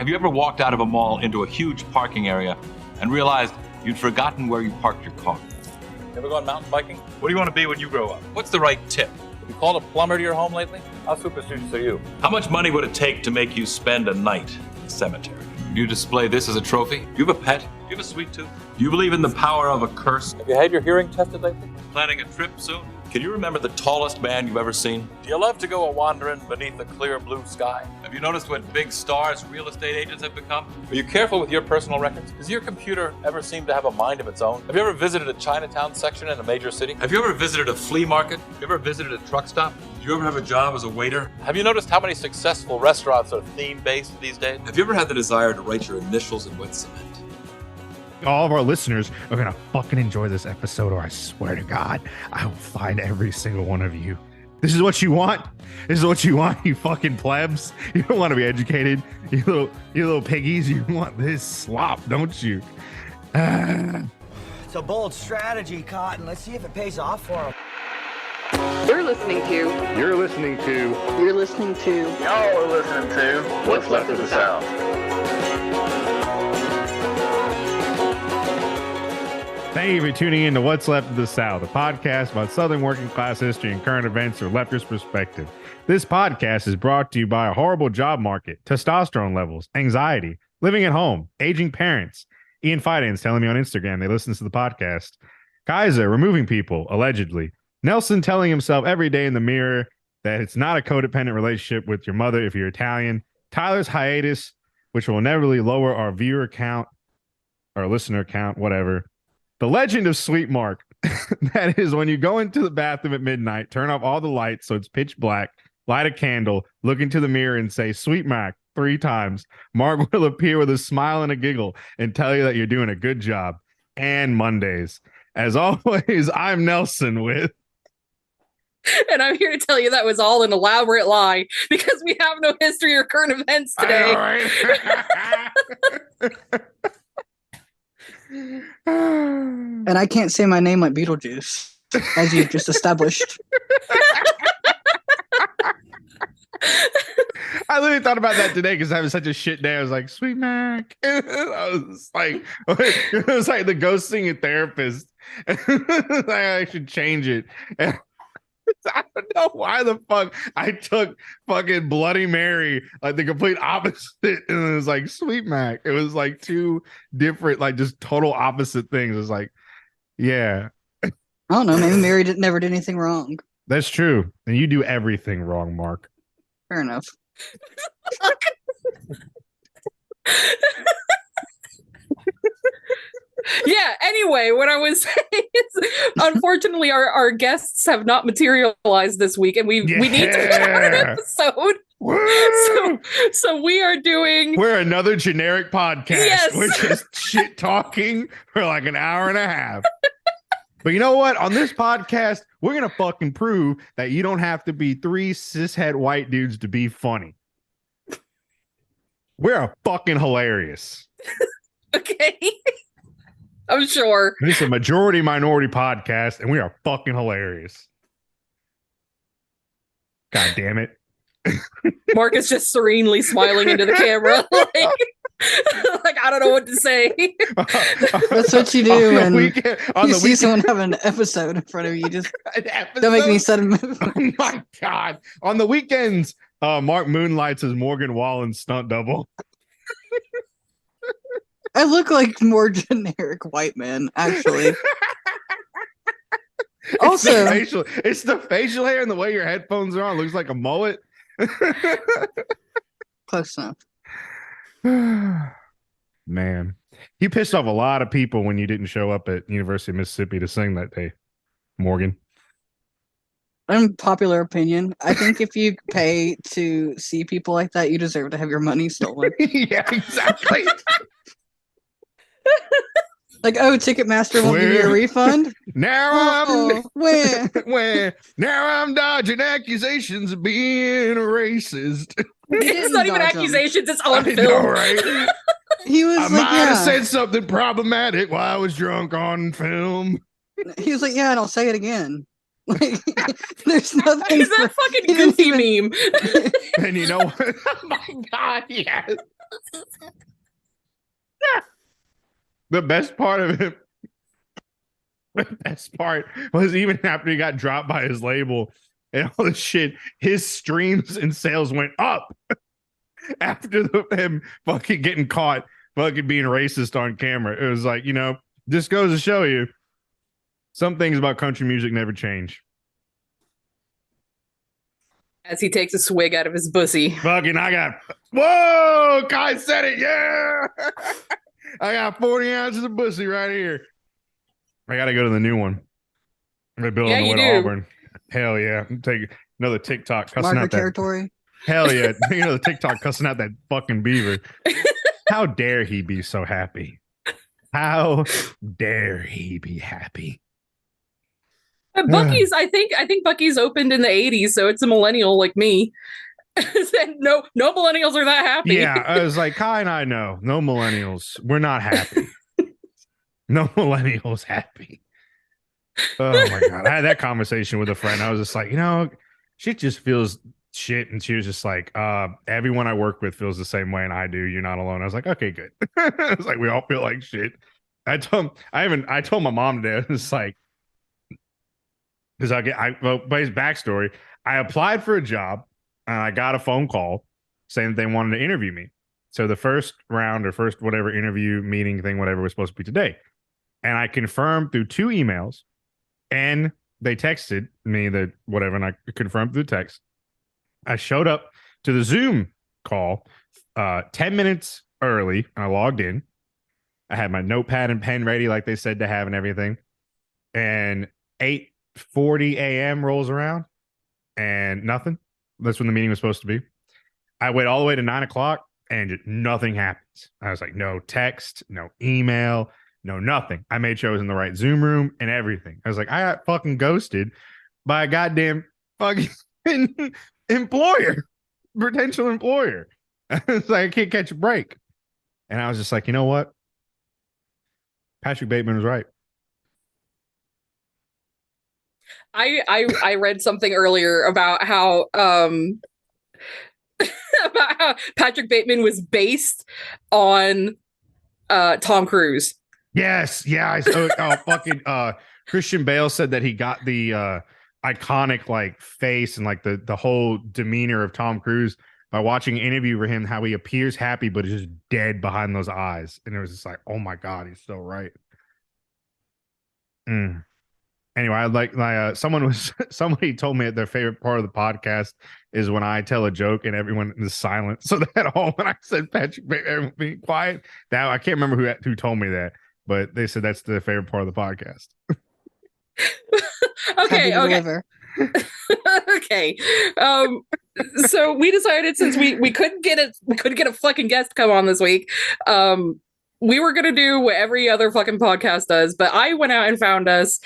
Have you ever walked out of a mall into a huge parking area and realized you'd forgotten where you parked your car? Ever gone mountain biking? What do you want to be when you grow up? What's the right tip? Have you called a plumber to your home lately? How superstitious are you? How much money would it take to make you spend a night in the cemetery? Do you display this as a trophy? Do you have a pet? Do you have a sweet tooth? Do you believe in the power of a curse? Have you had your hearing tested lately? Planning a trip soon? Can you remember the tallest man you've ever seen? Do you love to go a-wandering beneath a clear blue sky? Have you noticed what big stars real estate agents have become? Are you careful with your personal records? Does your computer ever seem to have a mind of its own? Have you ever visited a Chinatown section in a major city? Have you ever visited a flea market? Have you ever visited a truck stop? Do you ever have a job as a waiter? Have you noticed how many successful restaurants are theme-based these days? Have you ever had the desire to write your initials in wet cement? All of our listeners are gonna fucking enjoy this episode, or I swear to God, I will find every single one of you. This is what you want. This is what you want, you fucking plebs. You don't want to be educated, you little piggies. You want this slop, don't you? It's a bold strategy, Cotton. Let's see if it pays off for him. You're listening to. You're listening to. You're listening to. Y'all are listening to What's Left of the South. Thank you for tuning in to What's Left of the South, a podcast about Southern working class history and current events through a leftist perspective. This podcast is brought to you by a horrible job market, testosterone levels, anxiety, living at home, aging parents. Ian Fidance telling me on Instagram they listen to the podcast. Kaiser removing people, allegedly. Nelson telling himself every day in the mirror that it's not a codependent relationship with your mother if you're Italian. Tyler's hiatus, which will inevitably lower our viewer count, our listener count, whatever. The legend of Sweet Mark. That is when you go into the bathroom at midnight, turn off all the lights so it's pitch black, light a candle, look into the mirror and say, Sweet Mark, 3 times. Mark will appear with a smile and a giggle and tell you that you're doing a good job. And Mondays. As always, I'm Nelson with... And I'm here to tell you that was all an elaborate lie because we have no history or current events today. And I can't say my name like Beetlejuice, as you just established. I literally thought about that today because I was such a shit day. I was like, Sweet Mac. I was like, it was like the ghost singing therapist. I should change it. And I don't know why the fuck I took fucking Bloody Mary, like the complete opposite, and it was like Sweet Mac. It was like 2 different, like just total opposite things. It was like, yeah. I don't know. Maybe Mary never did anything wrong. That's true. And you do everything wrong, Mark. Fair enough. Yeah, anyway, what I was saying is, unfortunately, our guests have not materialized this week, and we need to put out an episode. So we are doing... We're another generic podcast. Yes. We're just shit talking for like an hour and a half. But you know what? On this podcast, we're going to fucking prove that you don't have to be 3 cishet white dudes to be funny. We're fucking hilarious. Okay. I'm sure. This is a majority minority podcast, and we are fucking hilarious. God damn it. Mark is just serenely smiling into the camera. Like I don't know what to say. That's what you do when you see weekend, someone have an episode in front of you. Just don't make me sudden move. Oh my God. On the weekends, Mark moonlights as Morgan Wallen's stunt double. I look like more generic white man, actually. Also, it's the facial hair and the way your headphones are on. It looks like a mullet. Close enough. Man, you pissed off a lot of people when you didn't show up at University of Mississippi to sing that day, Morgan. Unpopular opinion. I think if you pay to see people like that, you deserve to have your money stolen. Yeah, exactly. Like, oh, Ticketmaster won't give you a refund? Now when? Now I'm dodging accusations of being a racist. It's not even accusations, it's on film. Know, right? He was I like, might have yeah. said something problematic while I was drunk on film. He was like, yeah, and I'll say it again. Like, there's nothing. Is that fucking goofy meme? And you know what? Oh my God, yes. The best part of it, the best part was even after he got dropped by his label and all this shit, his streams and sales went up after him fucking getting caught fucking being racist on camera. It was like, this goes to show you some things about country music never change. As he takes a swig out of his pussy. Fucking, whoa, Kai said it, yeah. I got 40 ounces of pussy right here. I got to go to the new one. They build on the way to Auburn. Hell yeah. Take another TikTok cussing Marker out that. territory. Hell yeah. The TikTok cussing out that fucking beaver. How dare he be so happy? How dare he be happy? Buc-ee's, I think Buc-ee's opened in the 80s, so it's a millennial like me. no millennials are that happy. Yeah, I was like, Kai and I know. No millennials. We're not happy. No millennials happy. Oh my God. I had that conversation with a friend. I was just like, shit just feels shit. And she was just like, everyone I work with feels the same way and I do. You're not alone. I was like, okay, good. I was like, we all feel like shit. I told my mom today, it's like, because by his backstory, I applied for a job and I got a phone call saying that they wanted to interview me. So the first round or first whatever interview meeting thing, whatever was supposed to be today. And I confirmed through 2 emails and they texted me that whatever. And I confirmed through text. I showed up to the Zoom call 10 minutes early. I logged in. I had my notepad and pen ready like they said to have and everything. And 8:40 a.m. rolls around and nothing. That's when the meeting was supposed to be. I wait all the way to 9 o'clock and nothing happens. I was like, no text, no email, no nothing. I made sure I was in the right Zoom room and everything. I was like, I got fucking ghosted by a goddamn fucking potential employer. I was like, I can't catch a break. And I was just like, you know what? Patrick Bateman was right. I read something earlier about how Patrick Bateman was based on Tom Cruise. Yes, yeah. Fucking Christian Bale said that he got the iconic like face and like the whole demeanor of Tom Cruise by watching an interview for him, how he appears happy but is just dead behind those eyes. And it was just like, oh my God, he's so right. Anyway, I'd like somebody told me that their favorite part of the podcast is when I tell a joke and everyone is silent. So that all when I said Patrick, everyone being quiet. Now I can't remember who told me that, but they said that's their favorite part of the podcast. Okay. Okay. So we decided since we couldn't get a fucking guest come on this week, we were gonna do what every other fucking podcast does, but I went out and found us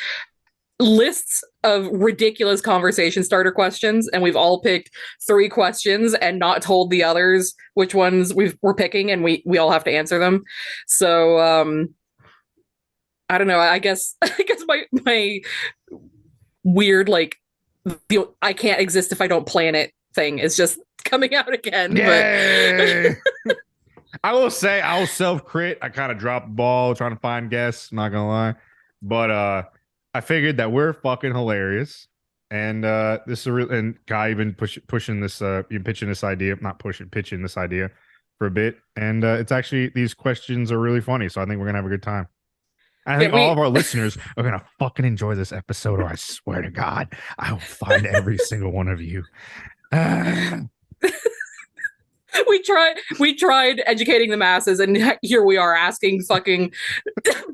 lists of ridiculous conversation starter questions, and we've all picked 3 questions and not told the others which ones we're picking, and we all have to answer them. So I don't know. I guess my weird like I can't exist if I don't plan it thing is just coming out again. Yay! But I will say I'll self-crit. I kind of dropped the ball trying to find guests, not gonna lie. But I figured that we're fucking hilarious. And this is a real and Guy even pushing this pitching this idea, pitching this idea for a bit. And it's actually these questions are really funny. So I think we're gonna have a good time. I think all of our listeners are gonna fucking enjoy this episode, or I swear to God, I will find every single one of you. We tried educating the masses, and here we are asking fucking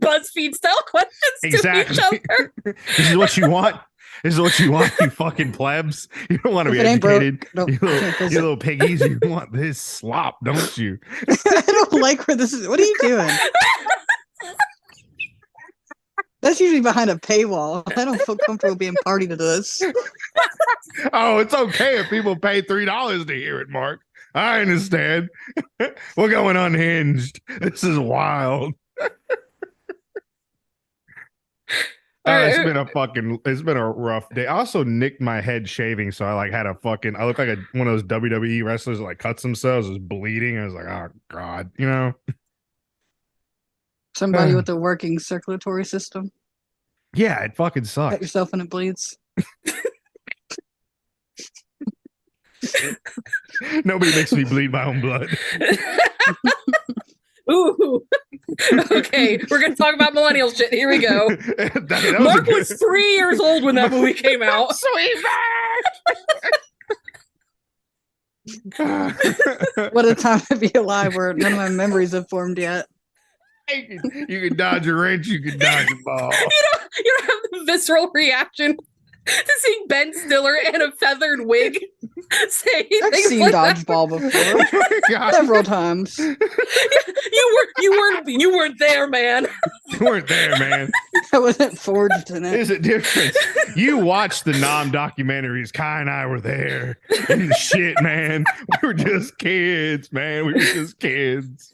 BuzzFeed style questions exactly. to each other. This is what you want. This is what you want, you fucking plebs. You don't want to be educated. You little piggies. You want this slop, don't you? I don't like where this is. What are you doing? That's usually behind a paywall. I don't feel comfortable being party to this. Oh, it's okay if people pay $3 to hear it, Mark. I understand. We're going unhinged. This is wild. It's been a rough day. I also nicked my head shaving, so I look like one of those WWE wrestlers that like cuts themselves, is bleeding. I was like, oh God, Somebody with a working circulatory system. Yeah, it fucking Cut sucks. yourself and it bleeds. Nobody makes me bleed my own blood. Ooh. Okay, we're gonna talk about millennial shit. Here we go. That Mark good- was 3 years old when that movie came out. What a time to be alive where none of my memories have formed yet. You can dodge a wrench, you can dodge a ball. You don't have the visceral reaction to seeing Ben Stiller in a feathered wig saying I've things seen like that. dodgeball before Oh my God. several times. You weren't there, man. You weren't there, man. I wasn't forged in it. There's a difference. You watched the Nom documentaries. Kai and I were there in the shit, man. We were just kids, man. We were just kids.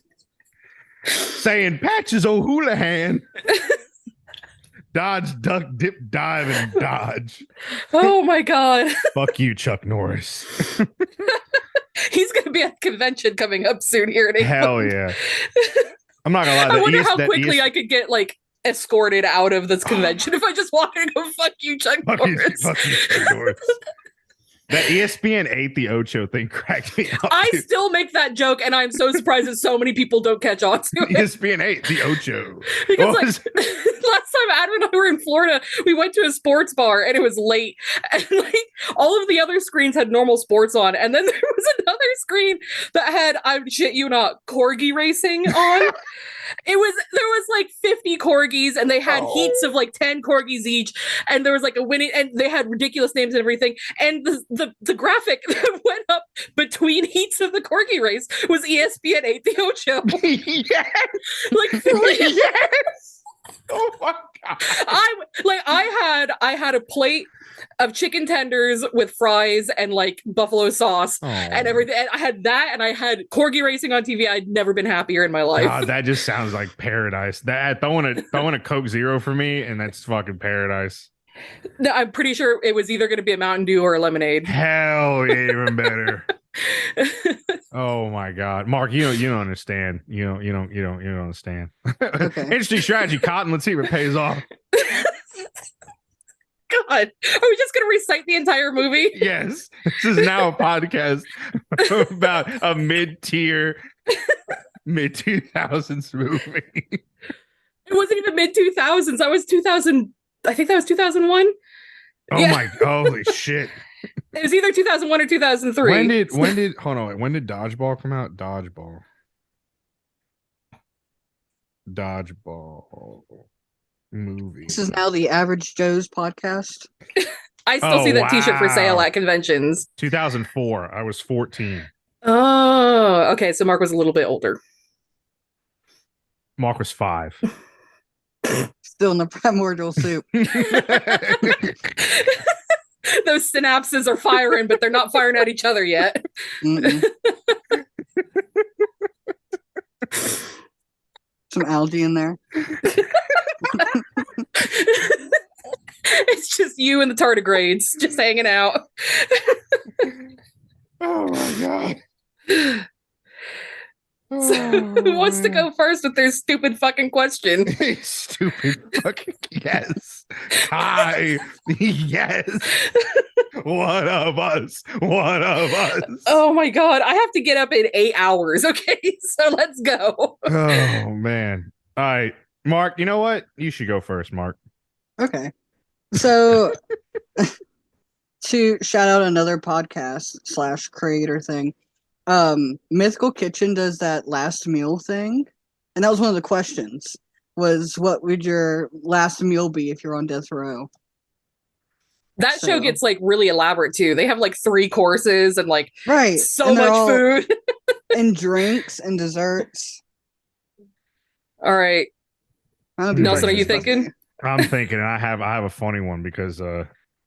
Saying Patches O'Houlihan. Dodge, duck, dip, dive, and dodge. Oh my god. Fuck you, Chuck Norris. He's gonna be at a convention coming up soon here in England. Hell yeah. I'm not gonna lie. I wonder how quickly I could get like escorted out of this convention if I just walk in and go, fuck you, Chuck Norris. Fuck you, Chuck Norris. That ESPN 8 the Ocho thing cracked me up. I dude. still make that joke, and I'm so surprised that so many people don't catch on to it. ESPN 8 the Ocho. Because What like was- last time Adam and I were in Florida, we went to a sports bar and it was late, and like all of the other screens had normal sports on, and then there was another screen that had, I shit you not, corgi racing on. There was like 50 corgis, and they had heats of like 10 corgis each, and there was like a winning, and they had ridiculous names and everything. And the graphic that went up between heats of the corgi race was ESPN 8 the Ocho. Yes. Like Yes. Oh my God. I had a plate of chicken tenders with fries and like buffalo sauce and everything. And I had that, and I had corgi racing on TV. I'd never been happier in my life. God, that just sounds like paradise. That throwing a Coke Zero for me, and that's fucking paradise. No, I'm pretty sure it was either going to be a Mountain Dew or a lemonade. Hell yeah, even better. Oh my God, Mark, you don't understand. You don't understand. Okay. Interesting strategy, Cotton. Let's see if it pays off. God, are we just going to recite the entire movie? Yes, this is now a podcast about a mid-tier, mid-2000s movie. It wasn't even mid 2000s. That was 2000. I think that was 2001. Oh Yeah. my, holy shit! It was either 2001 or 2003. When did hold on? Wait, when did Dodgeball come out? Dodgeball movie. This is now the Average Joe's podcast. I still see that T-shirt for sale wow. at conventions. 2004. I was 14. Oh, okay. So Mark was a little bit older. Mark was 5. Still in the primordial soup. Those synapses are firing, but they're not firing at each other yet. Mm-mm. Some algae in there. It's just you and the tardigrades just hanging out. Oh my God. So who wants to go first with their stupid fucking question? Stupid fucking yes. Hi. Yes. One of us. One of us. Oh my god, I have to get up in 8 hours. Okay, so let's go. Oh man. All right. Mark, you know what? You should go first, Mark. Okay. So to shout out another podcast / creator thing, Mythical Kitchen does that last meal thing. And that was one of the questions, was what would your last meal be if you're on death row? That show So- gets like really elaborate too. They have like 3 courses and like Right. so and they're much all- food. and drinks and desserts. All right. That'd be Nelson, are you breakfast thinking? buffet. I'm thinking I have a funny one because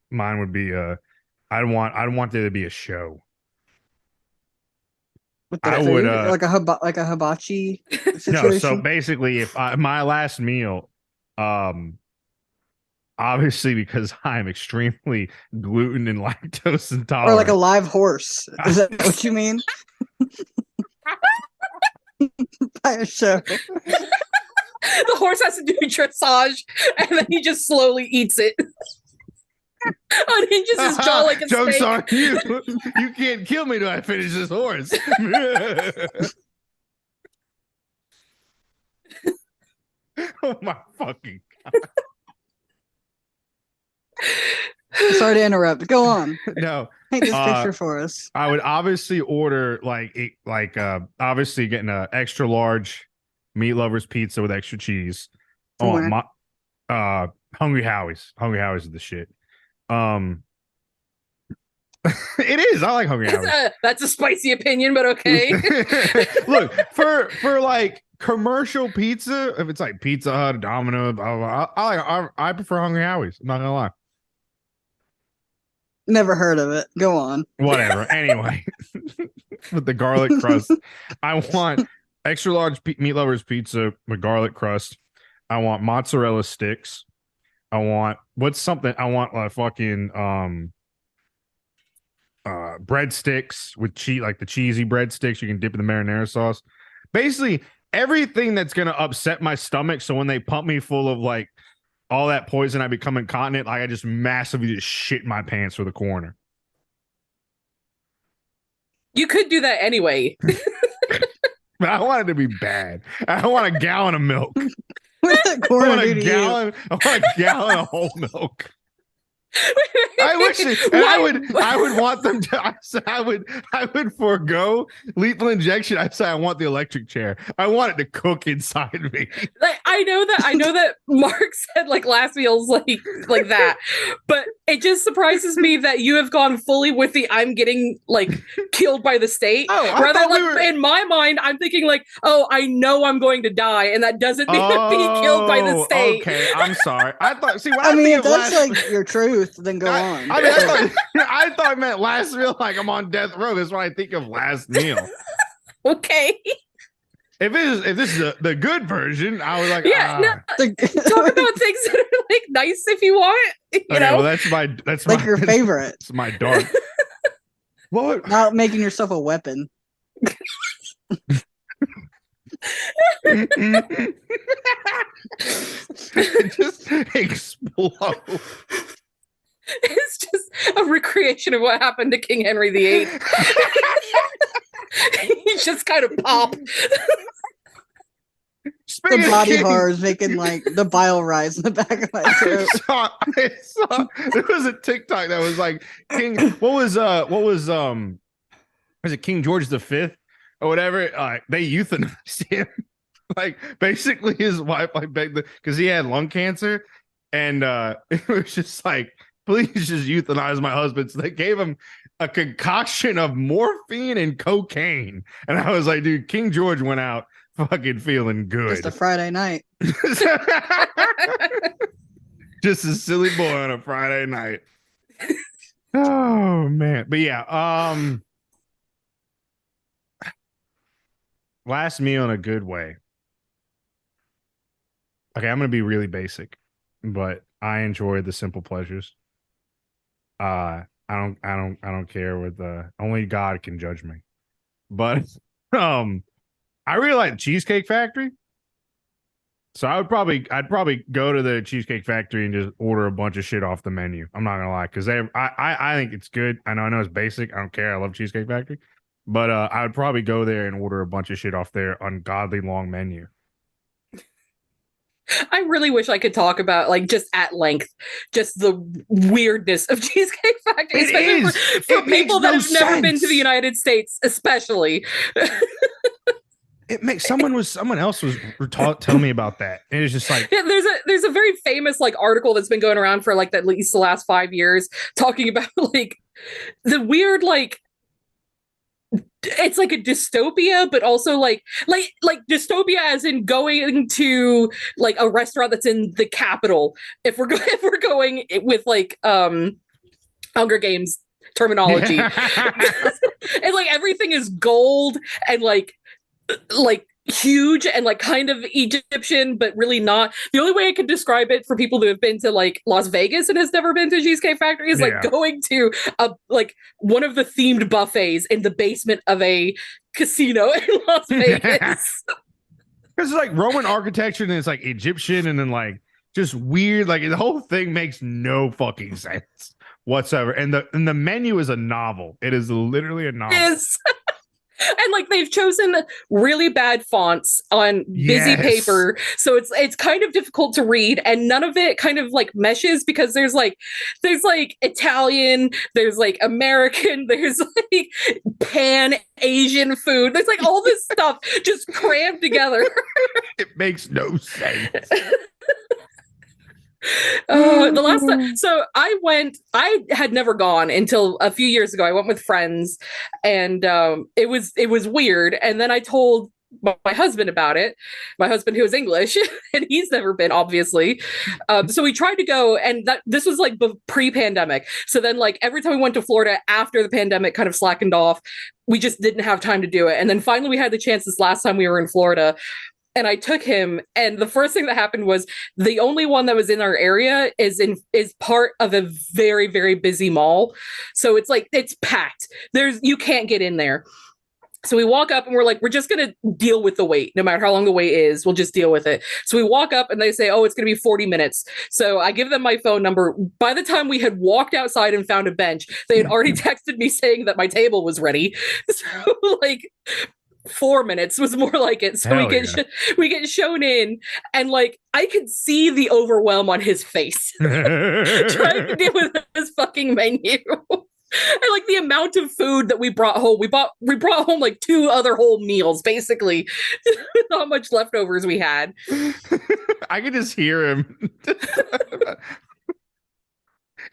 mine would be I'd want there to be a show. With I that would, food? like a hibachi situation. No, so basically if my last meal obviously because I'm extremely gluten and lactose intolerant. or like a live horse. Is that what you mean? By a show. The horse has to do dressage, and then he just slowly eats it. Unhinges his jaw like a Joke's steak. on you. You can't kill me till I finish this horse. Oh my fucking God. Sorry to interrupt. Go on. No. Paint this picture for us. I would obviously order obviously getting a extra large meat lovers pizza with extra cheese. I want Where? my Hungry Howie's. Hungry Howie's is the shit. It is. I like Hungry Howie's. That's a spicy opinion, but okay. Look, for like commercial pizza, if it's like Pizza Hut, Domino's, blah, blah, blah, I prefer Hungry Howie's. I'm not gonna lie. Never heard of it. Go on. Whatever. Anyway, with the garlic crust, I want extra large meat lovers pizza with garlic crust. I want mozzarella sticks. I want fucking breadsticks with cheese, like the cheesy breadsticks you can dip in the marinara sauce. Basically, everything that's gonna upset my stomach. So when they pump me full of like all that poison, I become incontinent. Like I just massively just shit my pants for the corner. You could do that anyway. But I want it to be bad. I want a gallon of milk. What did that I corner want do a to you? gallon. I want a gallon of whole milk. I wish it, and I would want them to. I would forego lethal injection. I say I want the electric chair. I want it to cook inside me. Like, I know that Mark said like last meal's like that, but it just surprises me that you have gone fully with the I'm getting like killed by the state. Oh, I rather thought like we were- in my mind, I'm thinking like, oh, I know I'm going to die, and that doesn't mean to be killed by the state. Okay, I'm sorry. I thought. See, when I mean, think if of that's last, like your truth, then go on. I mean, I thought it meant last meal, like I'm on death row. That's what I think of last meal. Okay. If this is the good version, I was like, Yeah, no, The- talk about things that are like nice if you want. You okay, know, well, that's like my your favorite. It's my dark. What? Not making yourself a weapon. Just explode. it's just a recreation of what happened to King Henry VIII. He just kind of pop. Speaking The of body King- horror is making like the bile rise in the back of my I throat. saw there was a TikTok that was like King. What was it King George V or whatever? They euthanized him. Like basically his wife like begged because he had lung cancer, and it was just like, please just euthanize my husband. So they gave him a concoction of morphine and cocaine, and I was like, dude, King George went out fucking feeling good. Just a Friday night. Just a silly boy on a Friday night. Oh man. But yeah, last meal in a good way. Okay, I'm gonna be really basic, but I enjoy the simple pleasures. I don't care what only God can judge me. But I really like the Cheesecake Factory. So I'd probably go to the Cheesecake Factory and just order a bunch of shit off the menu. I'm not gonna lie, because I think it's good. I know it's basic. I don't care. I love Cheesecake Factory, but I would probably go there and order a bunch of shit off their ungodly long menu. I really wish I could talk about like just at length just the weirdness of Cheesecake Factory, It especially is. for It makes people that no have never been to sense. the United States, especially. It makes someone else was telling me about that. And it was just like, Yeah, there's a very famous like article that's been going around for like at least the last 5 years talking about like the weird like it's like a dystopia, but also like dystopia as in going to like a restaurant that's in the capital. If we're going with like Hunger Games terminology, and like everything is gold and like huge and like kind of Egyptian, but really not. The only way I could describe it for people who have been to like Las Vegas and has never been to Cheesecake Factory is like Yeah. going to a like one of the themed buffets in the basement of a casino in Las Vegas. Because it's like Roman architecture and it's like Egyptian and then like just weird. Like the whole thing makes no fucking sense whatsoever. And the menu is a novel. It is literally a novel. It is. And like they've chosen really bad fonts on busy paper, so it's kind of difficult to read, and none of it kind of like meshes because there's like Italian, there's like American, there's like Pan Asian food, there's like all this stuff just crammed together. It makes no sense. The last time, so I had never gone until a few years ago. I went with friends, and it was weird. And then I told my husband about it. My husband, who is English, and he's never been, obviously. So we tried to go, and this was like pre-pandemic. So then, like every time we went to Florida after the pandemic kind of slackened off, we just didn't have time to do it. And then finally, we had the chance this last time we were in Florida. And I took him, and the first thing that happened was the only one that was in our area is part of a very, very busy mall. So it's packed. You can't get in there. So we walk up and we're like, we're just going to deal with the wait. No matter how long the wait is, we'll just deal with it. So we walk up and they say, oh, it's going to be 40 minutes. So I give them my phone number. By the time we had walked outside and found a bench, they had already texted me saying that my table was ready. So like 4 minutes was more like it. So we get shown in, and like I could see the overwhelm on his face trying to deal with this fucking menu. And like the amount of food that we brought home, we brought home like 2 other whole meals, basically. How much leftovers we had. I could just hear him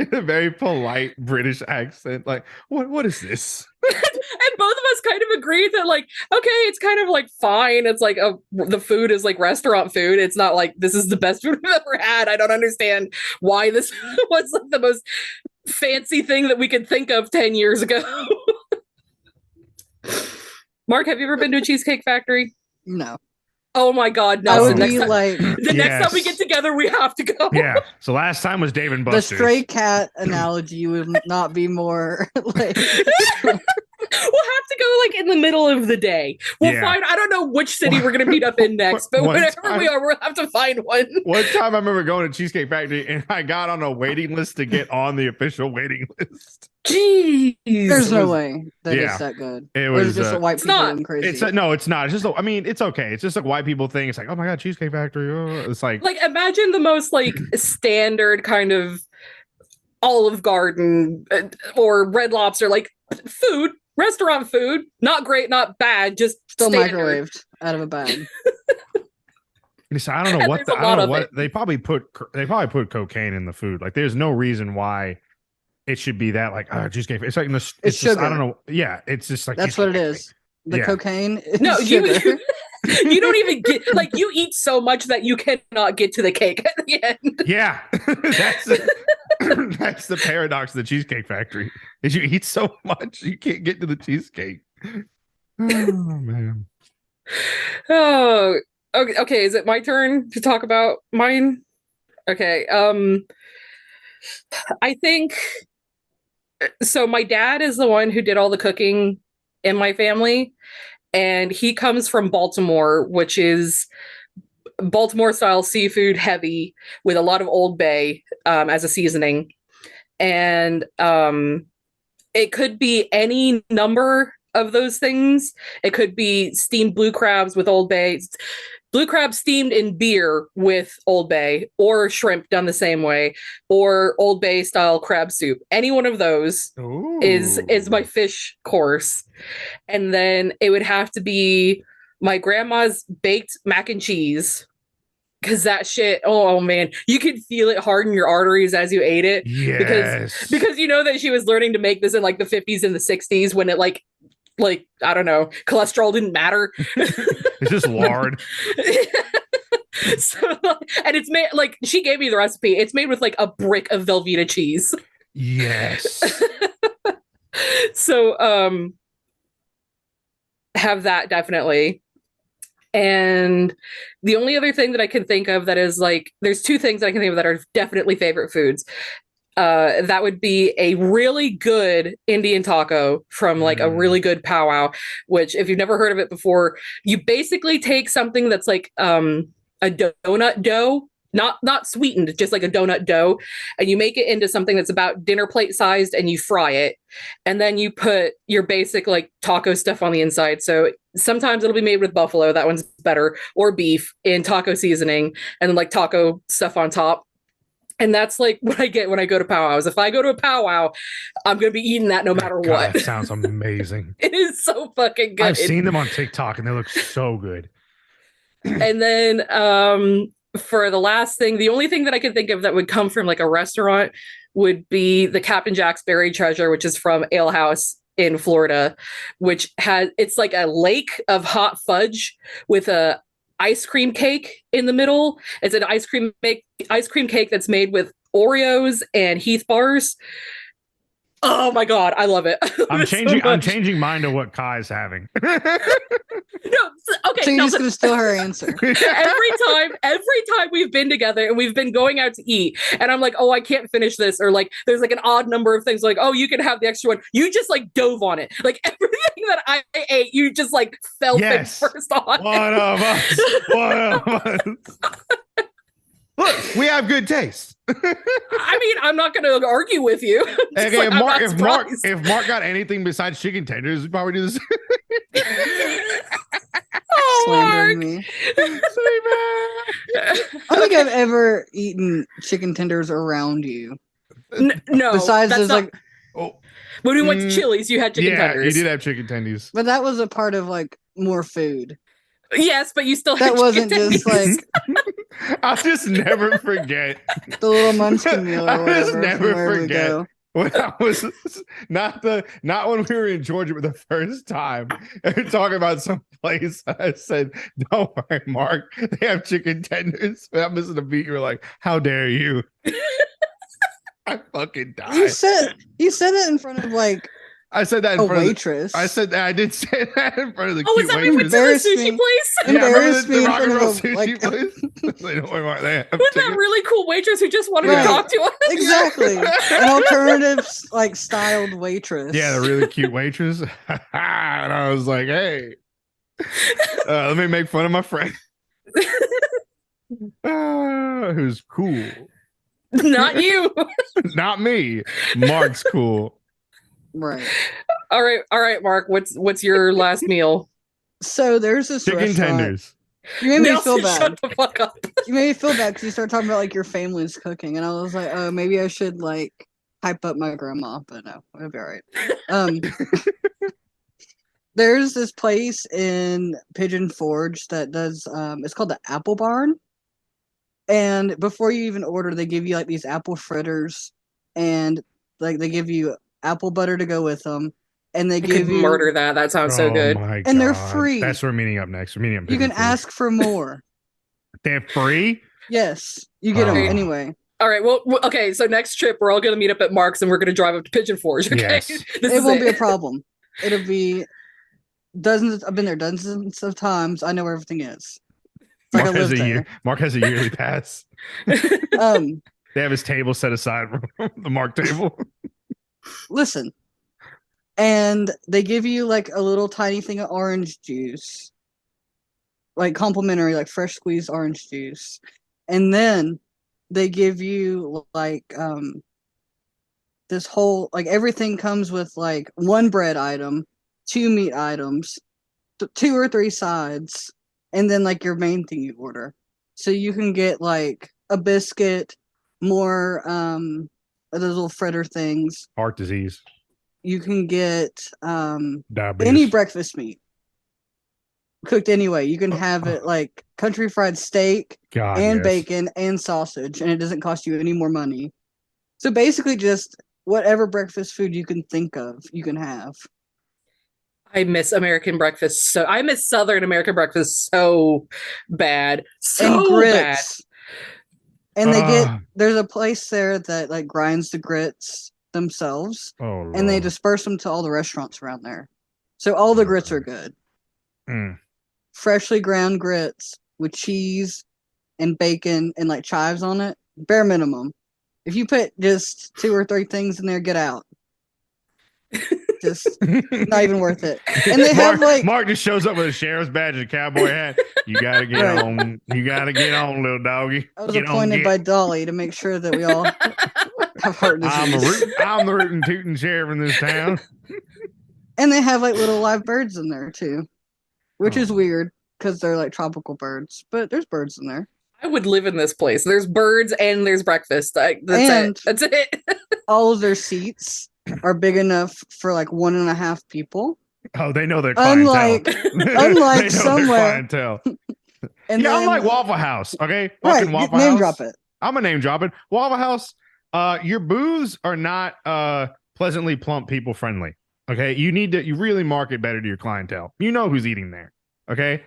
in a very polite British accent, like, what is this? And both of us kind of agreed that, like, okay, it's kind of like fine. It's like the food is like restaurant food. It's not like this is the best food we've ever had. I don't understand why this was like the most fancy thing that we could think of 10 years ago. Mark, have you ever been to a Cheesecake Factory? No. Oh my God, no. I would next be time, like, the next time we get togetger, we have to go. Yeah. So last time was Dave and the Buster's. stray cat analogy would not be more like. We'll have to go like in the middle of the day. We'll find, I don't know which city we're going to meet up in next, but whenever we are, we'll have to find one. One time I remember going to Cheesecake Factory and I got on a waiting list to get on the official waiting list. Jeez. There's no way that it's that good. It was just a white people going crazy. No, it's not. It's just, I mean, it's okay. It's just a white people thing. It's like, oh my God, Cheesecake Factory. Oh. It's like imagine the most like standard kind of Olive Garden or Red Lobster, like food. Restaurant food, not great, not bad, just still standard. Microwaved out of a bag. So I don't know what I don't know what they probably put cocaine in the food. Like there's no reason why it should be that like cheesecake. It's like it's just sugar. I don't know. Yeah, it's just like that's what it is. The cocaine is no, sugar. You don't even get like you eat so much that you cannot get to the cake at the end. Yeah, that's the paradox of the Cheesecake Factory. Is you eat so much you can't get to the cheesecake. Oh man. Oh, okay. Is it my turn to talk about mine? Okay. I think so. My dad is the one who did all the cooking in my family, and he comes from Baltimore, which is Baltimore style seafood heavy with a lot of Old Bay as a seasoning. And it could be any number of those things. It could be steamed blue crabs with Old Bay, blue crab steamed in beer with Old Bay, or shrimp done the same way, or Old Bay style crab soup. Any one of those is my fish course. And then it would have to be my grandma's baked mac and cheese. Because that shit, oh man, you could feel it harden your arteries as you ate it. Yes. Because you know that she was learning to make this in like the 50s and the 60s when it like I don't know, cholesterol didn't matter. It's just lard. So, and it's made like she gave me the recipe. It's made with like a brick of Velveeta cheese. Yes. So have that definitely. And the only other thing that I can think of that is like, there's 2 things that I can think of that are definitely favorite foods. that would be a really good Indian taco from like a really good powwow, which if you've never heard of it before, you basically take something that's like a donut dough, not sweetened, just like a donut dough, and you make it into something that's about dinner plate sized, and you fry it, and then you put your basic like taco stuff on the inside. So sometimes it'll be made with buffalo, that one's better, or beef in taco seasoning, and then like taco stuff on top. And that's like what I get when I go to powwows. If I go to a powwow, I'm going to be eating that no matter what. That sounds amazing. It is so fucking good. I've seen them on TikTok and they look so good. And then for the last thing, the only thing that I could think of that would come from like a restaurant would be the Captain Jack's Berry Treasure, which is from Ale House in Florida, which it's like a lake of hot fudge with a ice cream cake in the middle. It's an ice cream cake that's made with Oreos and Heath bars. Oh my god, I love it. I'm changing mine to what Kai's having. No, okay. So you're just gonna steal her answer. every time we've been together and we've been going out to eat, and I'm like, oh, I can't finish this, or like there's like an odd number of things, like, oh, you can have the extra one. You just like dove on it. Like everything that I ate, you just like fell first on. One of us. Look, we have good taste. I mean, I'm not going to argue with you. Okay, like, if Mark got anything besides chicken tenders, we'd probably do this. Oh, Slandering me. I don't think I've ever eaten chicken tenders around you. No, besides, there's like, when we went to Chili's, you had chicken tenders. You did have chicken tendies, but that was a part of like more food. Yes, but you still had that wasn't just like. I'll just never forget the little munchkin meal. Or whatever, I'll just never forget when I was not when we were in Georgia, but the first time talking about some place. I said, "Don't worry, Mark. They have chicken tenders." But I'm missing a beat. You were like, "How dare you?" I fucking died. You said it in front of like. I said that in front waitress. I said that. I did say that in front of the cute waitress. We went to the sushi place? Yeah, remember the rock and roll sushi place? They don't worry about that. With that really cool waitress who just wanted to talk to us. Exactly. An alternative like styled waitress. Yeah, the really cute waitress. And I was like, hey, let me make fun of my friend. Who's cool. Not you. Not me. Mark's cool. Right. All right, Mark. What's your last meal? So there's this chicken restaurant. Tenders. You made me feel bad. Shut the fuck up. You made me feel bad because you started talking about like your family's cooking, and I was like, oh, maybe I should like hype up my grandma, but no, it'll be all right. There's this place in Pigeon Forge that does it's called the Apple Barn, and before you even order, they give you like these apple fritters, and like they give you apple butter to go with them, and they give you murder that. That sounds so good. My and they're God. free. That's where we're meeting up next. We're meeting up. You can ask for more. They're free. Yes, you get them anyway. All right. Well, okay. So next trip, we're all going to meet up at Mark's, and we're going to drive up to Pigeon Forge. Okay. Yes. It won't be a problem. It'll be dozens. I've been there dozens of times. I know where everything is. Mark has a year. Mark has a yearly pass. They have his table set aside from the Mark table. Listen, and they give you like a little tiny thing of orange juice, like complimentary, like fresh squeezed orange juice, and then they give you like this whole like everything comes with like one bread item, 2 meat items, 2 or 3 sides, and then like your main thing you order. So you can get like a biscuit, more those little fritter things. Heart disease. You can get diabetes. Any breakfast meat cooked anyway. You can have it like country fried steak and bacon and sausage, and it doesn't cost you any more money. So basically just whatever breakfast food you can think of, you can have. I miss American breakfast. So I miss Southern American breakfast so bad. So and grits. Bad. And there's a place there that like grinds the grits themselves, and they disperse them to all the restaurants around there. So all the grits are good. Freshly ground grits with cheese and bacon and like chives on it, bare minimum. If you put just 2 or 3 things in there, get out. Just not even worth it. And they have like Mark just shows up with a sheriff's badge and a cowboy hat. You gotta get Right. on. You gotta get on, little doggy. I was Get on, appointed get. by Dolly to make sure that we all have heart disease. I'm the rootin' tootin' sheriff in this town. And they have like little live birds in there too, which is Oh. weird because they're like tropical birds, but there's birds in there. I would live in this place. There's birds and there's breakfast. That's And- it. That's it. All of their seats are big enough for like 1.5 people. Oh, they know their clientele. Unlike They unlike know their somewhere. clientele. And Yeah, then, unlike Waffle House. Okay, right, fucking Waffle name House. drop it. I'm a name dropping Waffle House. Your booths are not pleasantly plump people friendly. Okay, you really market better to your clientele. You know who's eating there. Okay,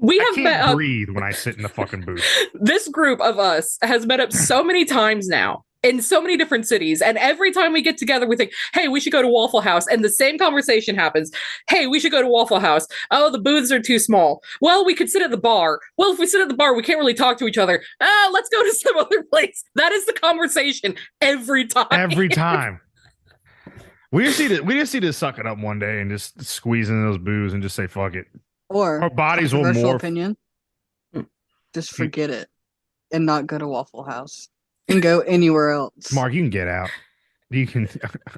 We I have can't met up. breathe when I sit in the fucking booth. This group of us has met up so many times now in so many different cities. And every time we get together, we think, hey, we should go to Waffle House. And the same conversation happens. Hey, we should go to Waffle House. Oh, the booths are too small. Well, we could sit at the bar. Well, if we sit at the bar, we can't really talk to each other. Let's go to some other place. That is the conversation every time. Every time. We just need to suck it up one day and just squeeze in those booths and just say fuck it. Or Our bodies will controversial morph. opinion. Just forget it and not go to Waffle House and go anywhere else. Mark, you can get out. You can.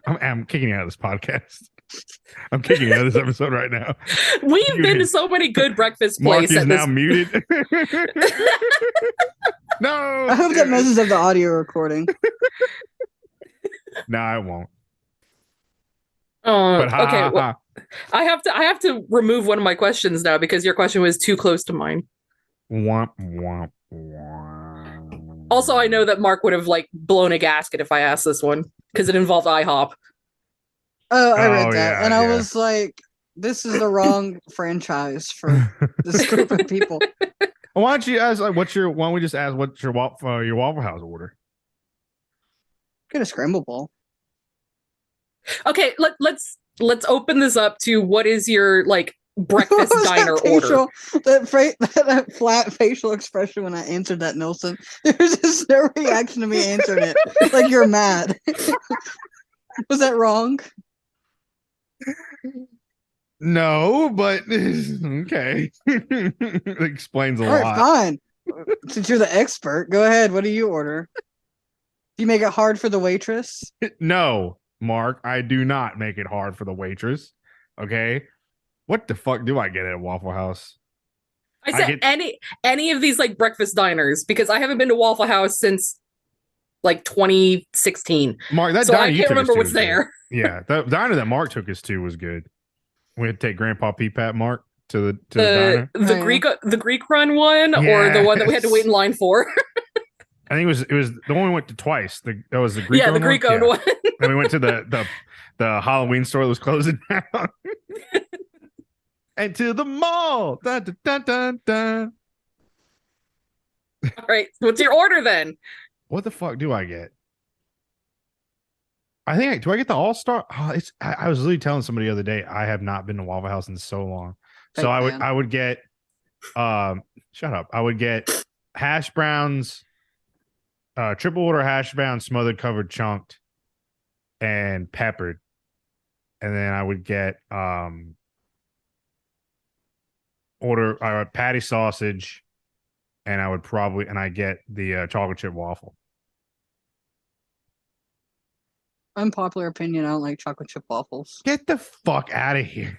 I'm kicking you out of this podcast. I'm kicking you out of this episode right now. We've You been to did. so many good breakfast Mark places. is now muted. No. I hope that messes up the audio recording. No, I won't. Oh, But ha, okay. ha, Well, ha. I have to remove one of my questions now because your question was too close to mine. Womp, womp, womp. Also, I know that Mark would have like blown a gasket if I asked this one because it involved IHOP. Oh, I read Oh, that. yeah, And I yeah. was like, this is the wrong franchise for this group of people. Why don't you ask? Like, why don't we just ask what's your Waffle House order? Get a scramble bowl. Okay, let's open this up to what is your like breakfast What was diner that order? facial, that flat facial expression when I answered that, Nelson. There's just no reaction to me answering it. Like you're mad. Was that wrong? No, but okay. It explains a All right, lot. fine. Since you're the expert, go ahead. What do you order? Do you make it hard for the waitress? No, Mark, I do not make it hard for the waitress. Okay. What the fuck do I get at Waffle House? I I said get- any of these like breakfast diners because I haven't been to Waffle House since like 2016. Mark, that So diner I you can't took us remember to what's was good. there. Yeah, the diner that Mark took us to was good. We had to take Grandpa Peepat Mark to the diner. The Oh, yeah. the Greek run one or the one that we had to wait in line for. I think it was the one we went to twice. That was the Greek. Yeah, the owned Greek one? owned Yeah. one. Then we went to the Halloween store that was closing down. And to the mall. Dun, dun, dun, dun, dun. All right, what's your order then? What the fuck do I get? I think do I get the All Star? Oh, I was literally telling somebody the other day I have not been to Waffle House in so long. So Fake fan. I would get shut up. I would get hash browns, triple order hash browns, smothered, covered, chunked, and peppered. And then I would get order patty sausage, and I get the chocolate chip waffle. Unpopular opinion, I don't like chocolate chip waffles. Get the fuck out of here.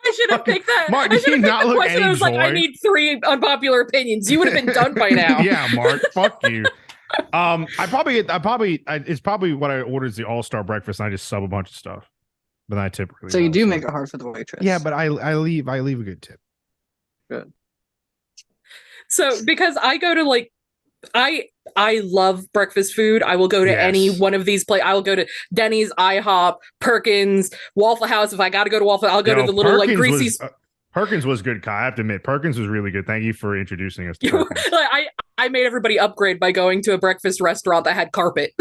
I should have Fucking- picked that. Mark, I did should you have picked not the look question. any I was like, I joy? need 3 unpopular opinions. You would have been done by now. Yeah, Mark, fuck you. It's probably what I order is the all-star breakfast and I just sub a bunch of stuff. But I typically So you don't, do make it hard for the waitress. Yeah, but I leave a good tip. So because I go to like I love breakfast food. I will go to Yes. any one of these places. I will go to Denny's, IHOP, Perkins, Waffle House. If I got to go to Waffle, I'll go to the little like greasy. Perkins was good, Kai. I have to admit, Perkins was really good. Thank you for introducing us to Perkins. I made everybody upgrade by going to a breakfast restaurant that had carpet.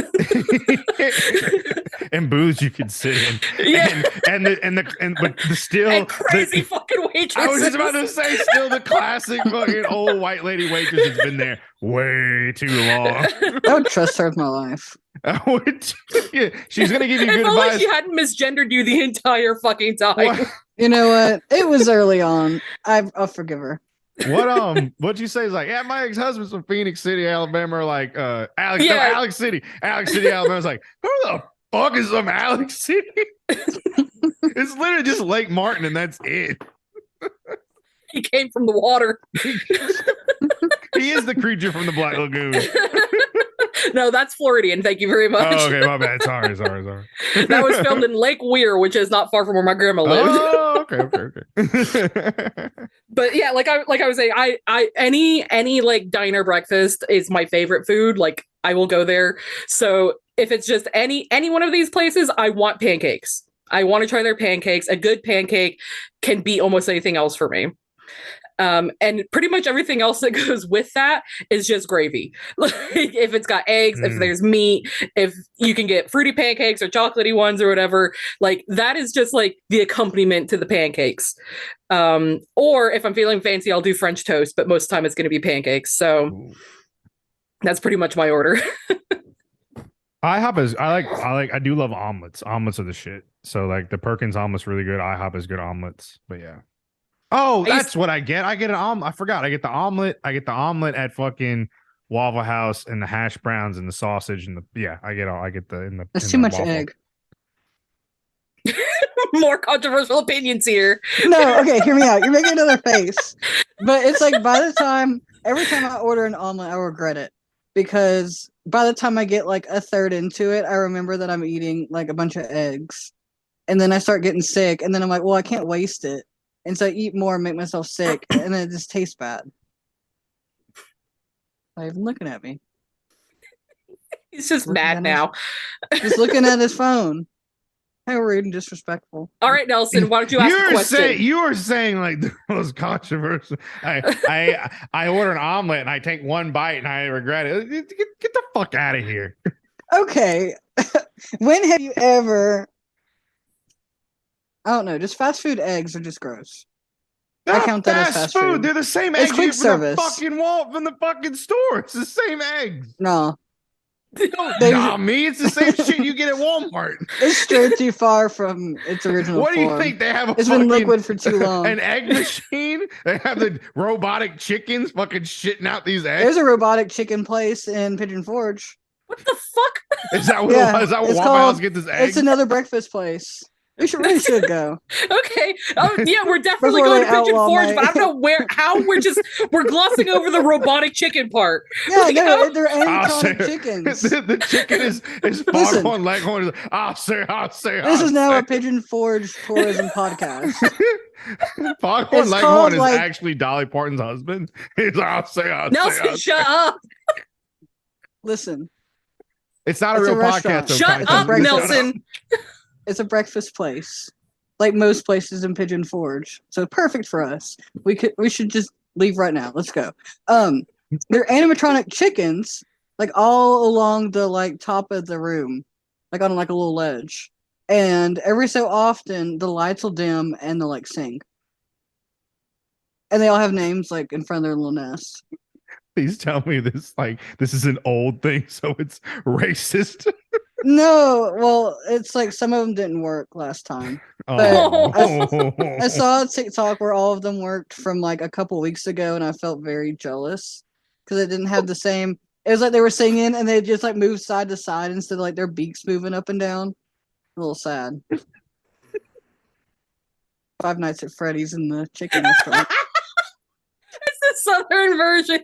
And booths you could sit in. Yeah. And but the still And crazy the, fucking waitresses. I was just about to say, still the classic fucking old white lady waitress that's been there way too long. I would trust her with my life. I would, yeah, she's gonna give you If good only advice. she hadn't misgendered you the entire fucking time. What, You know what? It was early on. I'll forgive her. what'd you say is like, yeah, my ex-husband's from Phoenix City, Alabama, or like Alex, Yeah. no, Alex City, Alabama. I was like, who the fuck is from Alex City? It's literally just Lake Martin, and that's it. He came from the water. He is the creature from the Black Lagoon. No, that's Floridian. Thank you very much. Oh, okay, my bad. Sorry. That was filmed in Lake Weir, which is not far from where my grandma lived. Oh, okay. But yeah, like I was saying, I any like diner breakfast is my favorite food. Like I will go there. So if it's just any one of these places, I want pancakes. I want to try their pancakes. A good pancake can beat almost anything else for me. And pretty much everything else that goes with that is just gravy. Like if it's got eggs, if there's meat, if you can get fruity pancakes or chocolatey ones or whatever, like that is just like the accompaniment to the pancakes. Or if I'm feeling fancy, I'll do French toast, but most of the time it's going to be pancakes. So that's pretty much my order. IHOP is I do love omelets. Omelets are the shit. So like the Perkins omelet's really good. IHOP is good omelets. But yeah. Oh, that's what I get. I get an omelet. I forgot. I get the omelet. I get the omelet at fucking Waffle House and the hash browns and the sausage and I get the in the. That's in too the much waffle. egg. More controversial opinions here. No, okay, hear me out. You're making another face. But it's like every time I order an omelet, I regret it. Because by the time I get like a third into it, I remember that I'm eating like a bunch of eggs. And then I start getting sick. And then I'm like, well, I can't waste it. And so I eat more and make myself sick. And then it just tastes bad. Not even looking at me. He's just mad now. Just looking at his phone. How rude and disrespectful. All right, Nelson, why don't you ask a question? You were saying like the most controversial. I order an omelet and I take one bite and I regret it. Get the fuck out of here. Okay. When have you ever... I don't know. Just fast food eggs are just gross. I count that as fast food. They're the same It's eggs quick you get from the service. fucking wall from the fucking store. It's the same eggs. No. Nah, me, it's the same shit you get at Walmart. It's straight too far from its original What do you form. think they have? It's been liquid for too long. An egg machine? They have the robotic chickens fucking shitting out these eggs. There's a robotic chicken place in Pigeon Forge. What the fuck? Is that what Yeah, Waffle it's House called- get this egg? It's another breakfast place. We really should go. Okay. Oh, yeah, we're definitely Before going they to Pigeon outlaw Forge, my- but I don't know how we're glossing over the robotic chicken part. Yeah, Like, no, how- they're I'll say- animatronic chickens. the chicken is Listen. Foghorn Leghorn. I'll say. This is now a Pigeon Forge tourism podcast. Foghorn It's Leghorn called, is like- actually Dolly Parton's husband. He's like, I'll say. Nelson, shut up. Listen, It's not a It's a real restaurant. podcast. though, Shut Tyson. up, breakfast. Nelson. it's a breakfast place, like most places in Pigeon Forge. So perfect for us. We should just leave right now. Let's go. They're animatronic chickens, like all along the like top of the room, like on like a little ledge. And every so often, the lights will dim and they'll like sing. And they all have names like in front of their little nest. Please tell me this is an old thing, so it's racist. No, well, it's like some of them didn't work last time. Oh. I saw a TikTok where all of them worked from like a couple weeks ago, and I felt very jealous because it didn't have the same. It was like they were singing and they just like moved side to side instead of like their beaks moving up and down. A little sad. Five Nights at Freddy's in the chicken restaurant. It's the southern version.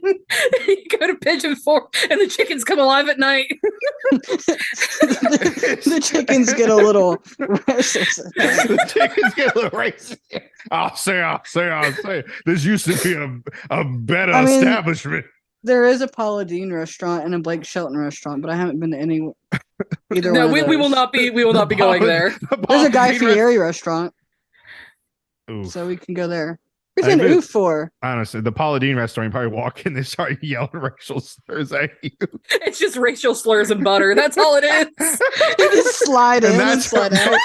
You go to Pigeon Forge and the chickens come alive at night. The chickens get a little racist. The chickens get a little racist. I'll say. This used to be a better I mean, establishment. There is a Paula Deen restaurant and a Blake Shelton restaurant, but I haven't been to any either No, one of we will those. not be going there. There's a Guy Fieri restaurant, Ooh. so we can go there. What's an oof for? Honestly, the Paula Deen restaurant, you probably walk in, they start yelling racial slurs at you. It's just racial slurs and butter. That's all it is. You just slide in and that's slide out.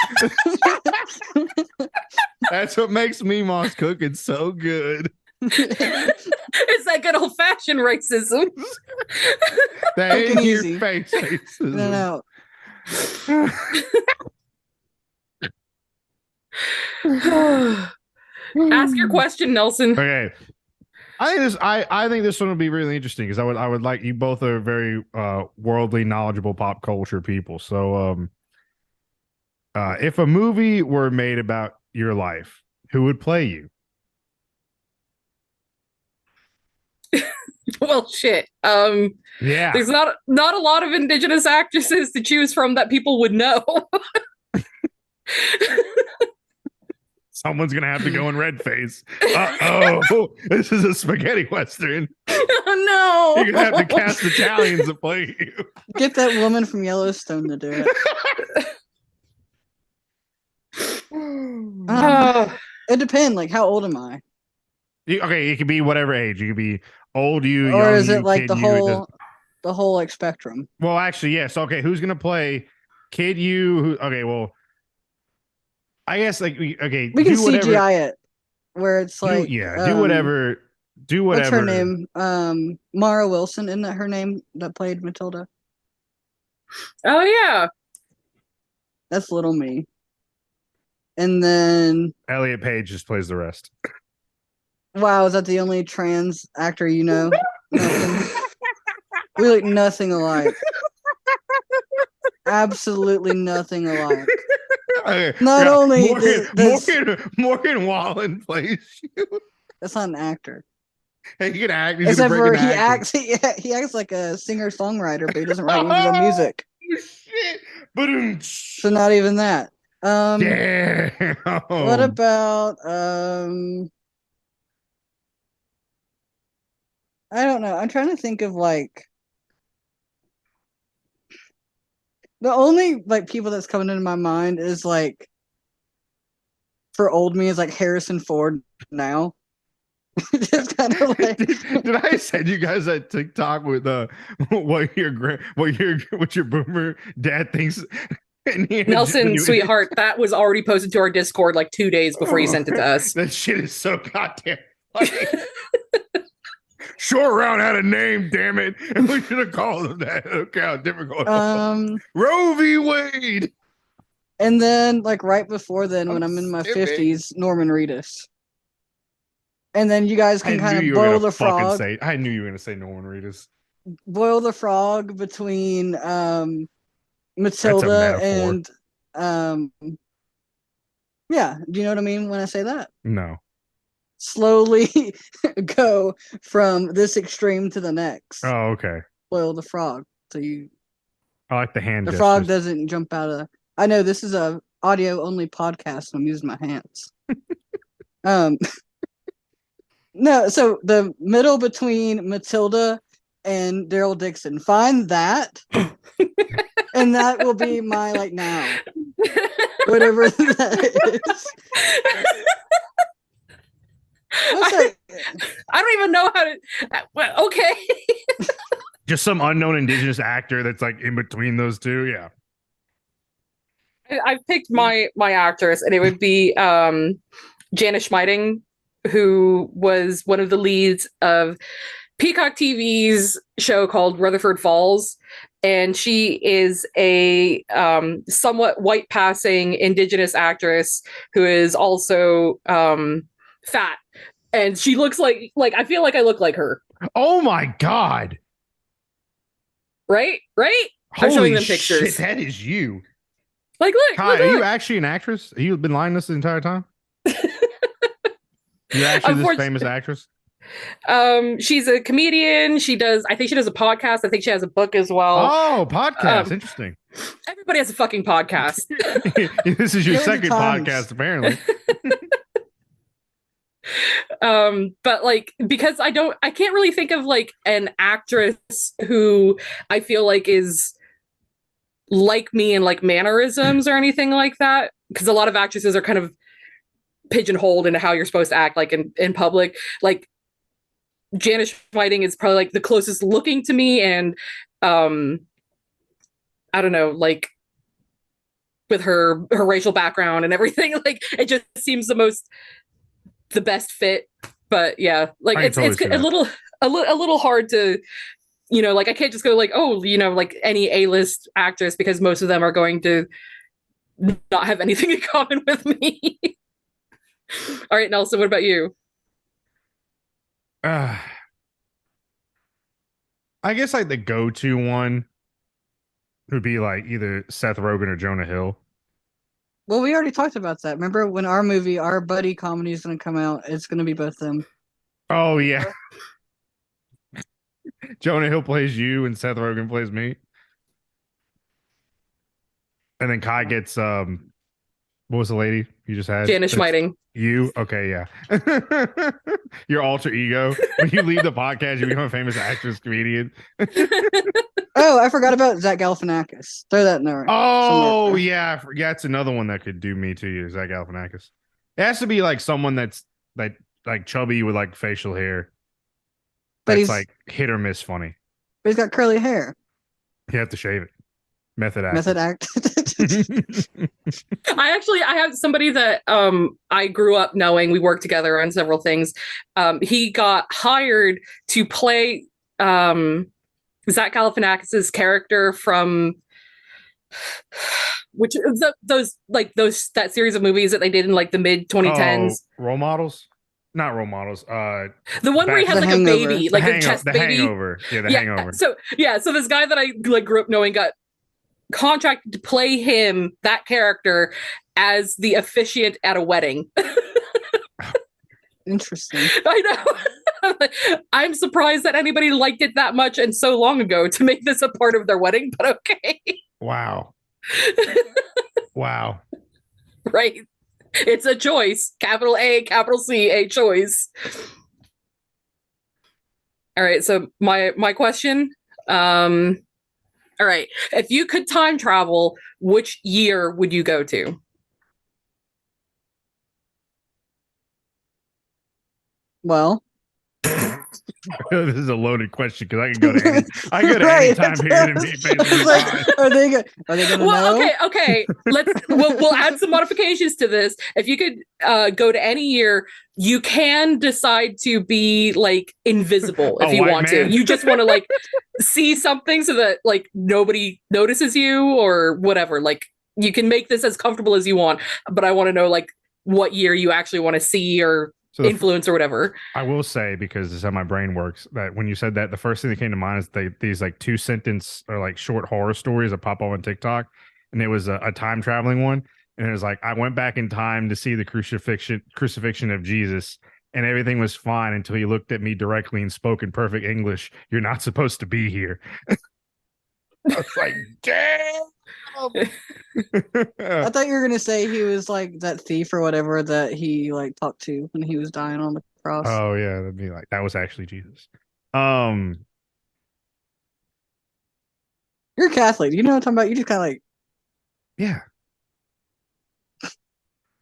That's what makes Meemaw's cooking so good. It's that good old fashioned racism. That in Cooking your easy. face racism. No. Ask your question, Nelson. Okay. I think this one would be really interesting because I would like, you both are very worldly knowledgeable pop culture people. So if a movie were made about your life, who would play you? Well, shit. Yeah. There's not a lot of indigenous actresses to choose from that people would know. Someone's gonna have to go in red face. Uh-oh. This is a spaghetti western. Oh, no. You're gonna have to cast Italians to play you. Get that woman from Yellowstone to do it. It depends. Like, how old am I? Okay, it could be whatever age. You could be old you, Or young is you, it like kid the you, it whole, the whole like spectrum? Well, actually, yes. Okay, who's gonna play kid you? Okay, well, I guess like We can do whatever, CGI it, where it's like do whatever. Do whatever. What's her name? Mara Wilson, isn't that her name that played Matilda? Oh, yeah. That's little me. And then, Elliot Page just plays the rest. wow, is that the only trans actor you know? Nothing. We look nothing alike. Absolutely nothing alike. Okay, Not yeah, only Morgan Wallen plays you. That's not an actor. Hey, he can act. He's Except gonna for break he an acts, he acts like a singer songwriter, but he doesn't write any of the music. Shit. But So not even that. damn. What about I don't know. I'm trying to think of like the only like people that's coming into my mind is like for old me is like Harrison Ford now. Just kind of like did I send you guys that TikTok with what your boomer dad thinks? Nelson, sweetheart, that was already posted to our Discord like 2 days before you sent it to us. That shit is so goddamn funny. Short Round had a name, damn it, and we should have called him that. Okay, how difficult. Roe v. Wade. And then like right before then, when I'm in my 50s, Norman Reedus. And then you guys can kind of boil the frog. I knew you were gonna say Norman Reedus. Boil the frog between Matilda and yeah, do you know what I mean when I say that? No. Slowly go from this extreme to the next. Oh, okay. Boil the frog. So you I like the hand. the gestures. frog doesn't jump out of I know this is a audio only podcast and I'm using my hands. No, so the middle between Matilda and Daryl Dixon. Find that. And that will be my like now. Whatever that is. I don't even know how to. Well, okay. Just some unknown indigenous actor that's like in between those two. Yeah. I picked my actress, and it would be Janice Schmiding, who was one of the leads of Peacock TV's show called Rutherford Falls. And she is a somewhat white passing indigenous actress who is also fat. And she looks like I feel like I look like her. Oh my God. Right? I'm showing them pictures. Shit, that is you. Like, look. Kai, look. are you actually an actress? Have you been lying to us the entire time? You're actually this famous actress? She's a comedian. I think she does a podcast. I think she has a book as well. Oh, podcast. Interesting. Everybody has a fucking podcast. This is your second podcast, apparently. But like, because I can't really think of like an actress who I feel like is like me in like mannerisms or anything like that. Because a lot of actresses are kind of pigeonholed into how you're supposed to act like in public. Like Janice Schmiting is probably like the closest looking to me, and I don't know, like with her racial background and everything, like it just seems the best fit. But yeah, like it's a little hard to, you know, like I can't just go like, oh, you know, like any A-list actress, because most of them are going to not have anything in common with me. All right, Nelson, what about you? I guess like the go-to one would be like either Seth Rogen or Jonah Hill. Well, we already talked about that. Remember when our buddy comedy is going to come out? It's going to be both them. Oh yeah. Jonah Hill plays you and Seth Rogen plays me. And then Kai gets what was the lady you just had? Janice Schmiting. You? Okay, yeah. Your alter ego. When you leave the podcast, you become a famous actress, comedian. Oh, I forgot about Zach Galifianakis. Throw that in there. Oh, yeah. Yeah, it's another one that could do me to you, Zach Galifianakis. It has to be like someone that's like chubby with like facial hair. But That's he's like hit or miss funny. But he's got curly hair. You have to shave it. Method act. I have somebody that I grew up knowing. We worked together on several things. He got hired to play Zach Galifianakis's character from that series of movies that they did in like the mid 2010s. Role models? Not role models. The one where he had like Hangover. a baby, like a chest baby. Hangover. Yeah, the Hangover. So this guy that I like grew up knowing got contracted to play him, that character, as the officiant at a wedding. Interesting. I know. I'm surprised that anybody liked it that much and so long ago to make this a part of their wedding, but okay. Wow. Wow. Right. It's a choice. Capital A, capital C, a choice. All right. So my question. All right. If you could time travel, which year would you go to? Well, this is a loaded question because I can go to any time period and be basically fine. Are they going to know? Okay. We'll add some modifications to this. If you could go to any year, you can decide to be like invisible if you want to. You just want to like see something so that like nobody notices you or whatever. Like you can make this as comfortable as you want, but I want to know like what year you actually want to see or influence or whatever. I will say, because this is how my brain works, that when you said that, the first thing that came to mind is these like 2-sentence or like short horror stories that pop up on TikTok, and it was a time traveling one, and it was like, I went back in time to see the crucifixion of Jesus, and everything was fine until he looked at me directly and spoke in perfect English. You're not supposed to be here. I was like, damn. I thought you were gonna say he was like that thief or whatever that he like talked to when he was dying on the cross. Oh yeah, that'd be like that was actually Jesus. You're Catholic. You know what I'm talking about? You just kind of like, yeah.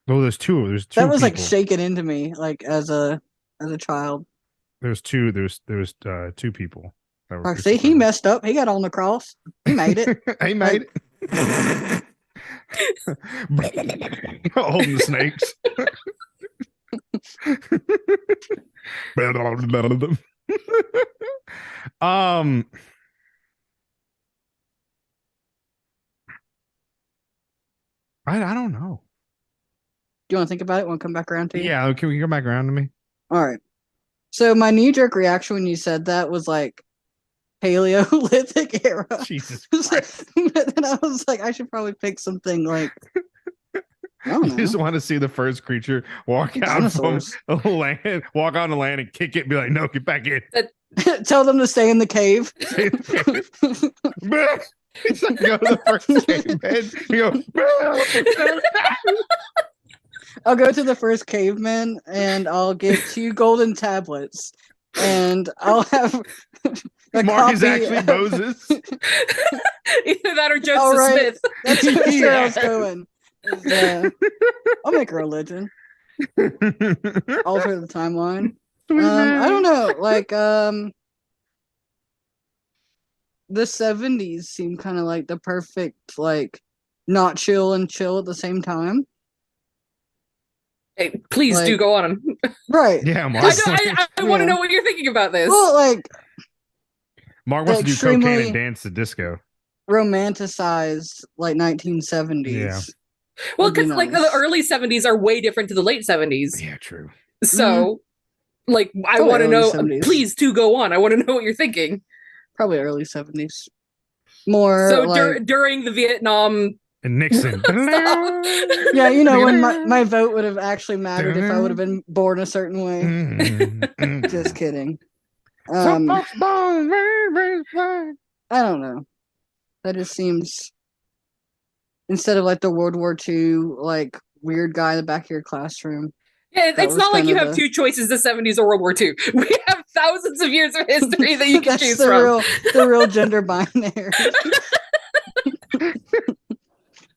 Well, there's two. That was people. like shaken into me, like as a child. There's two people. See, he messed up. He got on the cross. He made it. He made it. Holding the snakes. I don't know. Do you want to think about it? Want to come back around to you? Yeah, can we come back around to me? All right. So my knee-jerk reaction when you said that was like Paleolithic era. Jesus Christ. But then I was like, I should probably pick something like, I don't know. You just want to see the first creature walk out from the land, walk on the land and kick it and be like, no, get back in. Tell them to stay in the cave. It's like, go to the first caveman. You go, I'll go to the first caveman and I'll get 2 golden tablets and I'll have Mark is actually Moses. Either that or Joseph Smith. That's where I was going. I'll make a religion. alter the timeline. I don't know. Like, the 70s seem kind of like the perfect, like, not chill and chill at the same time. Hey, please do Like- go on. Right. Yeah, Mark. I want to Yeah. know what you're thinking about this. Well, like, Mark wants to do extremely- cocaine and dance to disco. romanticized, like, 1970s. Yeah. Well, would be because like the nice. early 70s are way different to the late 70s. Yeah, true. So, like, I Probably want to early know. 70s. Please do go on. I want to know what you're thinking. Probably early 70s. More So like, during the Vietnam, And Nixon. yeah, you know, when my vote would have actually mattered if I would have been born a certain way. Mm-hmm. Just kidding. Some I folks born very flag. don't know. That just seems, instead of like the World War II, like, weird guy in the back of your classroom. yeah, That it's was not like kind you of have the- two choices: the 70s or World War II. We have thousands of years of history that you can That's choose the from. the real gender binary.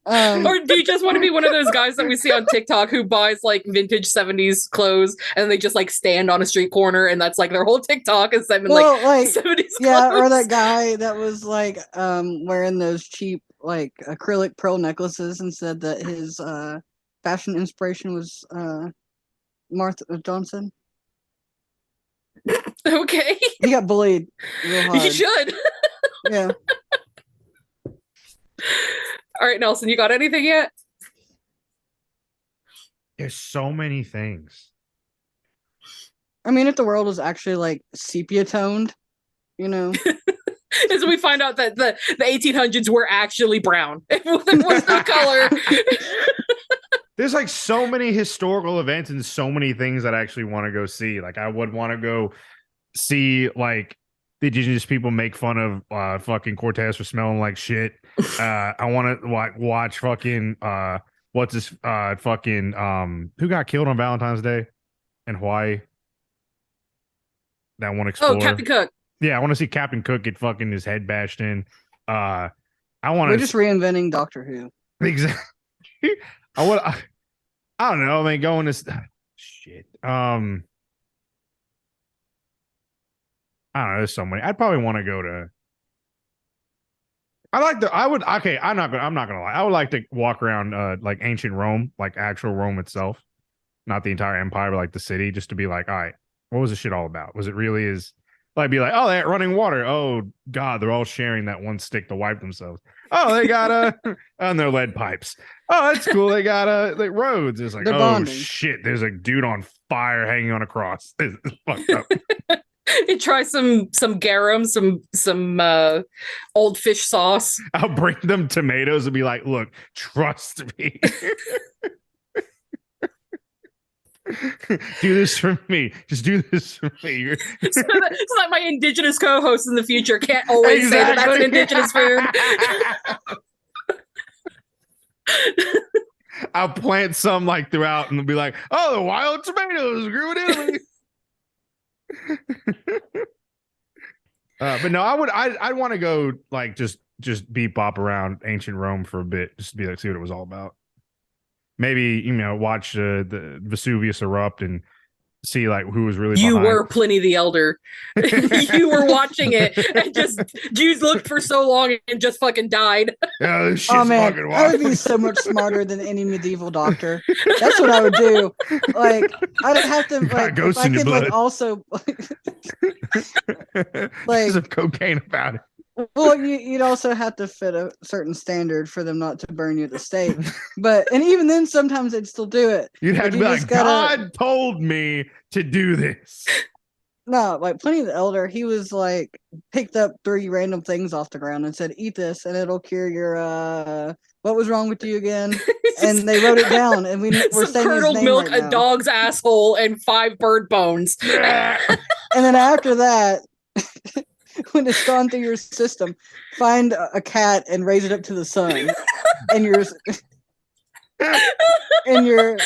Or do you just want to be one of those guys that we see on TikTok who buys like vintage 70s clothes and they just like stand on a street corner and that's like their whole TikTok is them in well, like like 70s yeah, or clothes? that guy that was like wearing those cheap like acrylic pearl necklaces and said that his fashion inspiration was Martha Johnson. Okay. He got bullied real hard. You should. Yeah. All right, Nelson, you got anything yet? There's so many things. I mean, if the world was actually like sepia toned, you know. As we find out that the 1800s were actually brown. There was no color. There's like so many historical events and so many things that I actually want to go see. Like I would want to go see like the indigenous people make fun of fucking Cortez for smelling like shit. I want to watch fucking what's this fucking who got killed on Valentine's Day in Hawaii? That one explorer. Oh, Captain Cook. Yeah, I want to see Captain Cook get fucking his head bashed in. I want We're to just reinventing Doctor Who. exactly. I don't know. I mean, going to shit. I don't know. There's so many. I'd probably want to go to. Okay, I'm not gonna lie. I would like to walk around like ancient Rome, like actual Rome itself, not the entire empire, but like the city, just to be like, all right, what was this shit all about? Was it really is like be like, oh, they're running water. Oh God, they're all sharing that one stick to wipe themselves. Oh, they got and their lead pipes. Oh, that's cool. They got like roads. It's like, They're oh bonding. shit, there's a dude on fire hanging on a cross. This is fucked up. You try some garum, some old fish sauce. I'll bring them tomatoes and be like, look, trust me. Do this for me. Just do this for me. So that my indigenous co-host in the future can't always say that that's an indigenous food. I'll plant some like throughout and they'll be like, oh, the wild tomatoes grew in Italy. But no, I'd want to go like just beep bop around ancient Rome for a bit, just to be like see what it was all about. Maybe watch the Vesuvius erupt and see like who was really. You behind were it. Pliny the Elder. You were watching it and just Jews looked for so long and just fucking died. Yeah, this shit's Oh man, fucking I would wild. be so much smarter than any medieval doctor. That's what I would do. Like, I'd have to You got like, if ghosts I in your could blood. like also There's some cocaine about it. well, you'd also have to fit a certain standard for them not to burn you at the stake. But and even then, sometimes they'd still do it. You'd have But to you be just like, gotta- God told me to do this. No, like Pliny the Elder, he was like picked up 3 random things off the ground and said, "Eat this, and it'll cure your what was wrong with you again?" And they wrote it down, and we're Some saying his curdled name milk, right a now. dog's asshole, and 5 bird bones. And then after that, when it's gone through your system, find a cat and raise it up to the sun, and your and your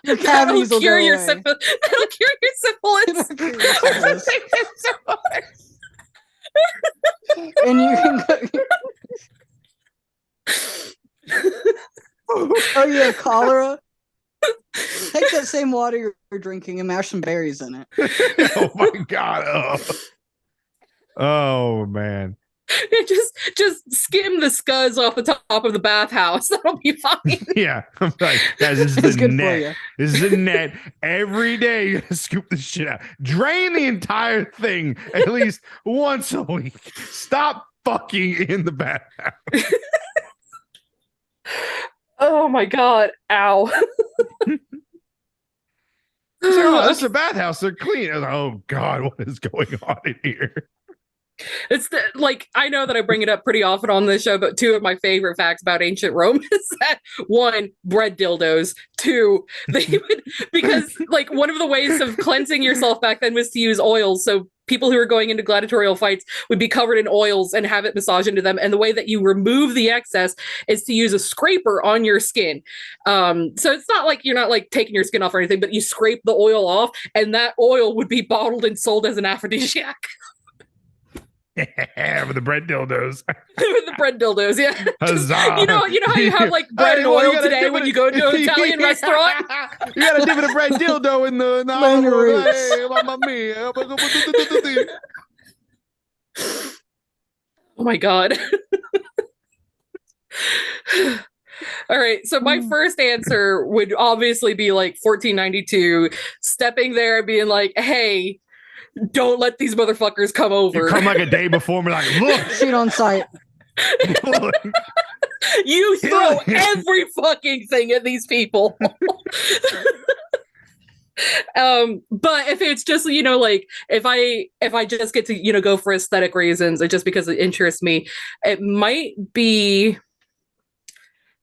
That'll cavities will cure go your away. syphilis. That'll cure your syphilis. It'll cure your syphilis. And you can go, oh, you have cholera? Take that same water you're drinking and mash some berries in it. Oh my god. Oh man. Just skim the scuzz off the top of the bathhouse. That'll be fine. Yeah. I'm like, guys, this It's is the good for net. you. This is the net. Every day you gotta scoop the shit out. Drain the entire thing at least once a week. Stop fucking in the bathhouse. Oh my god. Ow. It's like, oh, this is a bathhouse. They're clean. I was like, oh god, what is going on in here? It's like, I know that I bring it up pretty often on this show, but two of my favorite facts about ancient Rome is that one, bread dildos, two, they would, because like one of the ways of cleansing yourself back then was to use oils. So people who were going into gladiatorial fights would be covered in oils and have it massaged into them. And the way that you remove the excess is to use a scraper on your skin. So it's not like you're not like taking your skin off or anything, but you scrape the oil off, and that oil would be bottled and sold as an aphrodisiac. Yeah, with the bread dildos. With the bread dildos, yeah. Huzzah. You know how you have like bread and oil today when you go to an Italian restaurant? You gotta dip in a bread dildo in the Mamma mia. Oh my god. All right, so my first answer would obviously be like 1492, stepping there and being like, hey, don't let these motherfuckers come over. You come like a day before and be like, look. Shoot on sight. Look. You throw every fucking thing at these people. But if it's just, you know, like if I just get to, you know, go for aesthetic reasons or just because it interests me, it might be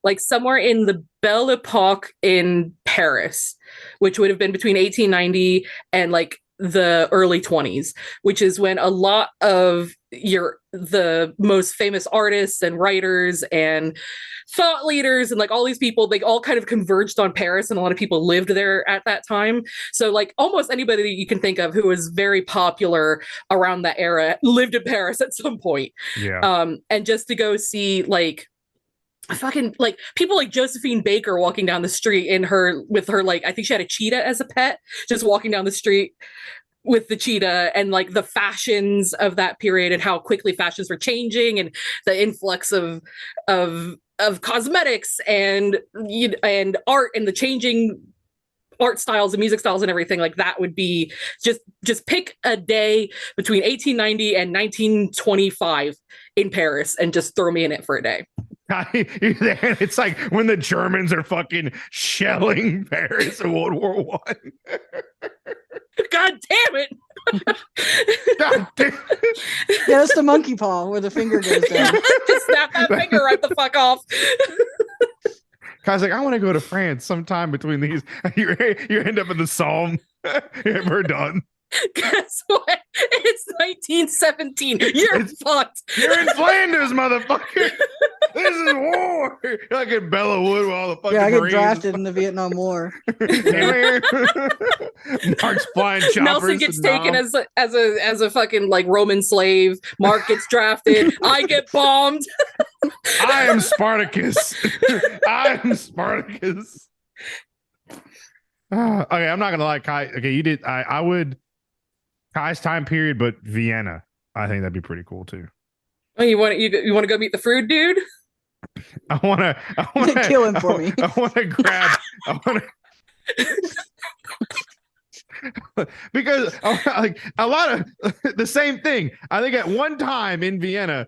like somewhere in the Belle Epoque in Paris, which would have been between 1890 and like the early 20s, which is when a lot of the most famous artists and writers and thought leaders and like all these people, they all kind of converged on Paris, and a lot of people lived there at that time. So like almost anybody that you can think of who was very popular around that era lived in Paris at some point. Yeah. And just to go see like fucking like people like Josephine Baker walking down the street with her like, I think she had a cheetah as a pet, just walking down the street with the cheetah, and like the fashions of that period and how quickly fashions were changing and the influx of cosmetics and art and the changing art styles and music styles and everything. Like that would be just pick a day between 1890 and 1925 in Paris and just throw me in it for a day. It's like when the Germans are fucking shelling Paris in World War One. God damn it! God damn it. Yeah, it's the monkey paw where the finger goes down. Just snap that finger right the fuck off. Guys, like I want to go to France sometime between these. You end up in the Somme. We're done. Guess what? It's 1917. You're fucked. You're in Flanders, motherfucker. This is war. You're like in Bella Wood with all the fucking Yeah, I get Marines. drafted in the Vietnam War. Mark's flying choppers. Nelson gets taken as a fucking like Roman slave. Mark gets drafted. I get bombed. I am Spartacus. I am Spartacus. Okay, I'm not gonna lie, Kai. Okay, you did. I would. Kai's time period, but Vienna. I think that'd be pretty cool too. Oh, you want to go meet the fruit dude? I want to kill him for me. I want to grab. I want to. Because like a lot of the same thing. I think at one time in Vienna,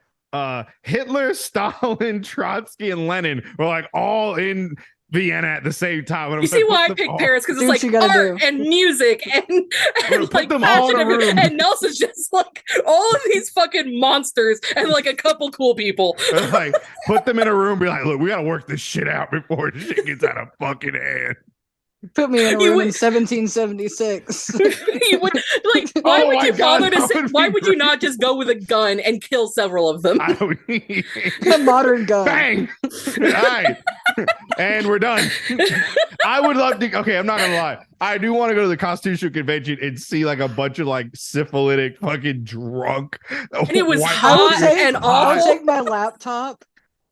Hitler, Stalin, Trotsky, and Lenin were like all in Vienna at the same time. And you see why I picked Paris? Because it's like art and music and like fashion and Nelson's just like all of these fucking monsters and like a couple cool people. Like put them in a room, be like, look, we gotta work this shit out before shit gets out of fucking hand. Put me in a room in 1776. You would like why would you bother to say, why would you not just go with a gun and kill several of them? A modern gun. Bang! All right. And we're done. I would love to. Okay, I'm not gonna lie. I do want to go to the Constitutional Convention and see like a bunch of like syphilitic fucking drunk. And it was hot and awful. I would take my laptop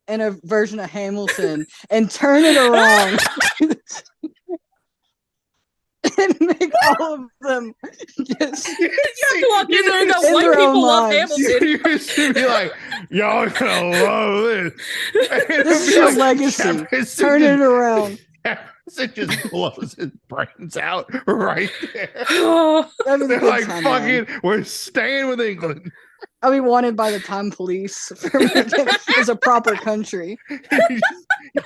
and a version of Hamilton and turn it around. and make all of them just You have to walk in there and go, In white their own people love lives. Hamilton. You should be like, y'all gonna love this. And This is it'll your be legacy. Jefferson Turn just- it around. Jefferson just blows his brains out right there. That'd be the They're good like, time, fucking, man. we're staying with England. I'll be wanted by the time police for making as a proper country.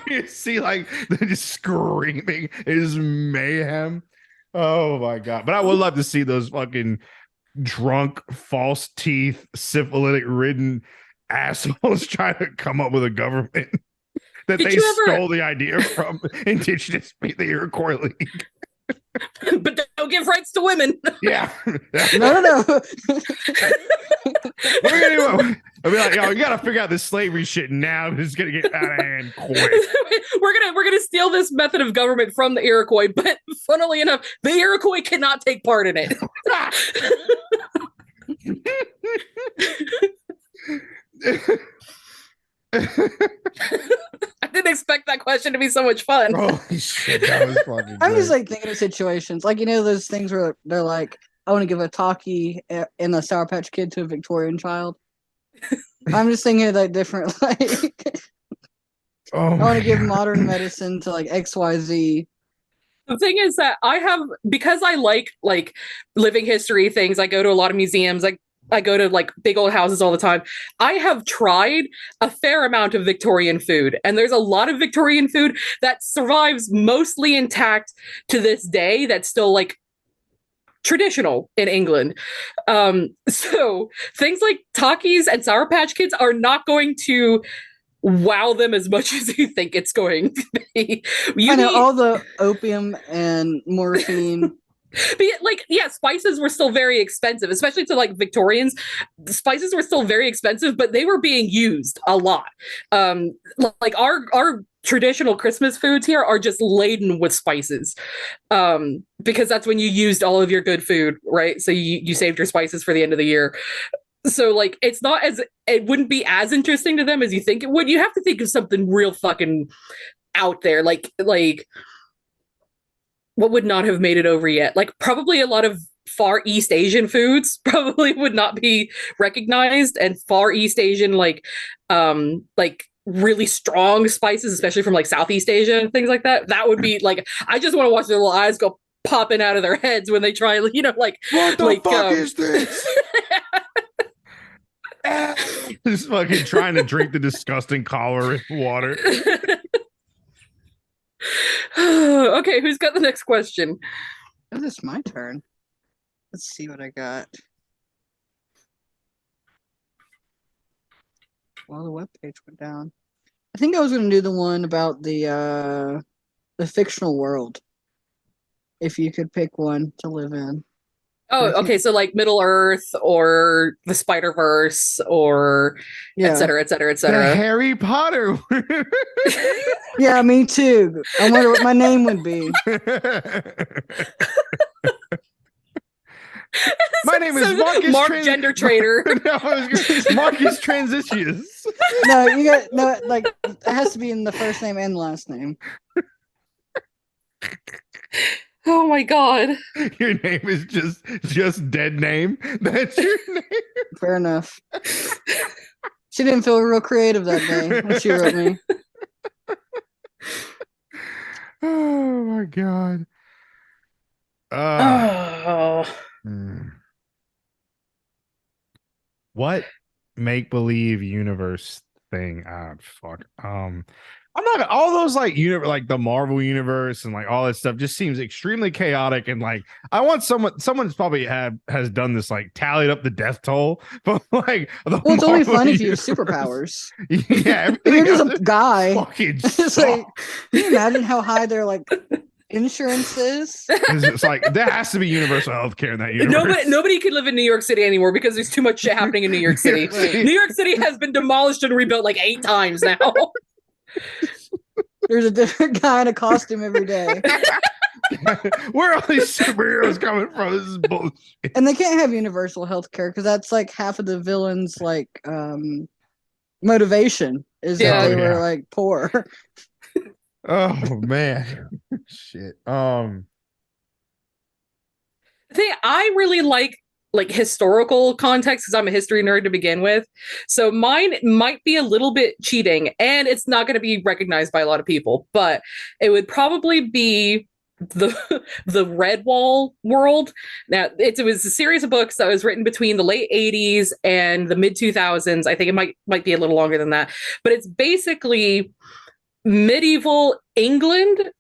You see, like, they're just screaming. It is mayhem. Oh my God. But I would love to see those fucking drunk, false teeth, syphilitic ridden assholes trying to come up with a government that Did they you ever- stole the idea from Indigenous the Iroquois League. But don't give rights to women. Yeah. No. We're gonna I'll be like, yo, you gotta figure out this slavery shit now. It's gonna get out of hand quick. we're gonna steal this method of government from the Iroquois, but funnily enough, the Iroquois cannot take part in it. I didn't expect that question to be so much fun. Holy shit, that was fucking I'm just great. like thinking of situations like those things where they're like, I want to give a talkie in a Sour Patch Kid to a Victorian child. I'm just thinking of like different like Oh I my want to give God. modern medicine to like XYZ. The thing is that I have, because I like living history things, I go to a lot of museums, I go to like big old houses all the time. I have tried a fair amount of Victorian food, and there's a lot of Victorian food that survives mostly intact to this day that's still like traditional in England. So things like Takis and Sour Patch Kids are not going to wow them as much as you think it's going to be. I know all the opium and morphine. But like, yeah, spices were still very expensive, especially to like Victorians. The spices were still very expensive, but they were being used a lot. Like our traditional Christmas foods here are just laden with spices, because that's when you used all of your good food, right? So you saved your spices for the end of the year. So like, it wouldn't be as interesting to them as you think it would. You have to think of something real fucking out there, like what would not have made it over yet? Like probably a lot of Far East Asian foods probably would not be recognized, and Far East Asian like really strong spices, especially from like Southeast Asia and things like that. That would be like, I just want to watch their little eyes go popping out of their heads when they try, like What the fuck is this? Just fucking trying to drink the disgusting cholera water. Okay, who's got the next question? Is this my turn? Let's see what I got. Well, the webpage went down. I think I was going to do the one about the fictional world. If you could pick one to live in. Oh, okay, so like Middle Earth or the Spider-Verse or et cetera, et cetera, et The cetera. Harry Potter. Yeah, me too. I wonder what my name would be. My name is Marcus Mark Gender Trader. No, I was gonna- Marcus Transitius. No, you got no. Like it has to be in the first name and last name. Oh my god. Your name is just dead name. That's your name. Fair enough. She didn't feel real creative that day when she wrote me. Oh my god. Oh. What make believe universe thing? Fuck. I'm not all those like like the Marvel universe and like all that stuff just seems extremely chaotic, and like I want someone's probably has done this, like tallied up the death toll, but like Well, it's only Marvel fun if you have universe- superpowers. Yeah, If you're everything just else a is guy. fucking It's like, sucks. can you imagine how high their like insurance is? It's like there has to be universal health care in that universe. Nobody can live in New York City anymore because there's too much shit happening in New York City. New York City has been demolished and rebuilt like 8 times now. There's a different guy in a costume every day. Where are all these superheroes coming from? This is bullshit. And they can't have universal health care because that's like half of the villains like motivation is Yeah. that they Oh, were yeah. like poor. Oh man. Shit. thing I really like historical context because I'm a history nerd to begin with. So mine might be a little bit cheating and it's not going to be recognized by a lot of people, but it would probably be the Redwall world. Now it was a series of books that was written between the late 80s and the mid 2000s. I think it might be a little longer than that, but it's basically medieval England,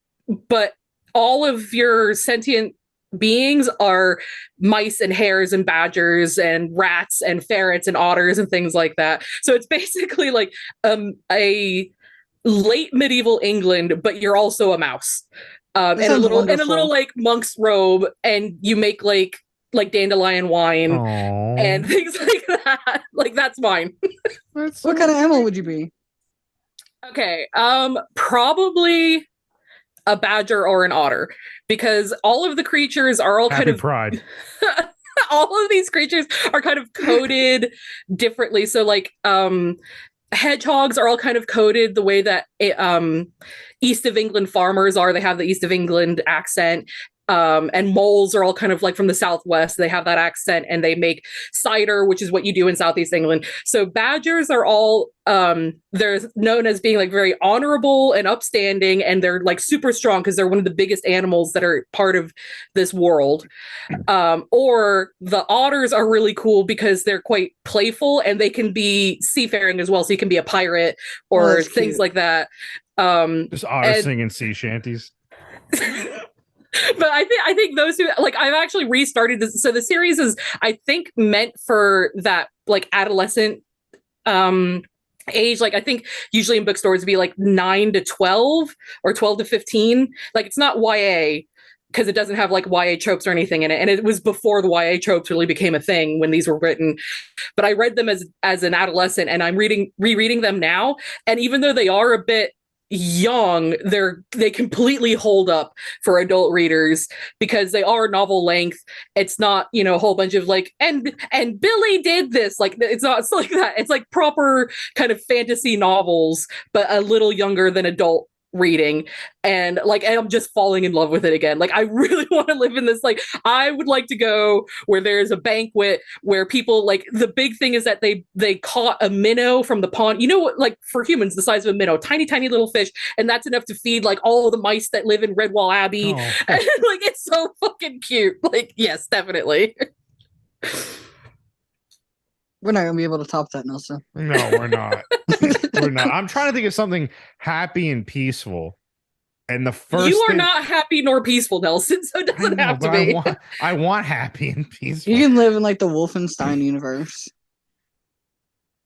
but all of your sentient beings are mice and hares and badgers and rats and ferrets and otters and things like that. So it's basically like a late medieval England, but you're also a mouse. And a little like monk's robe, and you make like dandelion wine. Aww. And things like that. Like that's mine. What kind of animal would you be? Okay, probably a badger or an otter, because all of the creatures are all Happy kind of pride. all of these creatures are kind of coded differently. So like hedgehogs are all kind of coded the way that East of England farmers are. They have the East of England accent. And moles are all kind of like from the Southwest. They have that accent and they make cider, which is what you do in Southeast England. So badgers are all, they're known as being like very honorable and upstanding. And they're like super strong because they're one of the biggest animals that are part of this world. Or the otters are really cool because they're quite playful and they can be seafaring as well. So you can be a pirate or things like that. Just otters singing sea shanties. But I think those two, like, I've actually restarted this. So the series is, I think, meant for that like adolescent age. Like I think usually in bookstores it'd be like 9 to 12 or 12 to 15. Like it's not YA because it doesn't have like YA tropes or anything in it. And it was before the YA tropes really became a thing when these were written. But I read them as an adolescent, and I'm rereading them now. And even though they are a bit young, they completely hold up for adult readers because they are novel length. It's not, a whole bunch of like and Billy did this, like it's like that. It's like proper kind of fantasy novels, but a little younger than adult reading. And I'm just falling in love with it again. Like I really want to live in this, like I would like to go where there's a banquet where people, like the big thing is that they caught a minnow from the pond, like for humans the size of a minnow, tiny little fish, and that's enough to feed like all the mice that live in Redwall Abbey. And like it's so fucking cute. Like yes, definitely. We're not gonna be able to top that, Nelson. No, we're not. We're not. I'm trying to think of something happy and peaceful. And the first you are not happy nor peaceful, Nelson, so it doesn't have to be. I want happy and peaceful. You can live in like the Wolfenstein universe.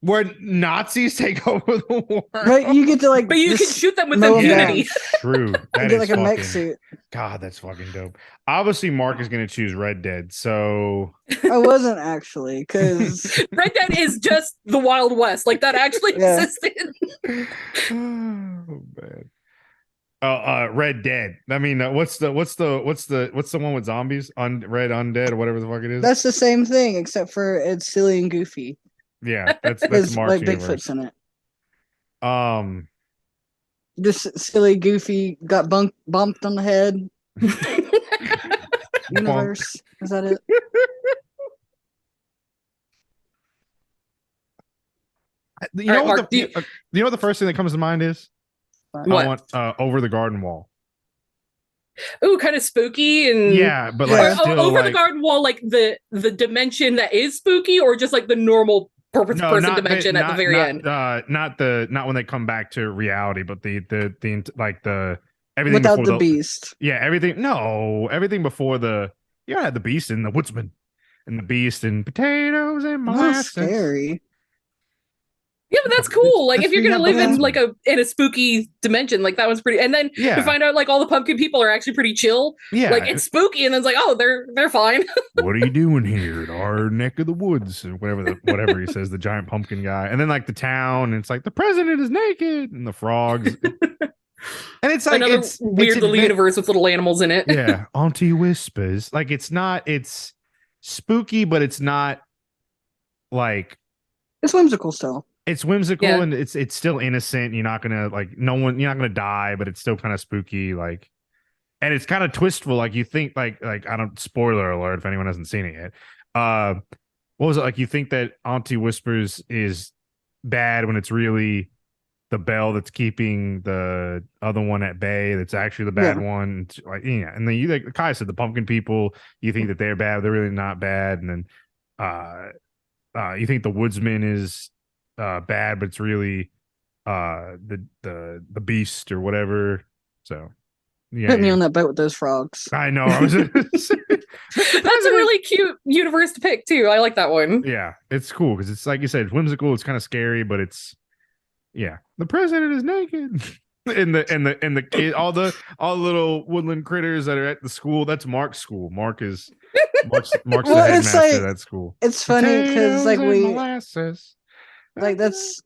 Where Nazis take over the world. But you get to like, but you can shoot them with impunity. True. That you get like a mech suit. God, that's fucking dope. Obviously, Mark is going to choose Red Dead. So I wasn't actually, because Red Dead is just the Wild West. Like that actually existed. Oh man. Red Dead. I mean, what's the one with zombies? Red Undead or whatever the fuck it is. That's the same thing, except for it's silly and goofy. Yeah, that's Mark's like universe. Bigfoot's in it. Just silly, goofy, got bumped on the head. Universe. Is that it? You know what the first thing that comes to mind is? What? I want Over the Garden Wall. Ooh, kind of spooky and but like over the garden wall, like the dimension that is spooky, or just like the normal person dimension at the very end. Not when they come back to reality, but the everything without before the beast. Yeah, everything before the had the beast and the woodsman and the beast and potatoes and molasses. That's scary. Yeah, but that's cool. Like if you're gonna live in a spooky dimension, like that one's pretty. And then you find out like all the pumpkin people are actually pretty chill. Yeah, like it's spooky, and then it's like, oh, they're fine. What are you doing here at our neck of the woods? Or whatever he says, the giant pumpkin guy. And then like the town, and it's like the president is naked, and the frogs. And it's like another weird little universe with little animals in it. Yeah, Auntie whispers. Like it's spooky, but it's not like it's whimsical still. It's whimsical and it's still innocent. You're not gonna die, but it's still kind of spooky. Like and it's kind of twistful. Like you think, like I don't spoiler alert if anyone hasn't seen it yet. What was it like? You think that Auntie Whispers is bad when it's really the Belle that's keeping the other one at bay. That's actually the bad one. Like and then you like Kai said, the pumpkin people. You think that they're bad, they're really not bad, and then you think the woodsman is bad, but it's really the beast or whatever. So Put me on that boat with those frogs. I know. I was. That's a really cute universe to pick too. I like that one. Yeah, it's cool because it's like you said, whimsical. It's kind of scary, but it's the president is naked. and the kid, all the little woodland critters that are at the school. That's Mark's school. Mark's the headmaster of that school. It's funny because like molasses. Like that's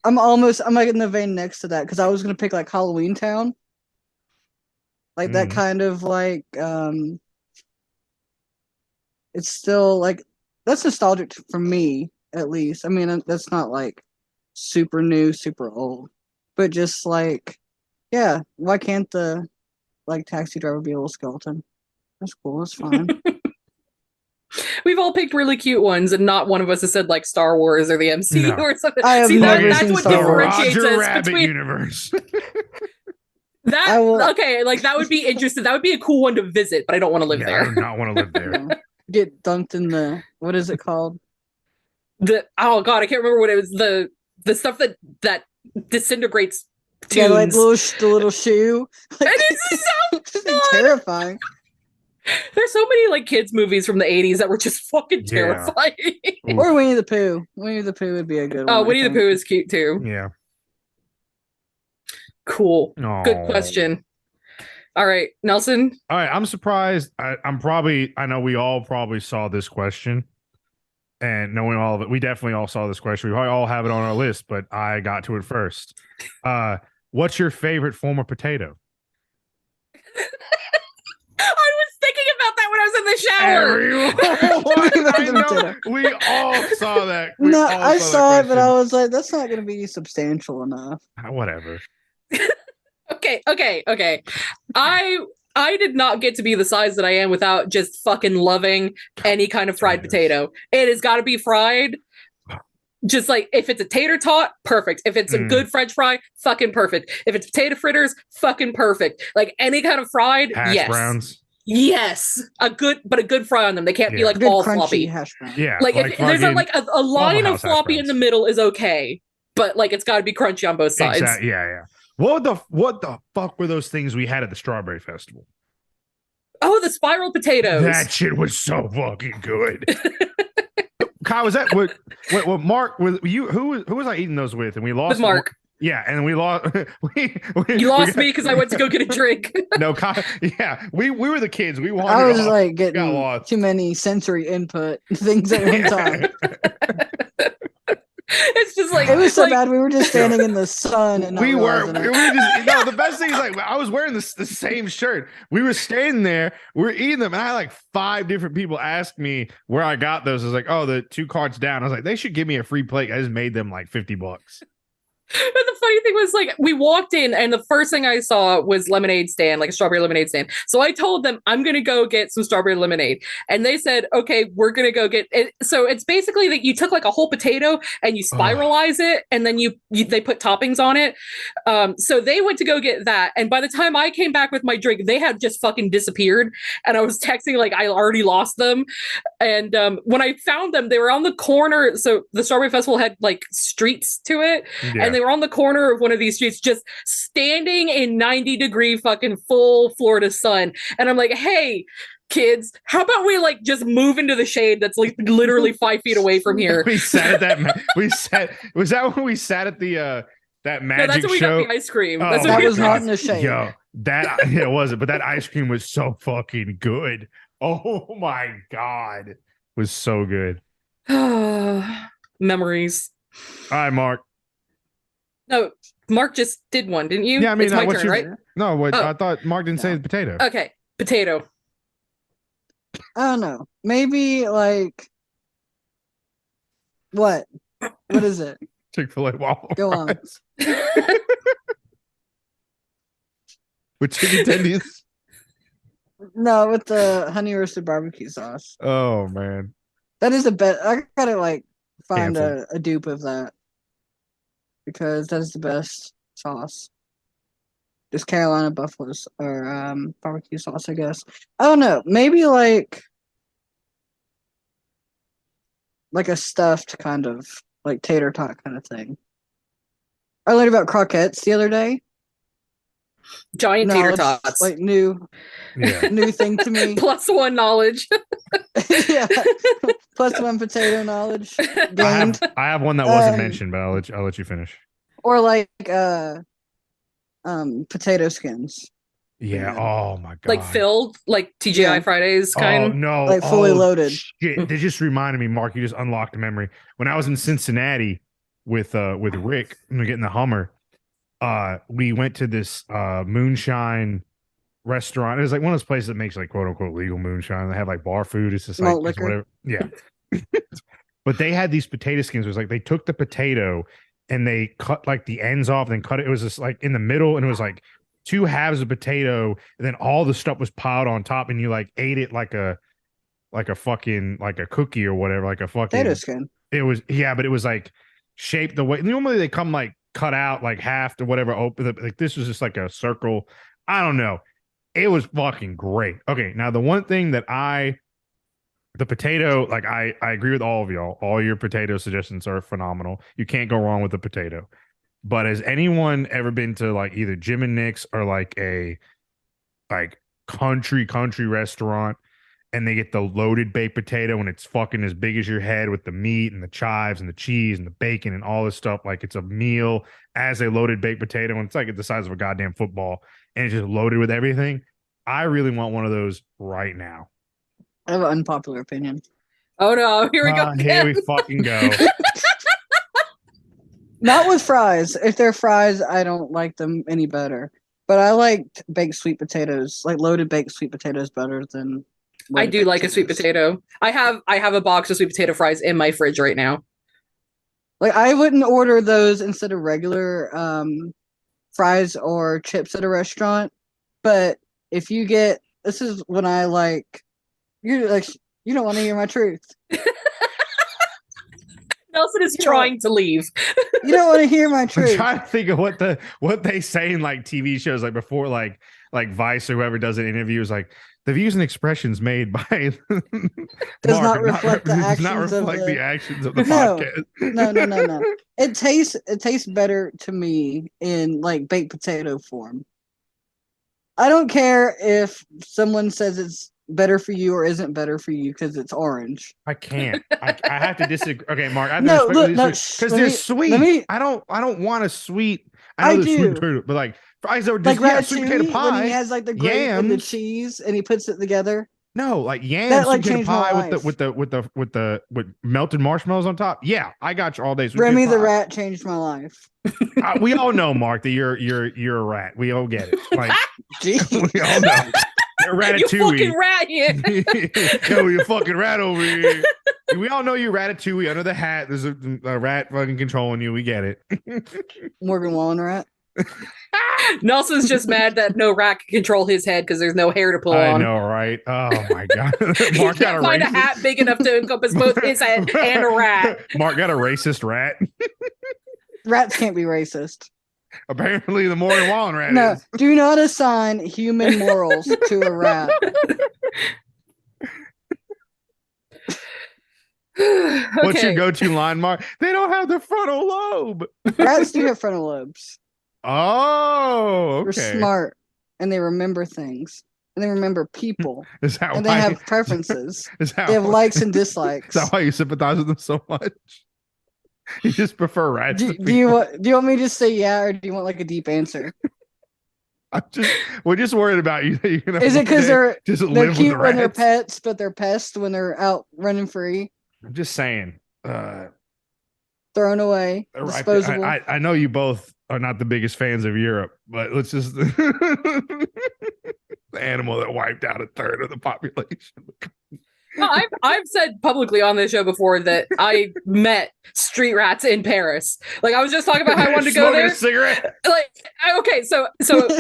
I'm like in the vein next to that because I was gonna pick like Halloween Town. Like that kind of like it's still like that's nostalgic for me at least. I mean that's not like super new, super old, but just like why can't the like taxi driver be a little skeleton? That's cool. That's fine. We've all picked really cute ones, and not one of us has said like Star Wars or the MCU or something. I have that's seen what Star Wars. differentiates Roger us Rabbit between universe. Okay, like that would be interesting. That would be a cool one to visit, but I don't want to live there. I do not want to live there. Get dunked in the what is it called? Oh god, I can't remember what it was. The stuff that disintegrates tunes. Yeah, like the little shoe. Like, it is so fun. Terrifying. There's so many like kids movies from the 80s that were just fucking terrifying. Or Winnie the Pooh. Winnie the Pooh would be a good one. Oh, Winnie the Pooh is cute too. Yeah. Cool. Aww. Good question. All right, Nelson. All right, I'm surprised. I know we all probably saw this question, and knowing all of it, we definitely all saw this question. We probably all have it on our list, but I got to it first. What's your favorite form of potato? I was thinking about that when I was in the shower. Everyone, I know. We all saw that. I saw it, but I was like, that's not going to be substantial enough. Whatever. Okay. I did not get to be the size that I am without just fucking loving any kind of fried potato. It has got to be fried. Just like if it's a tater tot, perfect. If it's a good French fry, fucking perfect. If it's potato fritters, fucking perfect. Like any kind of fried, hash browns. Yes, a good fry on them. They can't be like good all crunchy floppy. Hash browns. Yeah, like if there's a line of floppy in the middle is okay, but like it's got to be crunchy on both sides. Exactly. Yeah. What the fuck were those things we had at the Strawberry Festival? Oh, the spiral potatoes. That shit was so fucking good. Kyle, was that what Mark was you who was I eating those with? And we lost with Mark. Yeah, and we lost. You lost me because I went to go get a drink. No, Kyle, yeah, we were the kids. We wanted. I was like getting too many sensory input things at one time. It's just like it was so bad. We were just standing in the sun, and we were just no. The best thing is like I was wearing the same shirt. We were standing there, we were eating them, and I had like 5 different people ask me where I got those. I was like, oh, the 2 carts down. I was like, they should give me a free plate. I just made them like $50. But the funny thing was, like, we walked in and the first thing I saw was lemonade stand, like a strawberry lemonade stand. So I told them I'm going to go get some strawberry lemonade. And they said, okay, we're going to go get it. So it's basically that you took like a whole potato and you spiralize it and then they put toppings on it. So they went to go get that. And by the time I came back with my drink, they had just fucking disappeared. And I was texting like I already lost them. And when I found them, they were on the corner. So the Strawberry Festival had like streets to it. Yeah. And they were on the corner of one of these streets just standing in 90-degree fucking full Florida sun. And I'm like, hey, kids, how about we like just move into the shade that's like literally 5 feet away from here? We sat at that. Was that when we sat at the that magic show? No, that's when we got the ice cream. Oh, that was not in the shade. Yo, it wasn't, but that ice cream was so fucking good. Oh my god, it was so good. Memories. All right, Mark. No, Mark just did one, didn't you? Yeah, I mean, it's my turn, right? No, I thought Mark didn't say the potato. Okay, potato. I don't know. Maybe like what? What is it? Chick-fil-A waffle. Go on. With chicken tendies. No, with the honey roasted barbecue sauce. Oh man. That is the best. I gotta like find Cancel. a dupe of that because that is the best sauce. Just Carolina Buffalo's or barbecue sauce, I guess. I don't know. Maybe like a stuffed kind of like tater tot kind of thing. I learned about croquettes the other day. Giant tater Knowledge, tots. like new thing to me. +1 knowledge. Yeah, +1 potato knowledge gained. I have one that wasn't mentioned, but I'll let you finish. Or like potato skins. Yeah. Oh my god. Like filled, like TGI Fridays kind. Oh no. Like fully loaded. Shit. They just reminded me, Mark. You just unlocked a memory. When I was in Cincinnati with Rick and we getting the Hummer, we went to this moonshine restaurant. It was like one of those places that makes like quote unquote legal moonshine. They have like bar food. It's just like Malt it's liquor. whatever. Yeah. But they had these potato skins. It was like they took the potato and they cut like the ends off, then cut it. It was just like in the middle, and it was like 2 halves of potato, and then all the stuff was piled on top, and you like ate it like a fucking like a cookie or whatever, like a fucking Potato skin. It was but it was like shaped the way normally they come like cut out like half to whatever open. Like this was just like a circle. I don't know. It was fucking great. Okay, now the one thing that the potato, like I agree with all of y'all. All your potato suggestions are phenomenal. You can't go wrong with the potato. But has anyone ever been to like either Jim and Nick's or like a like country restaurant and they get the loaded baked potato and it's fucking as big as your head with the meat and the chives and the cheese and the bacon and all this stuff? Like it's a meal as a loaded baked potato and it's like the size of a goddamn football and it's just loaded with everything. I really want one of those right now. I have an unpopular opinion. Oh no, here we go. Here we fucking go. Not with fries. If they're fries, I don't like them any better. But I like baked sweet potatoes, like loaded baked sweet potatoes, better than. I do like a sweet potato. I have a box of sweet potato fries in my fridge right now. Like I wouldn't order those instead of regular fries or chips at a restaurant. But if you get, this is when I like, you're like, you don't want to hear my truth. Nelson is trying to leave. You don't want to hear my I'm truth. trying to think of what they say in like TV shows, like before, like Vice or whoever does an interview is like the views and expressions made by does not reflect the actions of the podcast. No. It tastes better to me in like baked potato form. I don't care if someone says it's better for you or isn't better for you because it's orange. I can't. I have to disagree. Okay, Mark. I have No, to look, because they're sweet. I don't want a sweet. I know do. Sweet, but like fries are like just sweet potato pie. when he has like the grape and the cheese and he puts it together. No, like yams, that, like, sweet potato pie with melted marshmallows on top. Yeah, I got you all day. Remy the rat changed my life. We all know, Mark, that you're a rat. We all get it. Like we all know. You're Ratatouille. You fucking rat here. Yo, you fucking rat over here. We all know you're Ratatouille. Under the hat, there's a rat fucking controlling you. We get it. Morgan Wallen rat. Nelson's just mad that no rat can control his head because there's no hair to pull on. I know, right? Oh my god. Mark got find a hat big enough to encompass both his head and a rat. Mark got a racist rat. Rats can't be racist. Apparently, the Morgan Wallen rat No, is. do not assign human morals to a rat. Okay. What's your go-to line, Mark? They don't have the frontal lobe. Rats do have frontal lobes. Oh, okay. They're smart and they remember things and they remember people Is that and why, they have preferences. Is that They have why- likes and dislikes. Is that why you sympathize with them so much? You just prefer rats. Do you want me to say yeah or do you want like a deep answer? We're just worried about you. Is it because they're live cute with when they're rats? pets, but they're pests when they're out running free, I'm just saying. thrown away, disposable? I know you both are not the biggest fans of Europe, but let's just the animal that wiped out a third of the population. No, I've said publicly on this show before that I met street rats in Paris. Like I was just talking about how I wanted to go there. A cigarette. Okay, so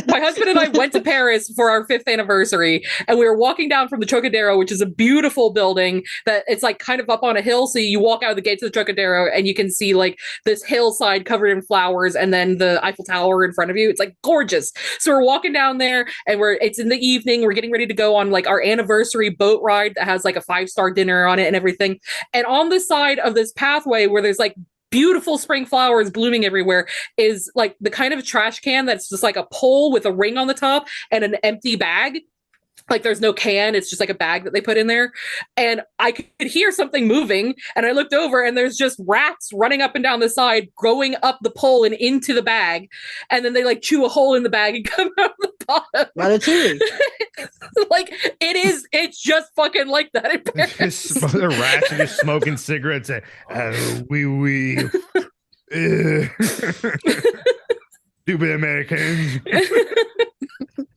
my husband and I went to Paris for our 5th anniversary, and we were walking down from the Trocadero, which is a beautiful building that it's like kind of up on a hill. So you walk out of the gates of the Trocadero, and you can see like this hillside covered in flowers, and then the Eiffel Tower in front of you. It's like gorgeous. So we're walking down there, and it's in the evening. We're getting ready to go on like our anniversary boat ride that has like a 5-star dinner on it and everything. And on the side of this pathway where there's like beautiful spring flowers blooming everywhere is like the kind of trash can that's just like a pole with a ring on the top and an empty bag. Like there's no can, it's just like a bag that they put in there. And I could hear something moving, and I looked over, and there's just rats running up and down the side, going up the pole and into the bag. And then they like chew a hole in the bag and come out the bottom. Ratatouille. Like it's just fucking like that in Paris. The rats are just smoking cigarettes. We. Stupid Americans.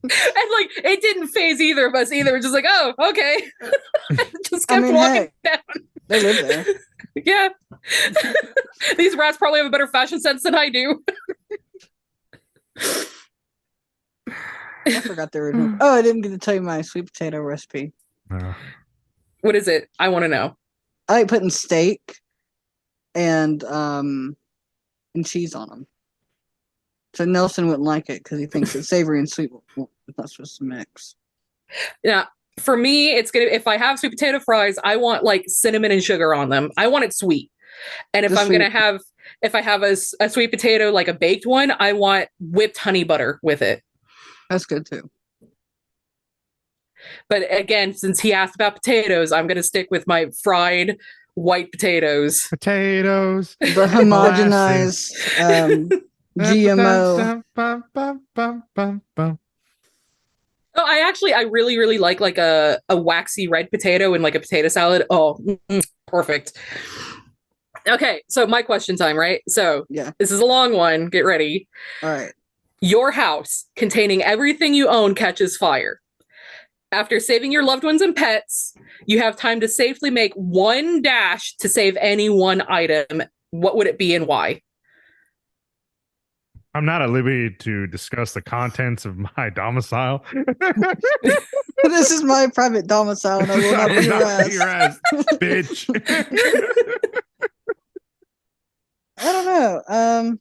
And like it didn't phase either of us either. We're just like, oh, okay. Just kept walking down. They live there. Yeah. These rats probably have a better fashion sense than I do. I forgot the original. Oh, I didn't get to tell you my sweet potato recipe. What is it? I want to know. I like putting steak and cheese on them. So Nelson wouldn't like it because he thinks that savory and sweet it's not supposed to mix. Yeah, for me, it's gonna. If I have sweet potato fries, I want like cinnamon and sugar on them. I want it sweet. And if I have a sweet potato, like a baked one, I want whipped honey butter with it. That's good too. But again, since he asked about potatoes, I'm going to stick with my fried white potatoes. Potatoes. The homogenized GMO. Oh, I really, really like a waxy red potato in like a potato salad. Oh, perfect. Okay, so my question time, right? So yeah, this is a long one. Get ready. All right. Your house containing everything you own catches fire. After saving your loved ones and pets, you have time to safely make one dash to save any one item. What would it be and why? I'm not at liberty to discuss the contents of my domicile. This is my private domicile, and I will not be harassed. Bitch. I don't know.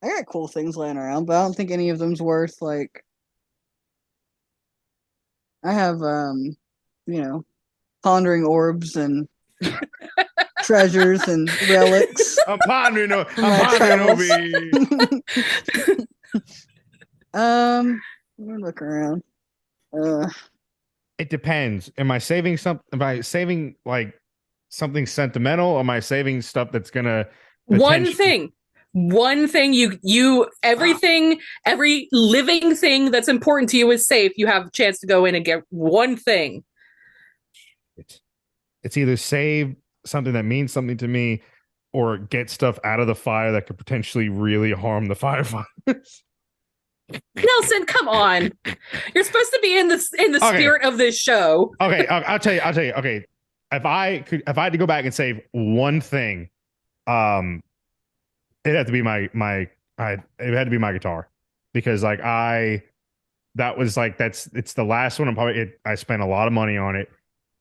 I got cool things laying around, but I don't think any of them's worth like. I have, pondering orbs and treasures and relics. I'm pondering over. Let me look around. It depends. Am I saving something? Am I saving like something sentimental? Or am I saving stuff that's gonna one thing you everything, every living thing that's important to you is safe. You have a chance to go in and get one thing. It's either save something that means something to me or get stuff out of the fire that could potentially really harm the firefighters. Nelson, come on. You're supposed to be in the spirit of this show. Okay, I'll tell you. Okay. If I had to go back and save one thing, it'd have to be it had to be my guitar, because like it's the last one. I spent a lot of money on it,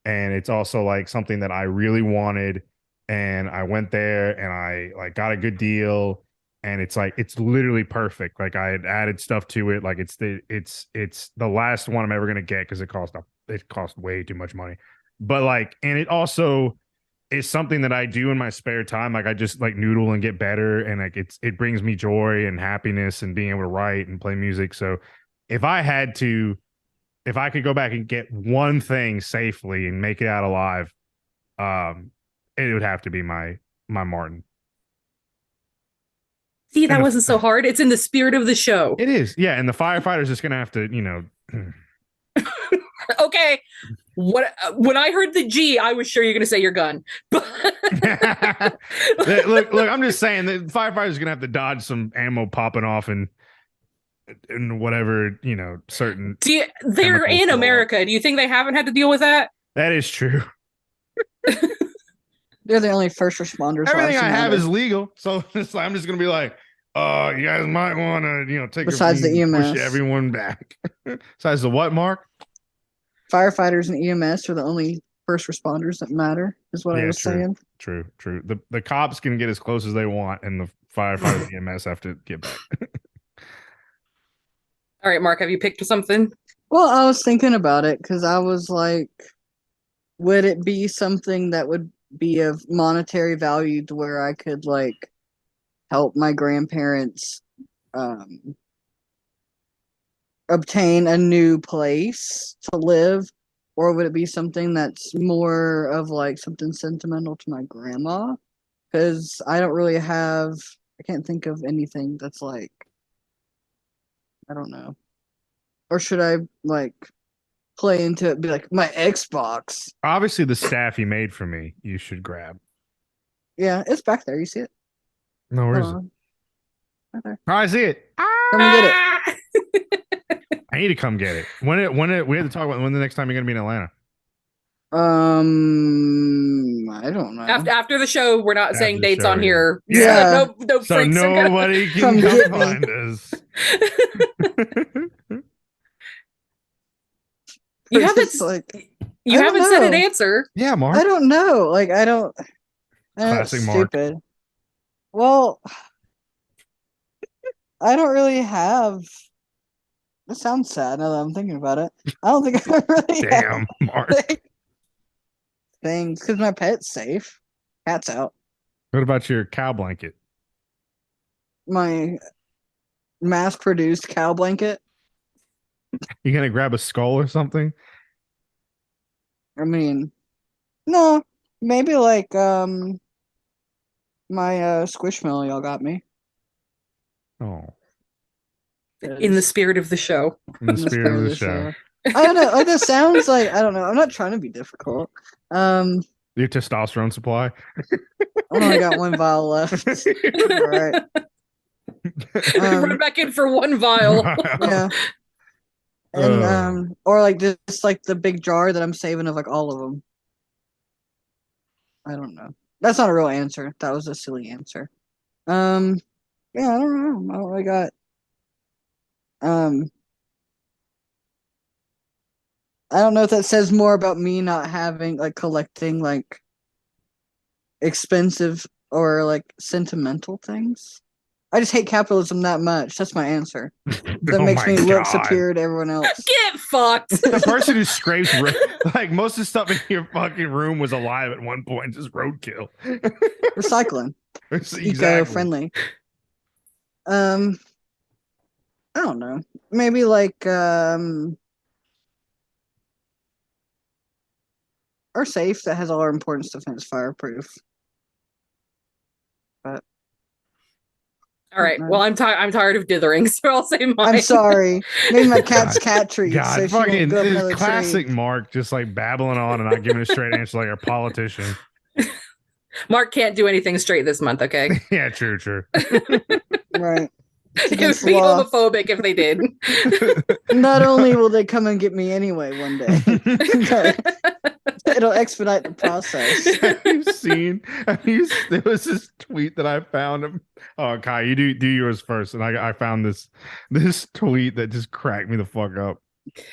and it's also like something that I really wanted, and I went there and I like got a good deal, and it's literally perfect. Like I had added stuff to it. Like it's the last one I'm ever gonna get because it cost way too much money. But like, and it also is something that I do in my spare time. Like I just like noodle and get better, and like it brings me joy and happiness and being able to write and play music. So if I could go back and get one thing safely and make it out alive, it would have to be my Martin. See, that wasn't so hard. It's in the spirit of the show. It is. Yeah. And the firefighter's just going to have to, Okay. When I heard the G, I was sure you're going to say your gun. look, I'm just saying that firefighters are going to have to dodge some ammo popping off, and in whatever, certain. They're chemicals in go America. Do you think they haven't had to deal with that? That is true. They're the only first responders. Everything lives I that have matter. is legal, so I'm just gonna be like, you guys might want to, take. Besides the EMS. push everyone back. Besides the what, Mark? Firefighters and EMS are the only first responders that matter. Is what I was saying. True. The cops can get as close as they want, and the firefighters and EMS have to get back. All right, Mark, have you picked something? Well, I was thinking about it because I was like, would it be something that would be of monetary value to where I could like help my grandparents obtain a new place to live, or would it be something that's more of like something sentimental to my grandma? Because I can't think of anything that's like, I don't know. Or should I like play into it, be like my Xbox? Obviously, the staff you made for me, you should grab. Yeah, it's back there. You see it? No, where is Hold it? on. Right there. Oh, I see it. Come and get it. I need to come get it. We had to talk about when the next time you're gonna be in Atlanta. I don't know. After the show, we're not After saying the dates show, on yeah. here. Yeah. No So freaks are gonna- nobody Come can get come me. find us. You It's haven't just like you I don't haven't said an know. answer. Yeah, Mark. I don't know. Like I don't. Classic Mark. Stupid. Well, I don't really have. That sounds sad now that I'm thinking about it. I don't think I really have Damn, Mark. things because my pet's safe. Cat's out. What about your cow blanket? My mass-produced cow blanket. You gonna grab a skull or something? I mean, no, maybe like my Squishmallow y'all got me. Oh, In the spirit of the show. in the spirit of the show. I don't know. Like that sounds like I don't know. I'm not trying to be difficult. Your testosterone supply. I only got one vial left. All right. Run back in for one vial. Yeah. And or like just like the big jar that I'm saving of like all of them. I don't know. That's not a real answer. That was a silly answer. Yeah, I don't know. I don't really got I don't know if that says more about me not having like collecting like expensive or like sentimental things. I just hate capitalism that much. That's my answer. That Oh makes my me look God. superior to everyone else. Get fucked. The person who scrapes like most of the stuff in your fucking room was alive at one point, just roadkill. Recycling. Exactly. Eco-friendly. I don't know. Maybe like our safe that has all our important stuff in it's fireproof. But All right. Well, I'm tired of dithering, so I'll say mine. I'm sorry. Maybe my cat's cat treats. God, so she won't fucking go up this another classic tree. Mark, just like babbling on and not giving a straight answer like a politician. Mark can't do anything straight this month, okay? Yeah, true. Right. It's It would against be the law. homophobic if they did. Not only will they come and get me anyway one day, but it'll expedite the process. There was this tweet that I found. Oh, Kai, you do yours first, and I found this tweet that just cracked me the fuck up.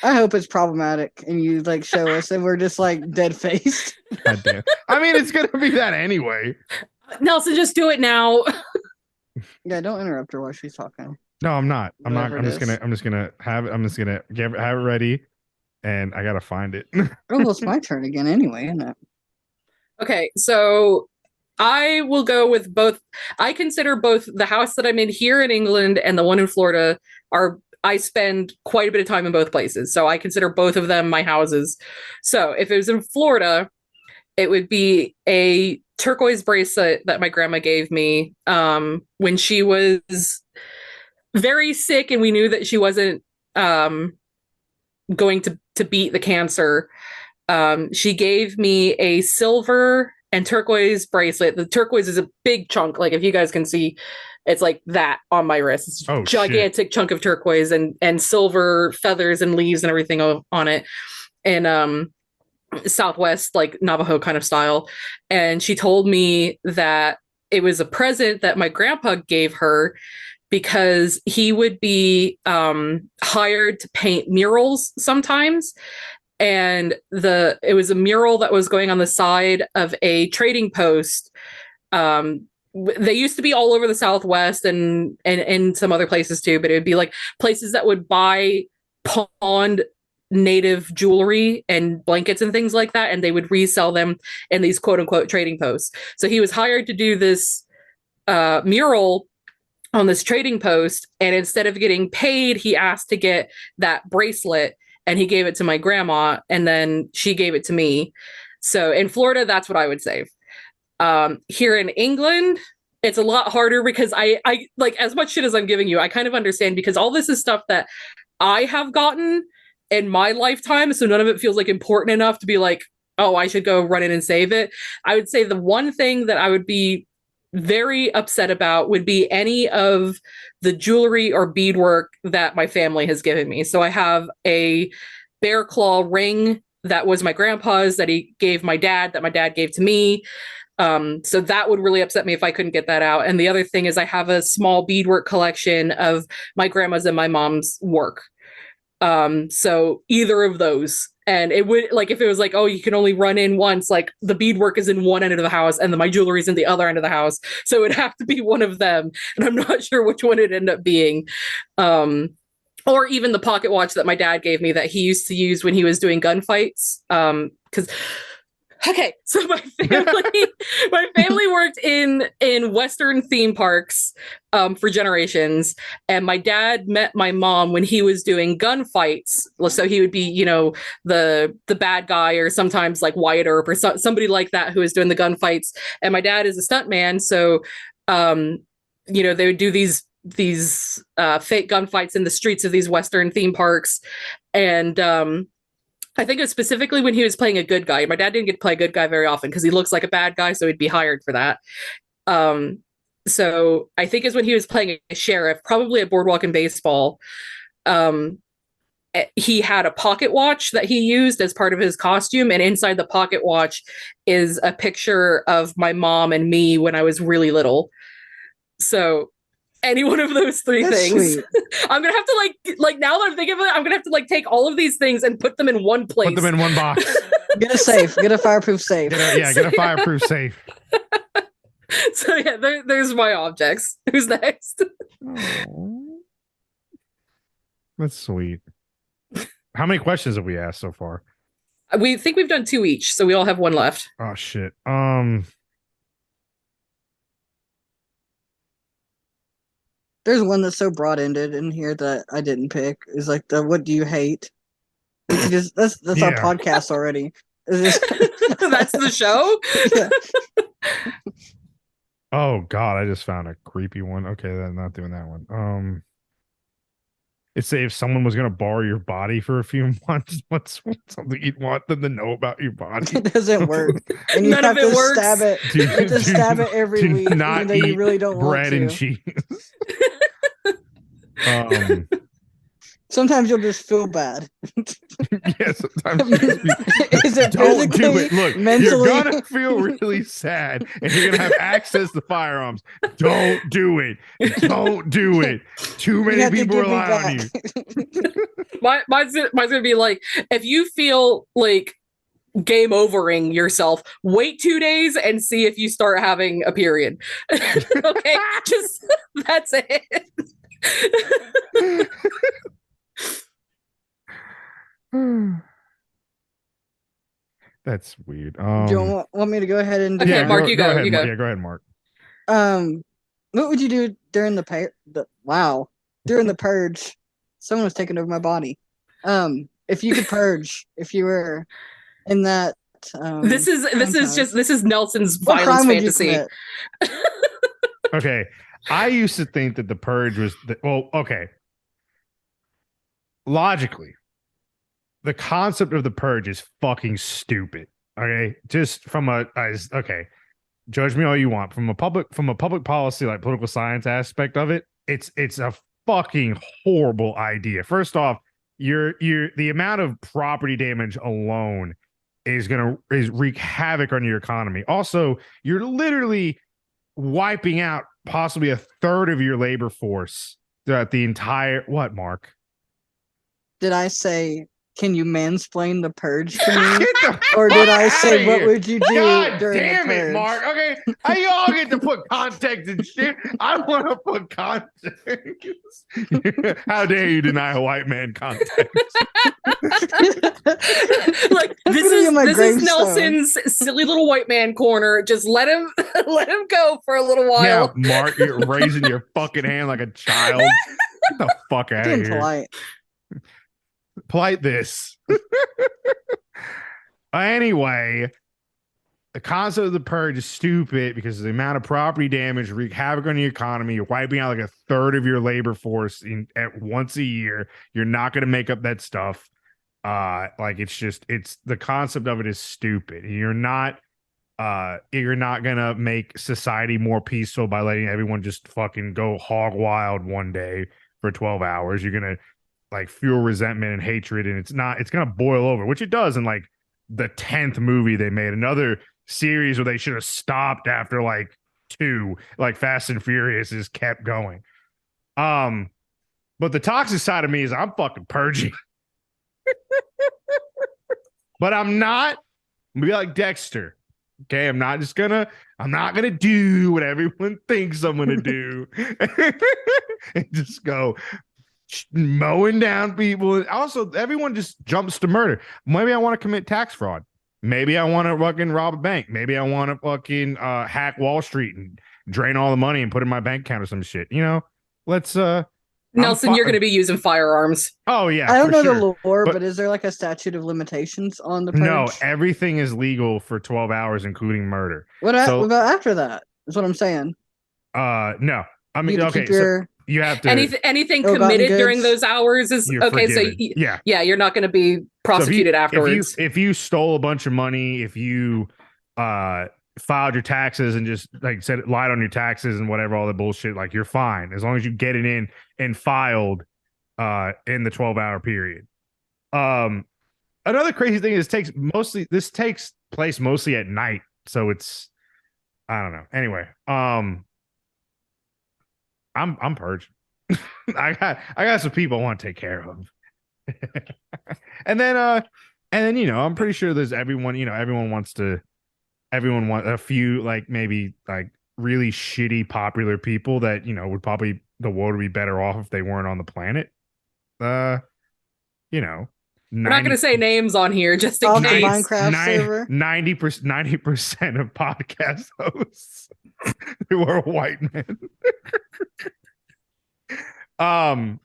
I hope it's problematic and you like show us and we're just like dead faced. God damn. I mean, it's gonna be that anyway. Nelson, just do it now. Yeah, don't interrupt her while she's talking. No, I'm not. Whatever I'm it just gonna have it ready, and I gotta find it. Oh, well, it's my turn again anyway, isn't it? Okay, so I will go with both. I consider both the house that I'm in here in England and the one in Florida I spend quite a bit of time in both places. So I consider both of them my houses. So if it was in Florida, it would be a turquoise bracelet that my grandma gave me when she was very sick and we knew that she wasn't going to beat the cancer. She gave me a silver and turquoise bracelet. The turquoise is a big chunk. Like if you guys can see, it's like that on my wrist. It's a gigantic chunk of turquoise and silver feathers and leaves and everything on it. And Southwest, like Navajo kind of style. And she told me that it was a present that my grandpa gave her because he would be hired to paint murals sometimes. And it was a mural that was going on the side of a trading post. They used to be all over the Southwest and some other places too, but it would be like places that would buy pawned native jewelry and blankets and things like that, and they would resell them in these quote unquote trading posts. So he was hired to do this mural on this trading post, and instead of getting paid, he asked to get that bracelet, and he gave it to my grandma, and then she gave it to me. So in Florida, that's what I would save. Here in England, it's a lot harder because I like, as much shit as I'm giving you, I kind of understand, because all this is stuff that I have gotten in my lifetime, so none of it feels like important enough to be like, oh, I should go run in and save it. I would say the one thing that I would be very upset about would be any of the jewelry or beadwork that my family has given me. So I have a bear claw ring that was my grandpa's that he gave my dad, that my dad gave to me. So that would really upset me if I couldn't get that out. And the other thing is I have a small beadwork collection of my grandma's and my mom's work. So either of those, and it would, like, if it was like, oh, you can only run in once, like the beadwork is in one end of the house and my jewelry's in the other end of the house. So it would have to be one of them. And I'm not sure which one it'd end up being. Or even the pocket watch that my dad gave me that he used to use when he was doing gunfights. Okay, so my family worked in Western theme parks for generations, and my dad met my mom when he was doing gunfights. So he would be, you know, the bad guy, or sometimes like Wyatt Earp or somebody like that who was doing the gunfights. And my dad is a stuntman, so you know, they would do these fake gunfights in the streets of these Western theme parks, and I think it was specifically when he was playing a good guy. My dad didn't get to play a good guy very often because he looks like a bad guy, so he'd be hired for that. So I think it's when he was playing a sheriff, probably at Boardwalk and Baseball. He had a pocket watch that he used as part of his costume, and inside the pocket watch is a picture of my mom and me when I was really little. So any one of those three things. I'm gonna have to like now that I'm thinking of it, I'm gonna have to like take all of these things and put them in one place. Put them in one box. Get a safe. Get a fireproof safe. Get a fireproof safe. So yeah, there's my objects. Who's next? Oh, that's sweet. How many questions have we asked so far? We think we've done 2 each, so we all have 1 left. Oh shit. There's one that's so broad-ended in here that I didn't pick. Is like the "What do you hate?" That's our podcast already. That's the show. Yeah. Oh god, I just found a creepy one. Okay, I'm not doing that one. It say if someone was gonna borrow your body for a few months, what's something you'd want them to know about your body? It doesn't work, and you None have of it to works. stab it. You have to stab it every week, Not even though you eat really don't want bread to. and cheese. Sometimes you'll just feel bad. Yeah, sometimes. Is it Don't do physically, it. Look, mentally? you're gonna feel really sad, and you're gonna have access to firearms. Don't do it. Don't do it. Too You many have to people give me rely on back. you. Mine's gonna be like, if you feel like game overing yourself, wait 2 days and see if you start having a period. Okay, just that's it. That's weird. Do you want me to go ahead and do Okay, that? Mark, you go. Ahead, You go. Yeah, go ahead, Mark. What would you do during the during the purge? Someone was taking over my body. If you could purge, if you were in that, This is Nelson's what violence crime would you fantasy. commit? Okay, I used to think that the purge was okay. Logically, the concept of the purge is fucking stupid. Okay, just from okay, judge me all you want. From a public policy, like political science aspect of it, it's a fucking horrible idea. First off, you're the amount of property damage alone is wreak havoc on your economy. Also, you're literally wiping out possibly a third of your labor force throughout the entire Mark? Did I say, can you mansplain the purge to me? Or did I say, what would you do God during damn the purge? it, Mark. Okay, you all get to put context and shit. I want to put context. How dare you deny a white man context? Like this is Nelson's silly little white man corner. Just let him go for a little while. Yeah, Mark, you're raising your fucking hand like a child. Get the fuck out of here. Polite. Polite this. Anyway, the concept of the purge is stupid because the amount of property damage wreak havoc on the economy. You're wiping out like a third of your labor force at once a year. You're not going to make up that stuff. It's the concept of it is stupid. You're not gonna make society more peaceful by letting everyone just fucking go hog wild one day for 12 hours. You're gonna like fuel resentment and hatred, and it's gonna boil over, which it does in like the 10th movie they made, another series where they should have stopped after like 2, like Fast and Furious just kept going. But the toxic side of me is I'm fucking purging. But I'm not gonna be like Dexter. Okay, I'm not gonna do what everyone thinks I'm gonna do and just go mowing down people. Also, everyone just jumps to murder. Maybe I want to commit tax fraud. Maybe I want to fucking rob a bank. Maybe I want to fucking hack Wall Street and drain all the money and put it in my bank account or some shit. You know, let's Nelson, you're going to be using firearms. Oh yeah, I don't know sure. the lore, but is there like a statute of limitations on the purge? No, everything is legal for 12 hours, including murder. What about after that? Is what I'm saying. No, I mean, okay, so you have to anything committed during those hours is okay. Forgiven. So you're not going to be prosecuted afterwards. If you stole a bunch of money, if you filed your taxes and just like lied on your taxes and whatever, all the bullshit, like you're fine as long as you get it in and filed in the 12-hour period. Another crazy thing is this takes place mostly at night, so it's I don't know. Anyway, I'm purged. I got some people I want to take care of. and then you know, I'm pretty sure there's everyone wants a few like maybe like really shitty popular people that, you know, the world would be better off if they weren't on the planet. You know, we're not going to say names on here just in case. Minecraft server. 90% of podcast hosts who are white men. I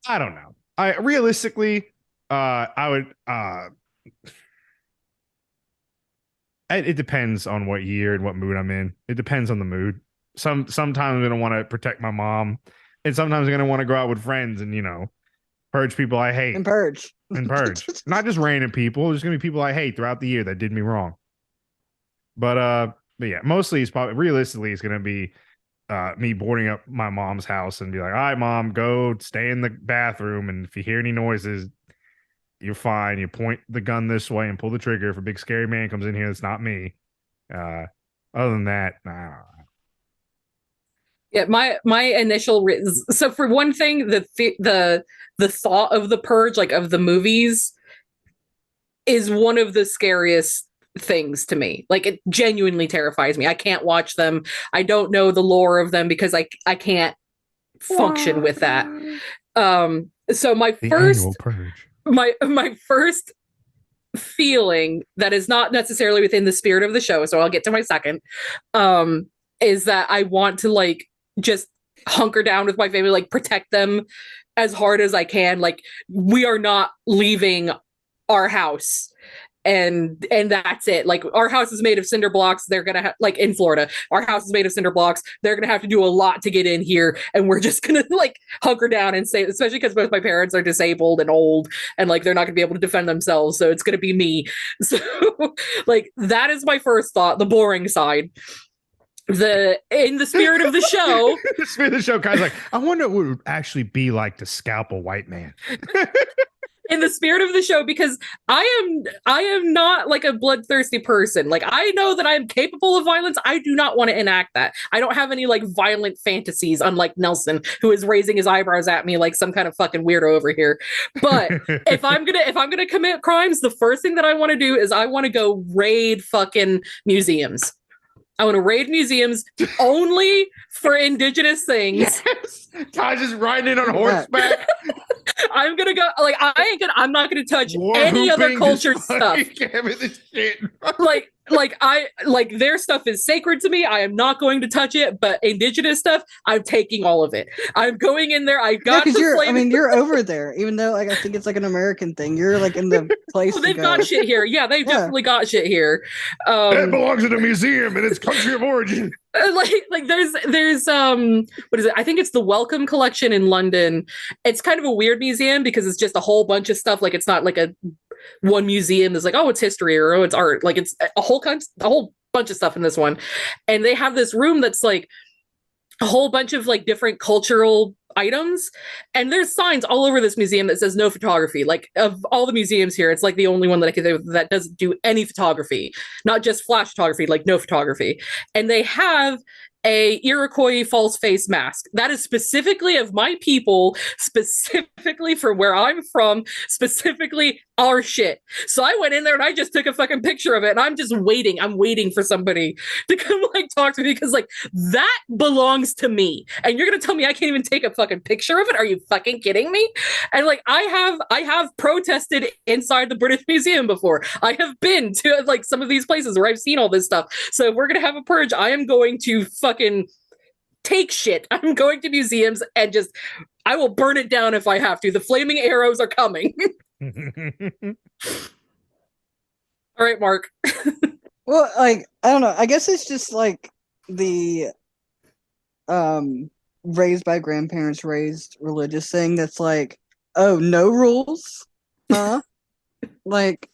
don't know. I would it depends on what year and what mood I'm in. It depends on the mood. Sometimes I'm gonna want to protect my mom, and sometimes I'm gonna want to go out with friends and, you know, purge people I hate. And purge. Not just random people. There's gonna be people I hate throughout the year that did me wrong. But yeah, mostly it's gonna be me boarding up my mom's house and be like, all right, mom, go stay in the bathroom, and if you hear any noises, you're fine. You point the gun this way and pull the trigger. If a big scary man comes in here, it's not me. Other than that, I don't know. Yeah, my initial so for one thing, the thought of the purge, like of the movies, is one of the scariest things to me. Like, it genuinely terrifies me. I can't watch them. I don't know the lore of them because I can't function with that. So my first feeling that is not necessarily within the spirit of the show, so I'll get to my second, is that I want to like just hunker down with my family, like protect them as hard as I can. Like, we are not leaving our house and that's it. Like, our house is made of cinder blocks. They're gonna have, like, in Florida, our house is made of cinder blocks. They're gonna have to do a lot to get in here, and we're just gonna like hunker down and say, especially because both my parents are disabled and old, and like they're not gonna be able to defend themselves, so it's gonna be me. So like, that is my first thought, the boring side. In the spirit of the show, The spirit of the show, guys, like, I wonder what it would actually be like to scalp a white man. in the spirit of the show, because I am not like a bloodthirsty person. Like, I know that I am capable of violence. I do not want to enact that. I don't have any like violent fantasies, unlike Nelson, who is raising his eyebrows at me like some kind of fucking weirdo over here. But if I'm gonna commit crimes, the first thing that I want to do is I want to go raid fucking museums. I want to raid museums only for indigenous things. Yes. Taj is riding in on horseback. I'm gonna go, like, I'm not gonna touch any other culture stuff. Like their stuff is sacred to me. I am not going to touch it, but indigenous stuff, I'm taking all of it. I'm going in there. I got you're over there, even though like I think it's like an American thing. You're like in the place. Well, they've got shit here. Yeah, they've definitely got shit here. That belongs in a museum in its country of origin. Like there's what is it? I think it's the Wellcome Collection in London. It's kind of a weird museum because it's just a whole bunch of stuff. Like, it's not like a one museum that's like, oh, it's history or oh, it's art. Like, it's a whole bunch of stuff in this one. And they have this room that's like a whole bunch of like different cultural items, and there's signs all over this museum that says no photography. Like, of all the museums here, it's like the only one that I can think of that doesn't do any photography, not just flash photography, like no photography. And they have a Iroquois false face mask that is specifically of my people, specifically for where I'm from, specifically our shit. So I went in there and I just took a fucking picture of it, and I'm just waiting. I'm waiting for somebody to come like talk to me, because like, that belongs to me, and you're gonna tell me I can't even take a fucking picture of it? Are you fucking kidding me? And like, I have protested inside the British Museum before. I have been to like some of these places where I've seen all this stuff. So if we're gonna have a purge, I am going to fucking take shit. I'm going to museums and just, I will burn it down if I have to. The flaming arrows are coming. All right, Mark. Well, like, I don't know. I guess it's just like the raised by grandparents, raised religious thing that's like, oh, no rules? Huh? Like,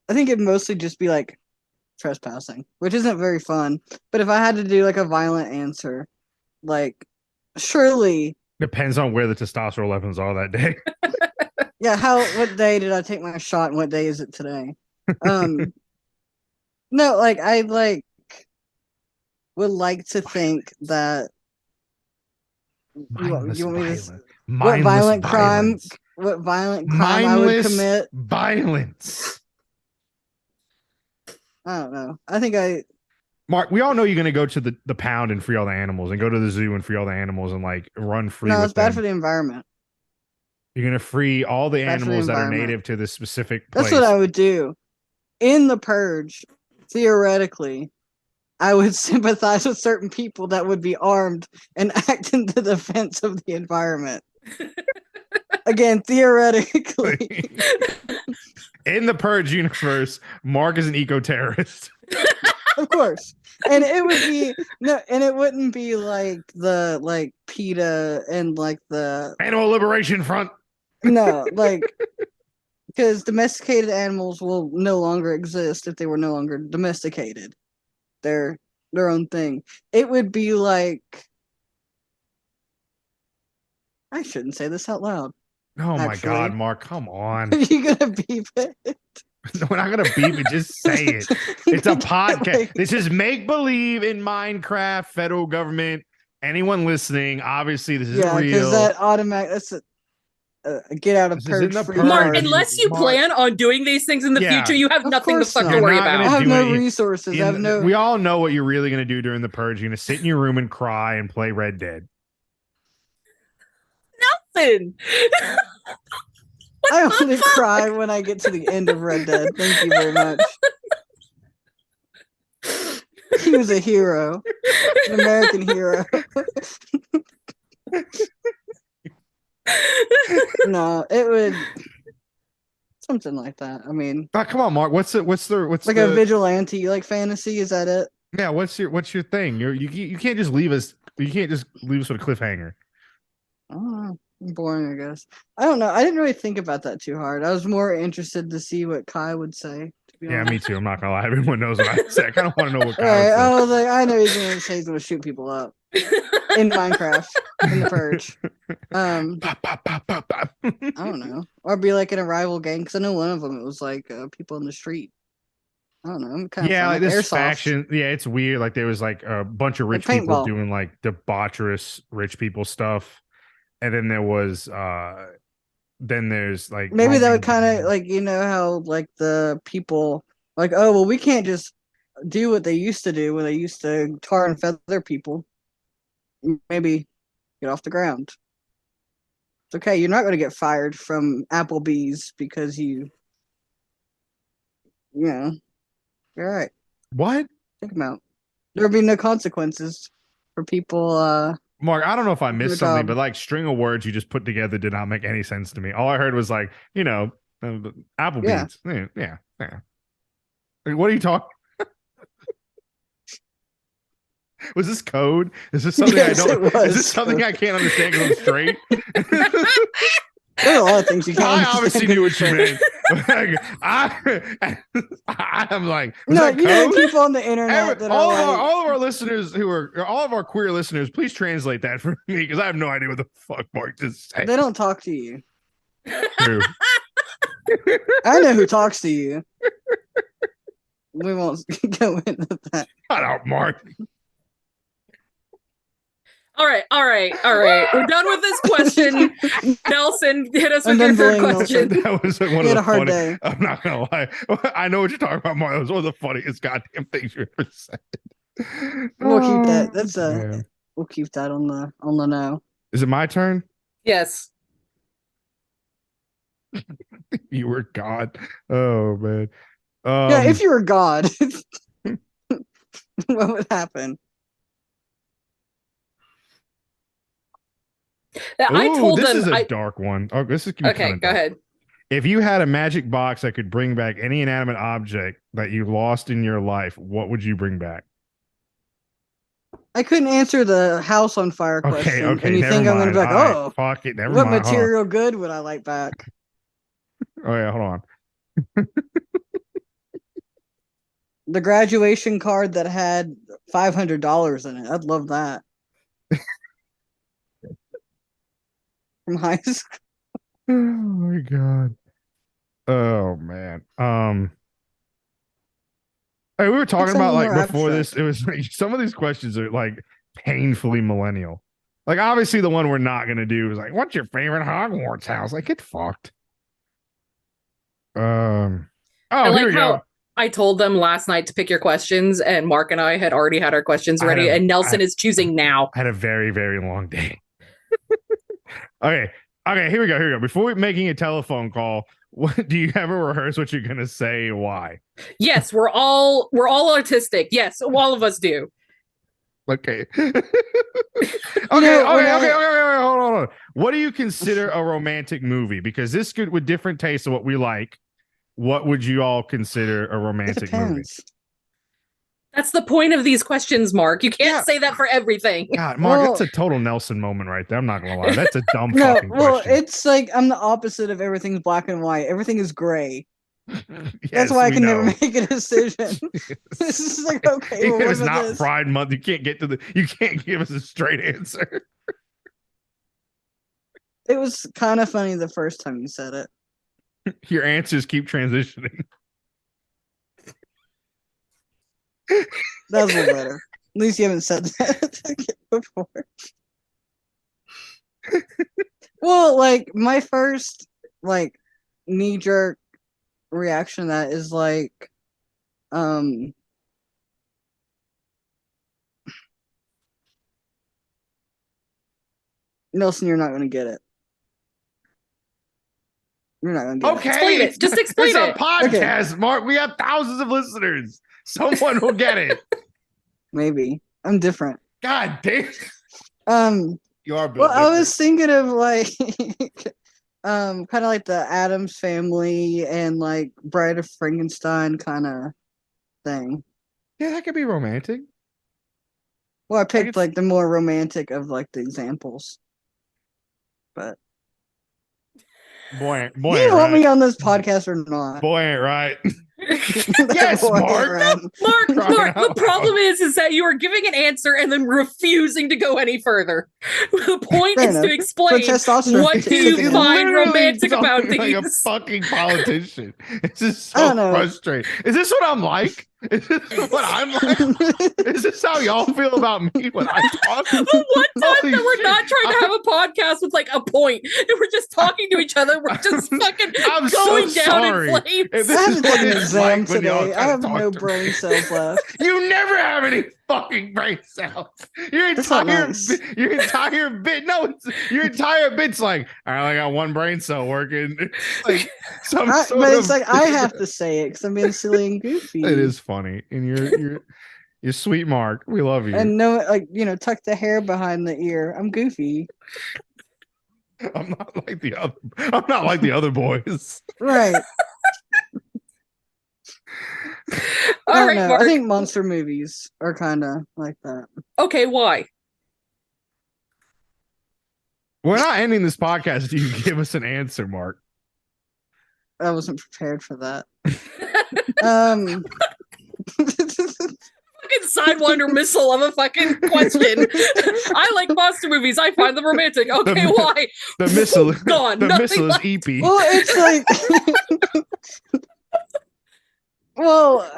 I think it'd mostly just be like trespassing, which isn't very fun. But if I had to do like a violent answer, like, surely depends on where the testosterone levels are that day. Yeah, what day did I take my shot and what day is it today? No, like, I like would like to think that Mindless you want me violence. to Mindless what violent crime Mindless I would commit. Violence. I don't know. I think Mark, we all know you're going to go to the pound and free all the animals, and go to the zoo and free all the animals and like run free. No, with it's bad them. for the environment. You're going to free all the Bad for the animals that are environment. native to this specific place. That's what I would do. In the purge, theoretically, I would sympathize with certain people that would be armed and act in the defense of the environment. Again, theoretically. In the Purge universe, Mark is an eco-terrorist. Of course. And it would be and it wouldn't be like the like PETA and like the Animal Liberation Front. No, like, because domesticated animals will no longer exist if they were no longer domesticated. They're their own thing. It would be like, I shouldn't say this out loud. Oh my Actually. God, Mark, come on. Are you gonna beep it? No, we're not gonna beep it. Just say it. It's a podcast. This is make believe in Minecraft. Federal government. Anyone listening? Obviously, this is Yeah, real. because that automatic. That's a get out of This is in purge the free purge. Mark, card. unless you Mark. plan on doing these things in the Yeah. future, you have Of nothing to course fucking not. worry You're not about. I gonna have do no it. resources. I have no. We all know what you're really gonna do during the purge. You're gonna sit in your room and cry and play Red Dead. Nothing. I only cry when I get to the end of Red Dead. Thank you very much. He was a hero, an American hero. No, it would. something like that. I mean, come on, Mark. What's like the a vigilante, like fantasy? Is that it? yeah? What's your thing? You can't just leave us. You can't just leave us with a cliffhanger. Oh, boring, I guess. I don't know. I didn't really think about that too hard. I was more interested to see what Kai would say. To be Yeah, honest. me too. I'm not gonna lie. Everyone knows what I say. I kind of want to know what Kyle Right. said. I was like, I know he's gonna say he's gonna shoot people up in Minecraft in the Purge. Pop, pop, pop, pop, pop. I don't know, or be like in a rival gang because I know one of them. It was like people in the street. I don't know. Kind of Yeah, fun. like this Airsoft. faction. Yeah, it's weird. Like there was like a bunch of rich Like people paintball. doing like debaucherous rich people stuff, and then there was then there's like Maybe that Roman- would kind of like how like the people like, oh well, we can't just do what they used to do when they used to tar and feather people. Maybe get off the ground. It's okay. You're not going to get fired from Applebee's because you know, you're all right. What? Think about it. There would be no consequences for people. Mark, I don't know if I missed Good something, job. but like string of words you just put together did not make any sense to me. All I heard was like, Applebee's. Yeah. Like, what are you talking? Was this code? Is this something Yes, I don't? it was. Is this something I can't understand because I'm straight? There are a lot of things you can't. I obviously understand knew what you being meant. I'm like, was No, that you know code? people on the internet that all, are like, all of our listeners all of our queer listeners, please translate that for me because I have no idea what the fuck Mark just said. they don't talk to you. True. I know who talks to you. We won't go into that. Shut up, Mark. All right. We're done with this question. Nelson, hit us I'm with your done third bullying question. That was one He of had the a hard funny. day. I'm not gonna lie. I know what you're talking about, Mark. It was one of the funniest goddamn things you ever said. We'll keep that. That's Man. we'll keep that on the know. Is it my turn? Yes. You were God. Oh man. Yeah, if you were God, what would happen? I told this them. is a dark one. Oh, this is gonna be Okay, kinda go dark. ahead. If you had a magic box that could bring back any inanimate object that you lost in your life, what would you bring back? I couldn't answer the house on fire Okay, question. okay. And you never think I'm gonna mind. be like, All right, oh, fuck it. Never what mind. Hold on. material good would I like back? Oh yeah, hold on. The graduation card that had $500 in it. I'd love that. From high school. Oh my god. Oh man. Hey, we were talking about something like more before this. abstract. It was like some of these questions are like painfully millennial. Like obviously the one we're not gonna do is like, what's your favorite Hogwarts house? Like get fucked. I Oh, here like we how go. I told them last night to pick your questions, and Mark and I had already had our questions ready, and Nelson is choosing now. I had a very, very long day. Okay, here we go. Before we making a telephone call, what do you ever rehearse what you're gonna say? Why? Yes, we're all autistic. Yes, all of us do. Okay. know, Hold when on. What do you consider a romantic movie? Because this could, with different tastes of what we like, what would you all consider a It romantic movie? depends. That's the point of these questions, Mark. You can't Yeah. say that for everything. God, Mark, Well- that's a total Nelson moment right there. I'm not gonna lie. That's a dumb No, fucking well, question. it's like I'm the opposite of everything's black and white. Everything is gray. That's Yes, why I we can never know. make a decision. This is like, okay, well, Even if what it's about not this? Pride Month, you can't give us a straight answer. It was kind of funny the first time you said it. Your answers keep transitioning. That was a little better. At least you haven't said that before. Well, like my first like knee jerk reaction to that is like Nelson, you're not gonna get it. You're not gonna get it. Okay, Explain it. Just explain it's a it. podcast, Mark. We have thousands of listeners. Someone will get it. Maybe. I'm different. God damn, Um you are. well, I was thinking of like kind of like the Addams Family and like Bride of Frankenstein kind of thing. Yeah, that could be romantic. Well, I picked could like the more romantic of like the examples. But Boy, you want me on this podcast or not? Boy ain't right. Yes, Mark. Mark, the problem is that you are giving an answer and then refusing to go any further. The point Fair is enough. to explain For testosterone, what do you he's find Literally romantic about talking like a these. fucking politician. It's just I so don't know. frustrating. Is this what I'm like? Is this what I'm like? Is this how y'all feel about me when I talk? The one time Holy that we're shit. not trying to have a podcast with like a point, and we're just talking to each other, we're just fucking I'm going so down sorry. in flames. If I this haven't is what taken an it's like exam when y'all today. try I to have talk no to me. brain cells left. You never have any fucking brain cells. Your That's not entire nice. your entire bit. No, your entire bit's like, I only got one brain cell working. It's like some sort But it's of- like I have to say it because I'm being silly and goofy. It is funny, and you're sweet, Mark. We love you. And no, like tuck the hair behind the ear. I'm goofy, I'm not like the other. I'm not like the other boys. right? All I don't right, know. Mark. I think monster movies are kind of like that. Okay, why? We're not ending this podcast. Do you give us an answer, Mark? I wasn't prepared for that. Fucking Sidewinder missile of a fucking question. I like monster movies. I find them romantic. Okay, why? The missile. Gone. The Nothing missile is left. EP. Well, it's like, well,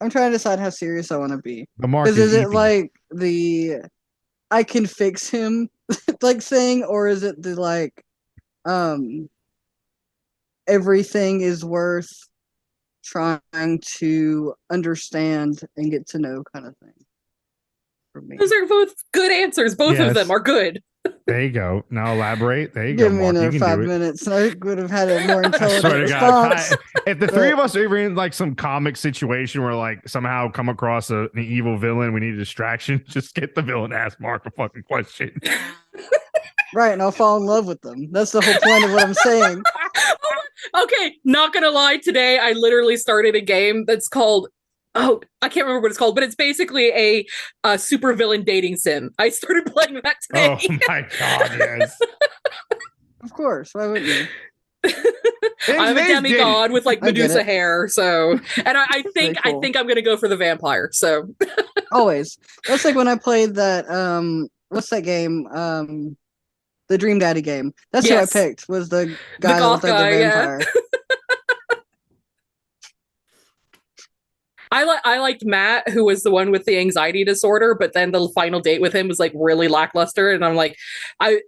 I'm trying to decide how serious I want to be. The Mark Because is is it EP. like the I can fix him like thing, or is it the like everything is worth trying to understand and get to know kind of thing for me? Those are both good answers. Both Yes. of them are good. There you go. Now elaborate. There you Give go, me Mark. You another can 5 do it. minutes and I would have had a more I intelligent swear to God, response. if the three of us are ever in like some comic situation where like somehow come across an evil villain, we need a distraction. Just get the villain to ask Mark a fucking question. Right, and I'll fall in love with them. That's the whole point of what I'm saying. Okay, not gonna lie, today I literally started a game that's called I can't remember what it's called, but it's basically a super villain dating sim. I started playing that Oh today. my God, yes. Of course, why wouldn't you? I'm a demigod with like I get Medusa it. hair, so and I think Very cool. I think I'm gonna go for the vampire. So Always. That's like when I played that what's that game? The Dream Daddy game. That's Yes. who I picked, was the guy that goth looked like guy, the yeah. vampire. I liked Matt, who was the one with the anxiety disorder, but then the final date with him was like really lackluster, and I'm like,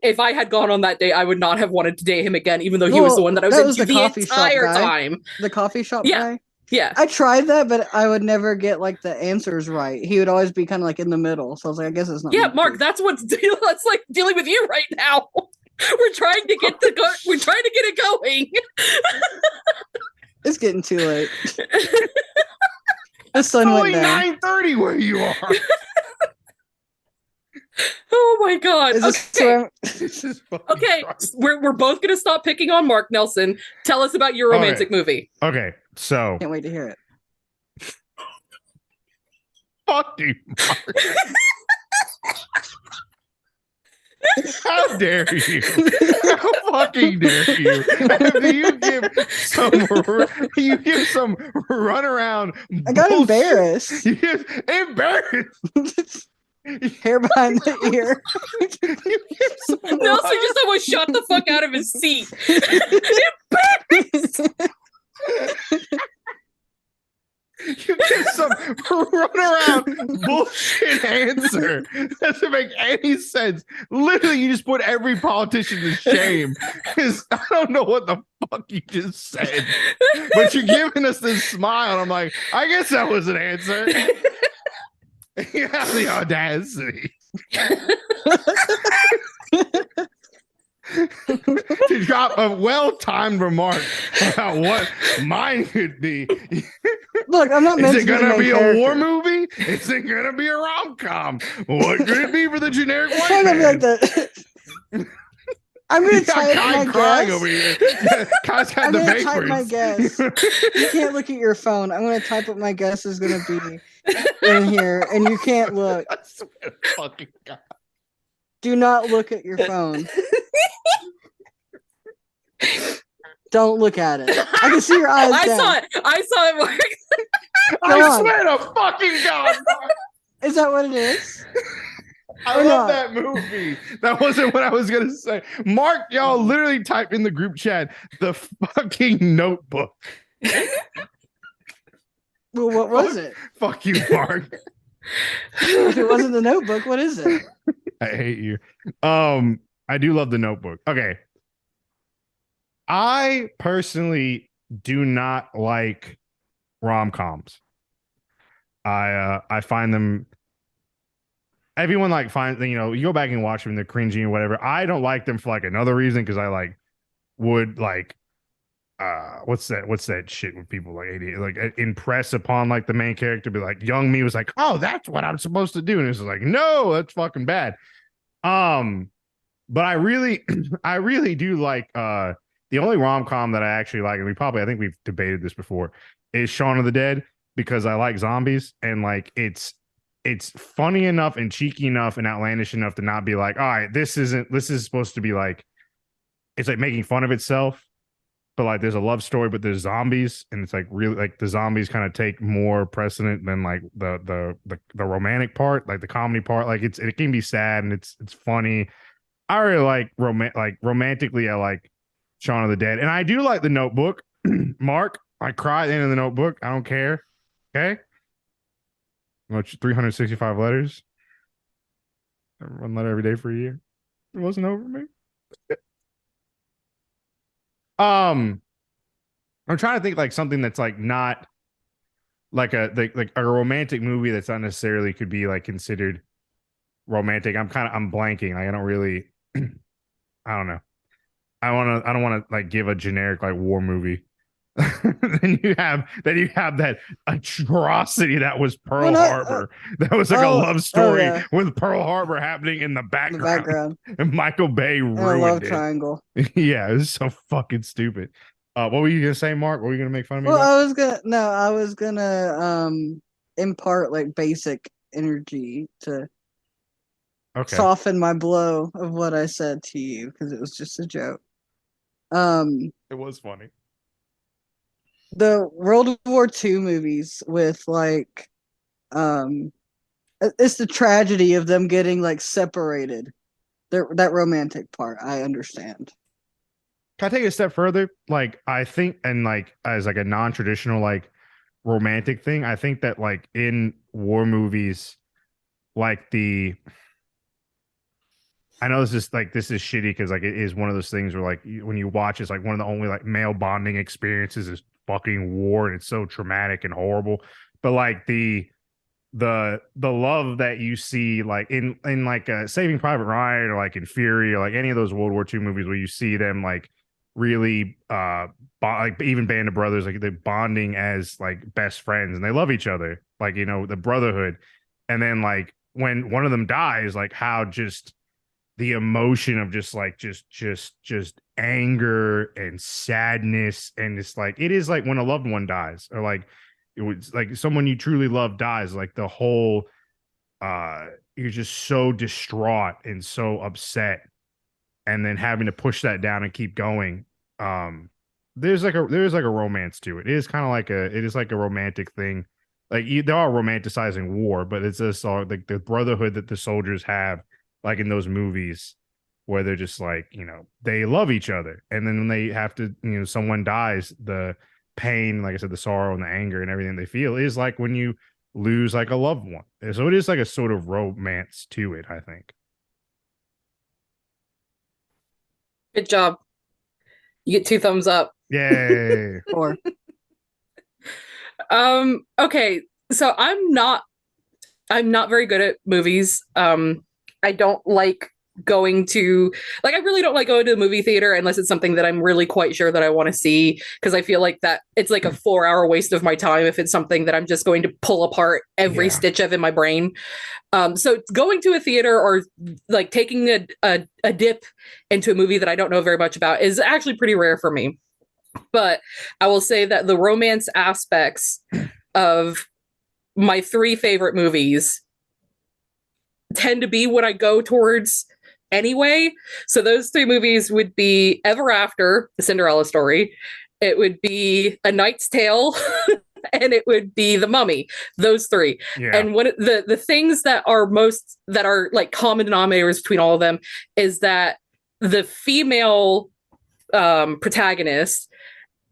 if I had gone on that date, I would not have wanted to date him again, even though he was Well, the one that I was that was into the the coffee shop entire guy. time. The coffee shop Yeah. guy. Yeah. I tried that, but I would never get like the answers right. He would always be kind of like in the middle. So I was like, I guess it's not. Yeah, meant to Mark, be. that's that's like dealing with you right now. We're trying to get we're trying to get it going. It's getting too late. The sun Only went down. 9:30 where you are. Oh my god. Is this Okay. where- This is fucking Okay, Christ. we're both gonna stop picking on Mark Nelson. Tell us about your Okay. romantic movie. Okay, so Can't wait to hear it. fuck you, Mark. How dare you? How fucking dare you? You give some runaround. I got bullshit. embarrassed. You get embarrassed. Hair behind the ear. You give some Nelson just almost shot the fuck out of his seat. You get some runaround bullshit answer. Doesn't make any sense. Literally, you just put every politician to shame. Because I don't know what the fuck you just said. But you're giving us this smile. And I'm like, I guess that was an answer. You have the audacity to drop a well-timed remark about what mine could be. Look, I'm not Is meant it to be the gonna main be a character. war movie? Is it gonna be a rom-com? What could it be for the generic It's white probably gonna be man? like the I'm gonna type my crying over guess. here. Kai's got I'm the gonna type my vapors. guess. You can't look at your phone. I'm gonna type what my guess is gonna be in here, and you can't look. I swear to fucking God. Do not look at your phone. Don't look at it. I can see your eyes. I down. saw it. I saw it, Mark. Go I on. swear to fucking God. Mark. Is that what it is? I Or love not? that movie. That wasn't what I was gonna say. Mark, y'all literally typed in the group chat the fucking Notebook. Well, what was it? Fuck you, Mark. If it wasn't the Notebook, what is it? I hate you. I do love the Notebook. Okay. I personally do not like rom-coms. I find them, everyone like finds, you know, you go back and watch them, they're cringy and whatever. I don't like them for like another reason, because I like would like what's that shit with people like impress upon like the main character, be like, young me was like, oh, that's what I'm supposed to do, and it's like, no, that's fucking bad. But I really I really do like the only rom-com that I actually like, and I think we've debated this before, is Shaun of the Dead, because I like zombies, and like it's funny enough and cheeky enough and outlandish enough to not be like, all right, this is supposed to be like, it's like making fun of itself, but like there's a love story, but there's zombies, and it's like really like the zombies kind of take more precedent than like the romantic part, like the comedy part. Like it can be sad and it's funny. I really like romantically, I like Shaun of the Dead, and I do like the Notebook. Mark, I cry at the end of the Notebook. I don't care. Okay. 365 letters. One letter every day for a year. It wasn't over me. I'm trying to think like something that's like not like a romantic movie that's not necessarily could be like considered romantic. I'm blanking. Like, I don't really I don't know. I don't want to like give a generic like war movie. then you have that atrocity that was Pearl Harbor. That was like a love story with Pearl Harbor happening in the background. And Michael Bay ruined a love it. triangle. Yeah, it was so fucking stupid. What were you gonna say, Mark? What were you gonna make fun of me? Well, about? I was gonna impart like basic energy to soften my blow of what I said to you, because it was just a joke. It was funny. The World War II movies with like it's the tragedy of them getting like separated. That romantic part, I understand. Can I take it a step further? Like, I think, and like as like a non-traditional like romantic thing, I think that like in war movies, like I know this is shitty, because like it is one of those things where like when you watch, it's like one of the only like male bonding experiences is fucking war, and it's so traumatic and horrible. But like the love that you see like in like Saving Private Ryan, or like in Fury, or like any of those World War II movies where you see them like really like even Band of Brothers, like they're bonding as like best friends, and they love each other, like, you know, the brotherhood. And then like when one of them dies, like how just the emotion of just anger and sadness, and it's like it is like when a loved one dies, or like it was like someone you truly love dies, like the whole you're just so distraught and so upset, and then having to push that down and keep going. There's like a romance to it. It is kind of like a romantic thing. Like they are romanticizing war, but it's just like the brotherhood that the soldiers have, like in those movies, where they're just like, you know, they love each other, and then when they have to, you know, someone dies, the pain, like I said, the sorrow and the anger and everything they feel is like when you lose like a loved one. So it is like a sort of romance to it, I think. Good job. You get 2 thumbs up. Yay. 4. Okay, so I'm not very good at movies. I don't like going to, like, I really don't like going to the movie theater unless it's something that I'm really quite sure that I want to see, because I feel like that it's like a 4-hour waste of my time if it's something that I'm just going to pull apart every stitch of in my brain. So going to a theater or like taking a dip into a movie that I don't know very much about is actually pretty rare for me. But I will say that the romance aspects of my 3 favorite movies tend to be what I go towards anyway. So those 3 movies would be Ever After, the Cinderella story. It would be A Knight's Tale, and it would be The Mummy. Those 3. Yeah. And one of the things that are like common denominators between all of them is that the female protagonist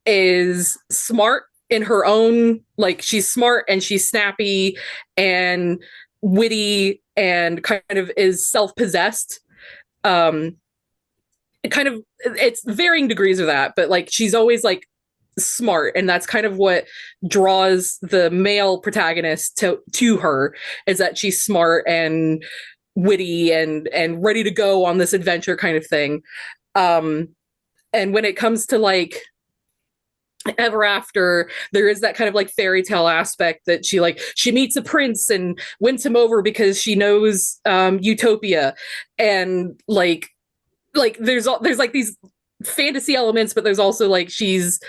is smart in her own, like, she's smart and she's snappy and witty and kind of is self-possessed. It's varying degrees of that, but like she's always like smart, and that's kind of what draws the male protagonist to her, is that she's smart and witty and ready to go on this adventure kind of thing. And when it comes to like Ever After, there is that kind of like fairy tale aspect that she meets a prince and wins him over because she knows utopia, and like there's like these fantasy elements, but there's also like she's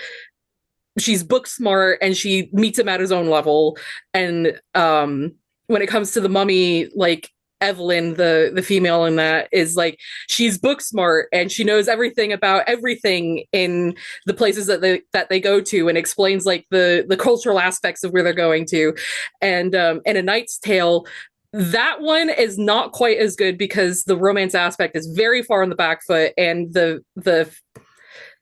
book smart and she meets him at his own level. And when it comes to The Mummy, like Evelyn, the female in that, is like she's book smart and she knows everything about everything in the places that they go to, and explains like the cultural aspects of where they're going to. And A Knight's Tale, that one is not quite as good because the romance aspect is very far on the back foot, and the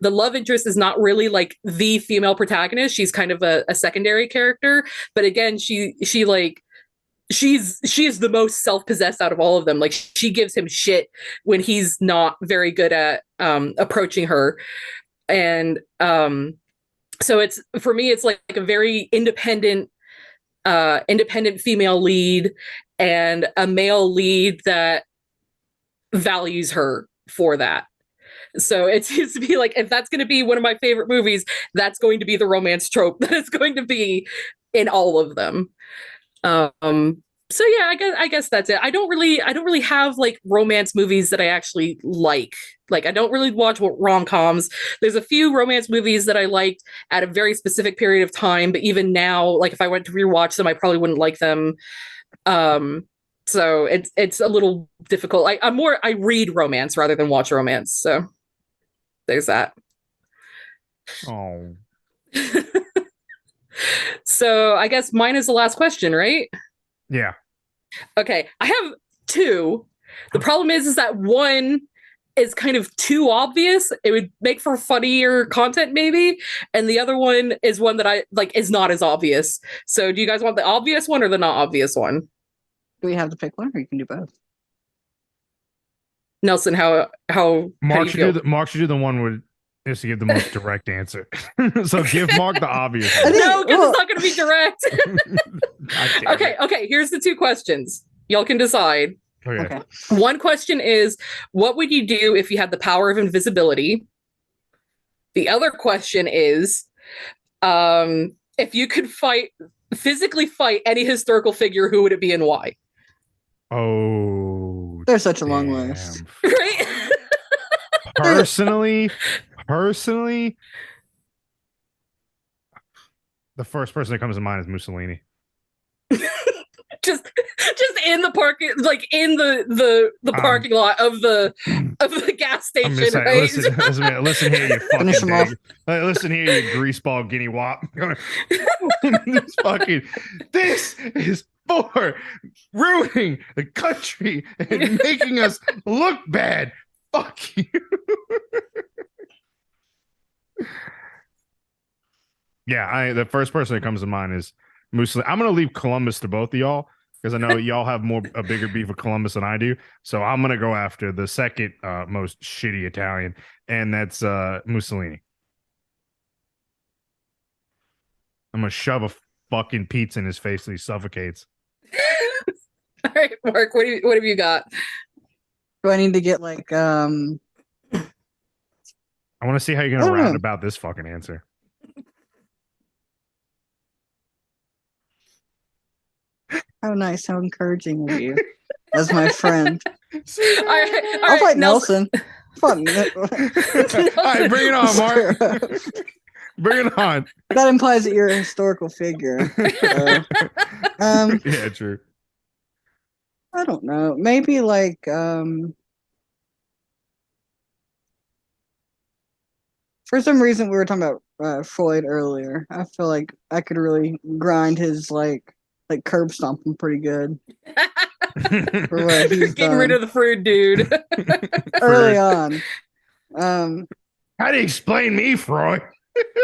love interest is not really like the female protagonist. She's kind of a secondary character, but again, she is the most self-possessed out of all of them. Like, she gives him shit when he's not very good at approaching her. And so it's, for me, it's like a very independent female lead and a male lead that values her for that. So it seems to be like, if that's going to be one of my favorite movies, that's going to be the romance trope that is going to be in all of them. So yeah, I guess that's it. I don't really have like romance movies that I actually like. Like, I don't really watch rom-coms. There's a few romance movies that I liked at a very specific period of time, but even now, like if I went to rewatch them, I probably wouldn't like them. So it's a little difficult. I read romance rather than watch romance. So there's that. Oh. So I guess mine is the last question, right? Yeah. Okay. I have 2. The problem is that one is kind of too obvious. It would make for funnier content maybe. And the other one is one that I like is not as obvious. So do you guys want the obvious one or the not obvious one? Do we have to pick one, or you can do both? Nelson, how Mark should do the one with is to give the most direct answer. So give Mark the obvious one. No, because it's not going to be direct. Okay. Here's the 2 questions. Y'all can decide. Okay. One question is, what would you do if you had the power of invisibility? The other question is, if you could physically fight any historical figure, who would it be and why? Oh, there's such a long list. Right? Personally, the first person that comes to mind is Mussolini. just in the parking, like in the parking lot of the gas station, right? Listen here, you fucking listen here, you greaseball guinea wop. This is for ruining the country and making us look bad. Fuck you. Yeah, the first person that comes to mind is Mussolini. I'm gonna leave Columbus to both of y'all because I know y'all have a bigger beef with Columbus than I do. So I'm gonna go after the second most shitty Italian, and that's Mussolini. I'm gonna shove a fucking pizza in his face till he suffocates. All right, Mark, what have you got? Do I need to get like I want to see how you're I going to don't know. round about this fucking answer. how nice, how encouraging of you as my friend. All right, I'll fight Nelson. Nelson. Fuck. All right, bring it on, Mark. Bring it on. That implies that you're a historical figure. So, Yeah, true. I don't know. Maybe like for some reason we were talking about Freud earlier. I feel like I could really grind his like curb stomp him pretty good for what he's Getting rid done of the fruit, dude. early on. How do you explain me, Freud?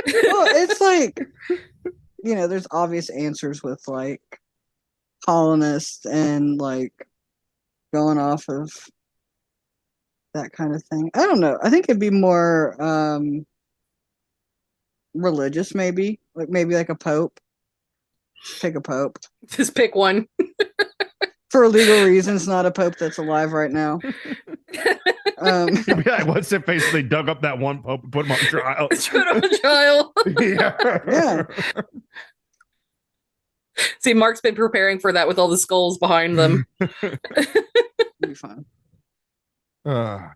Well, it's like, there's obvious answers with like colonists and like going off of that kind of thing. I don't know. I think it'd be more religious, maybe like a pope. Pick a pope Just pick one. for legal reasons, not a pope that's alive right now. You'd be like, what's it face? They dug up that one pope and put him on trial. Put on trial. Yeah. See, Mark's been preparing for that with all the skulls behind them. It'd be fun. I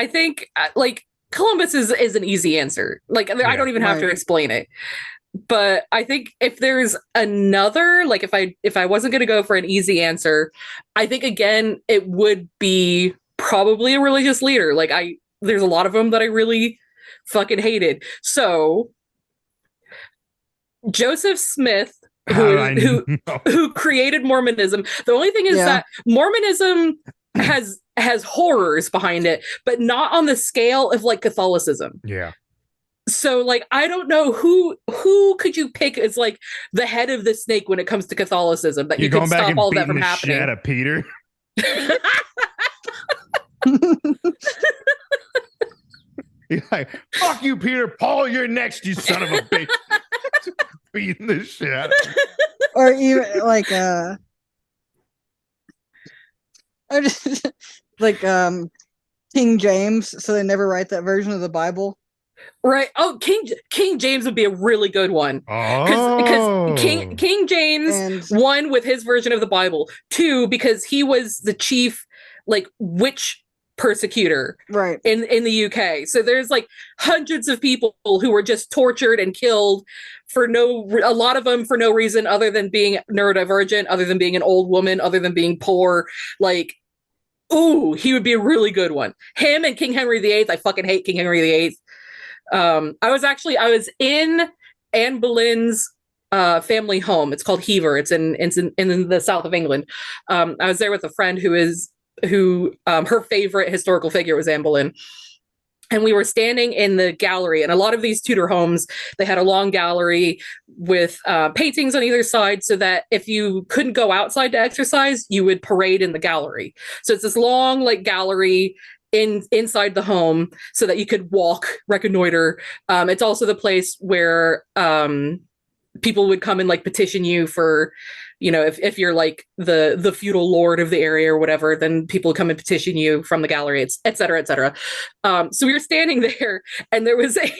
think like Columbus is an easy answer. Like I don't even have to explain it. But I think if there's another, like if I wasn't going to go for an easy answer, I think again it would be probably a religious leader. Like there's a lot of them that I really fucking hated. So Joseph Smith, who created Mormonism. The only thing is that Mormonism has horrors behind it, but not on the scale of like Catholicism. Yeah. So like I don't know who could you pick as like the head of the snake when it comes to Catholicism that you could stop all that from happening. Shit out of Peter. You're like, fuck you, Peter. Paul, you're next, you son of a bitch. Beating the shit out of him. Or even like I just like King James, so they never write that version of the Bible. Right. Oh, King James would be a really good one. Because King James, one, with his version of the Bible. Two, because he was the chief like witch persecutor in the UK. So there's like hundreds of people who were just tortured and killed for a lot of them for no reason other than being neurodivergent, other than being an old woman, other than being poor. Like, ooh, he would be a really good one. Him and King Henry VIII. I fucking hate King Henry VIII. I was in Anne Boleyn's family home. It's called Hever. It's in the south of England. I was there with a friend who her favorite historical figure was Anne Boleyn. And we were standing in the gallery, and a lot of these Tudor homes, they had a long gallery with paintings on either side so that if you couldn't go outside to exercise, you would parade in the gallery. So it's this long like gallery inside the home so that you could walk, reconnoiter. It's also the place where people would come and like petition you for, if you're like the feudal lord of the area or whatever, then people come and petition you from the gallery, et cetera, et cetera. So we were standing there, and there was a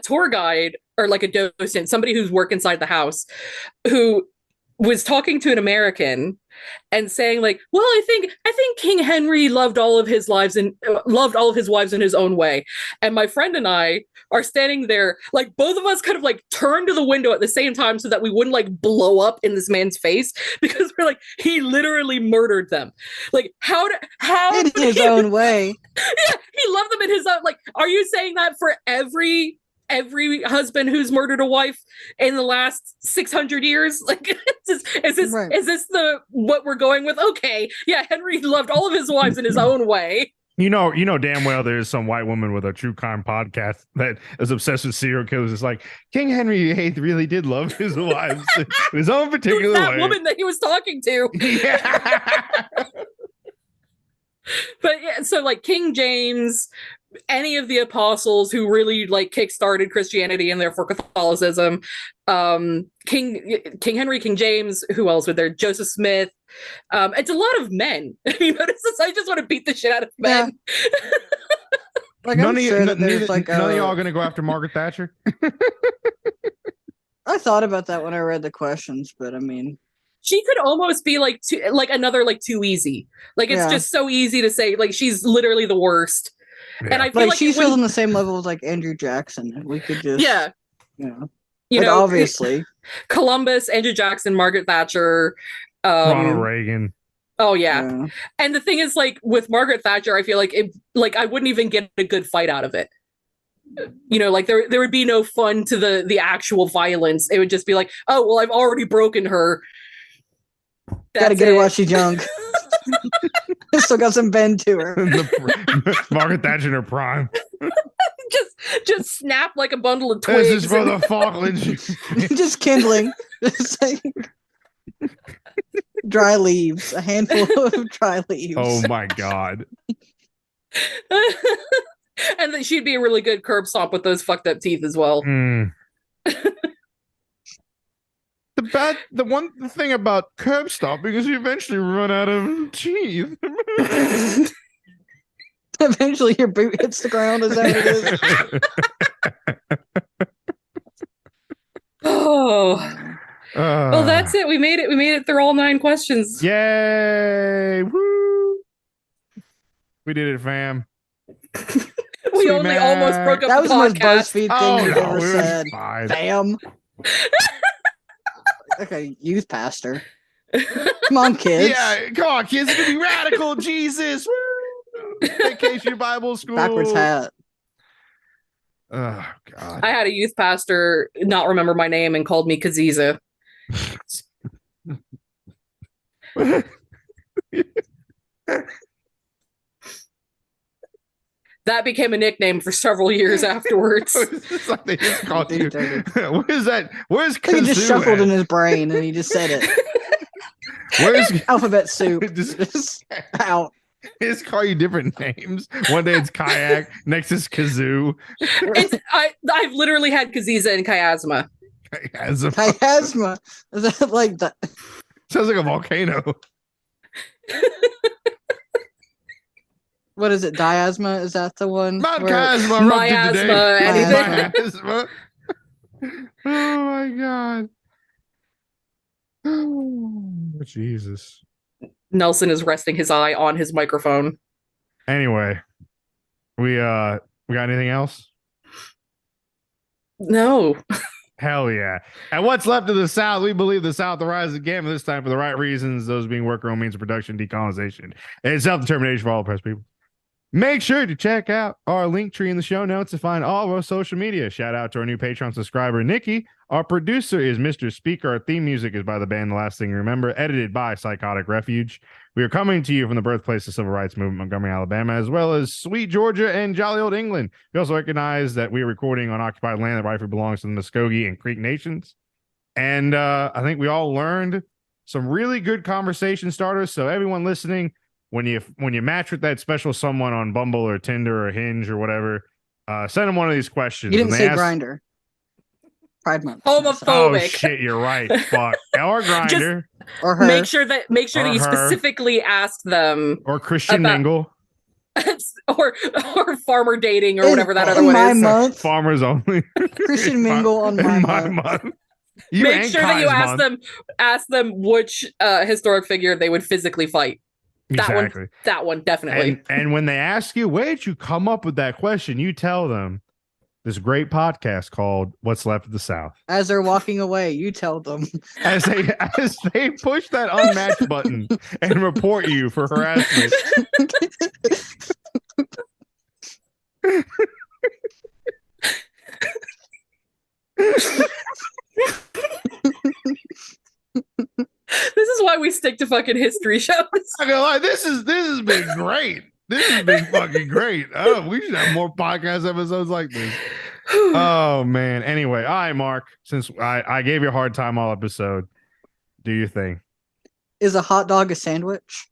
tour guide or like a docent, somebody who's worked inside the house, who was talking to an American and saying like, well, I think King Henry loved all of his wives in his own way. And my friend and I are standing there, like both of us kind of like turned to the window at the same time so that we wouldn't like blow up in this man's face, because we're like, he literally murdered them. Like how in his own way. Yeah, he loved them in his own, like, are you saying that for every husband who's murdered a wife in the last 600 years? Like, is this what we're going with? Okay, yeah, Henry loved all of his wives in his own way. You know damn well there's some white woman with a true crime podcast that is obsessed with serial killers. It's like, King Henry VIII really did love his wives in his own particular that way. Woman that he was talking to. Yeah. But yeah, so like King James any of the apostles who really like kickstarted Christianity and therefore Catholicism. King Henry, King James, who else were there? Joseph Smith. It's a lot of men. You notice this? I just want to beat the shit out of men. Yeah. Like, none I'm of, sure that none there's like of y'all gonna go after Margaret Thatcher. I thought about that when I read the questions, but I mean, she could almost be like another like too easy. Like it's just so easy to say like she's literally the worst. Yeah. And I feel like she's on the same level as like Andrew Jackson. We could just you know, obviously Columbus, Andrew Jackson, Margaret Thatcher, Ronald Reagan. Oh yeah. And the thing is, like with Margaret Thatcher, I feel like I wouldn't even get a good fight out of it. You know, like there would be no fun to the actual violence. It would just be like, oh well, I've already broken her. Gotta get her while she's young. Still got some bend to her. Margaret Thatcher in her prime. just snap like a bundle of twigs. This is for the Falklands. Just kindling. Just like dry leaves. A handful of dry leaves. Oh my god. And then she'd be a really good curb stomp with those fucked up teeth as well. The thing about curb stomping is you eventually run out of teeth. Eventually your boot hits the ground. Is that what it is? Oh. Well, that's it. We made it. We made it through all 9 questions. Yay! Woo! We did it, fam. We only almost broke up that the was the most podcast. BuzzFeed thing you've ever said. Fine. Fam. Okay, youth pastor. Come on, kids. Yeah, come on, kids. It's gonna be radical. Jesus. Woo! Vacation Bible school. Backwards hat. Oh God. I had a youth pastor not remember my name and called me Kaziza. That became a nickname for several years afterwards. It's like they just called you. What is that? Where's He just Kazoo shuffled at? in his brain and he just said it. Where's Alphabet soup? Just Out. They just call you different names. One day it's kayak, next is kazoo. I've literally had Kaziza and Chiasma. Chiasma. Is that like that? Sounds like a volcano. What is it? Diasma? Is that the one? Mount where- Chiasma. Miasma, anything. Miasma. Oh my God. Oh, Jesus. Nelson is resting his eye on his microphone. Anyway, we got anything else? No. Hell yeah. And what's left of the South, we believe the South will rise again, this time for the right reasons, those being worker-owned means of production, decolonization, and self-determination for all oppressed people. Make sure to check out our link tree in the show notes to find all of our social media. Shout out to our new Patreon subscriber, Nikki. Our producer is Mr. Speaker. Our theme music is by the band The Last Thing You Remember, edited by Psychotic Refuge. We are coming to you from the birthplace of the Civil Rights Movement, Montgomery, Alabama, as well as sweet Georgia and jolly old England. We also recognize that we are recording on occupied land that rightfully belongs to the Muskogee and Creek nations. And I think we all learned some really good conversation starters. So everyone listening, when you match with that special someone on Bumble or Tinder or Hinge or whatever, send them one of these questions. You didn't When say they ask- Grindr. Pride Month. Oh Homophobic. shit, you're right. Fuck. Or Grindr. Or her. Make sure that Or you her. specifically ask them Or Christian About- Mingle. or farmer dating or In- whatever that other in one my is. month. Farmers only. Christian Mingle on my month. month. You Make ain't sure that you Kai's month. ask them which historic figure they would physically fight. Exactly. That one definitely. And when they ask you, where'd you come up with that question? You tell them this great podcast called What's Left of the South. As they're walking away, you tell them. As they push that unmatched button and report you for harassment. This is why we stick to fucking history shows. I'm gonna lie, this has been great. This has been fucking great. Oh, we should have more podcast episodes like this. Oh man. Anyway, all right, Mark. Since I gave you a hard time all episode, do your thing. Is a hot dog a sandwich?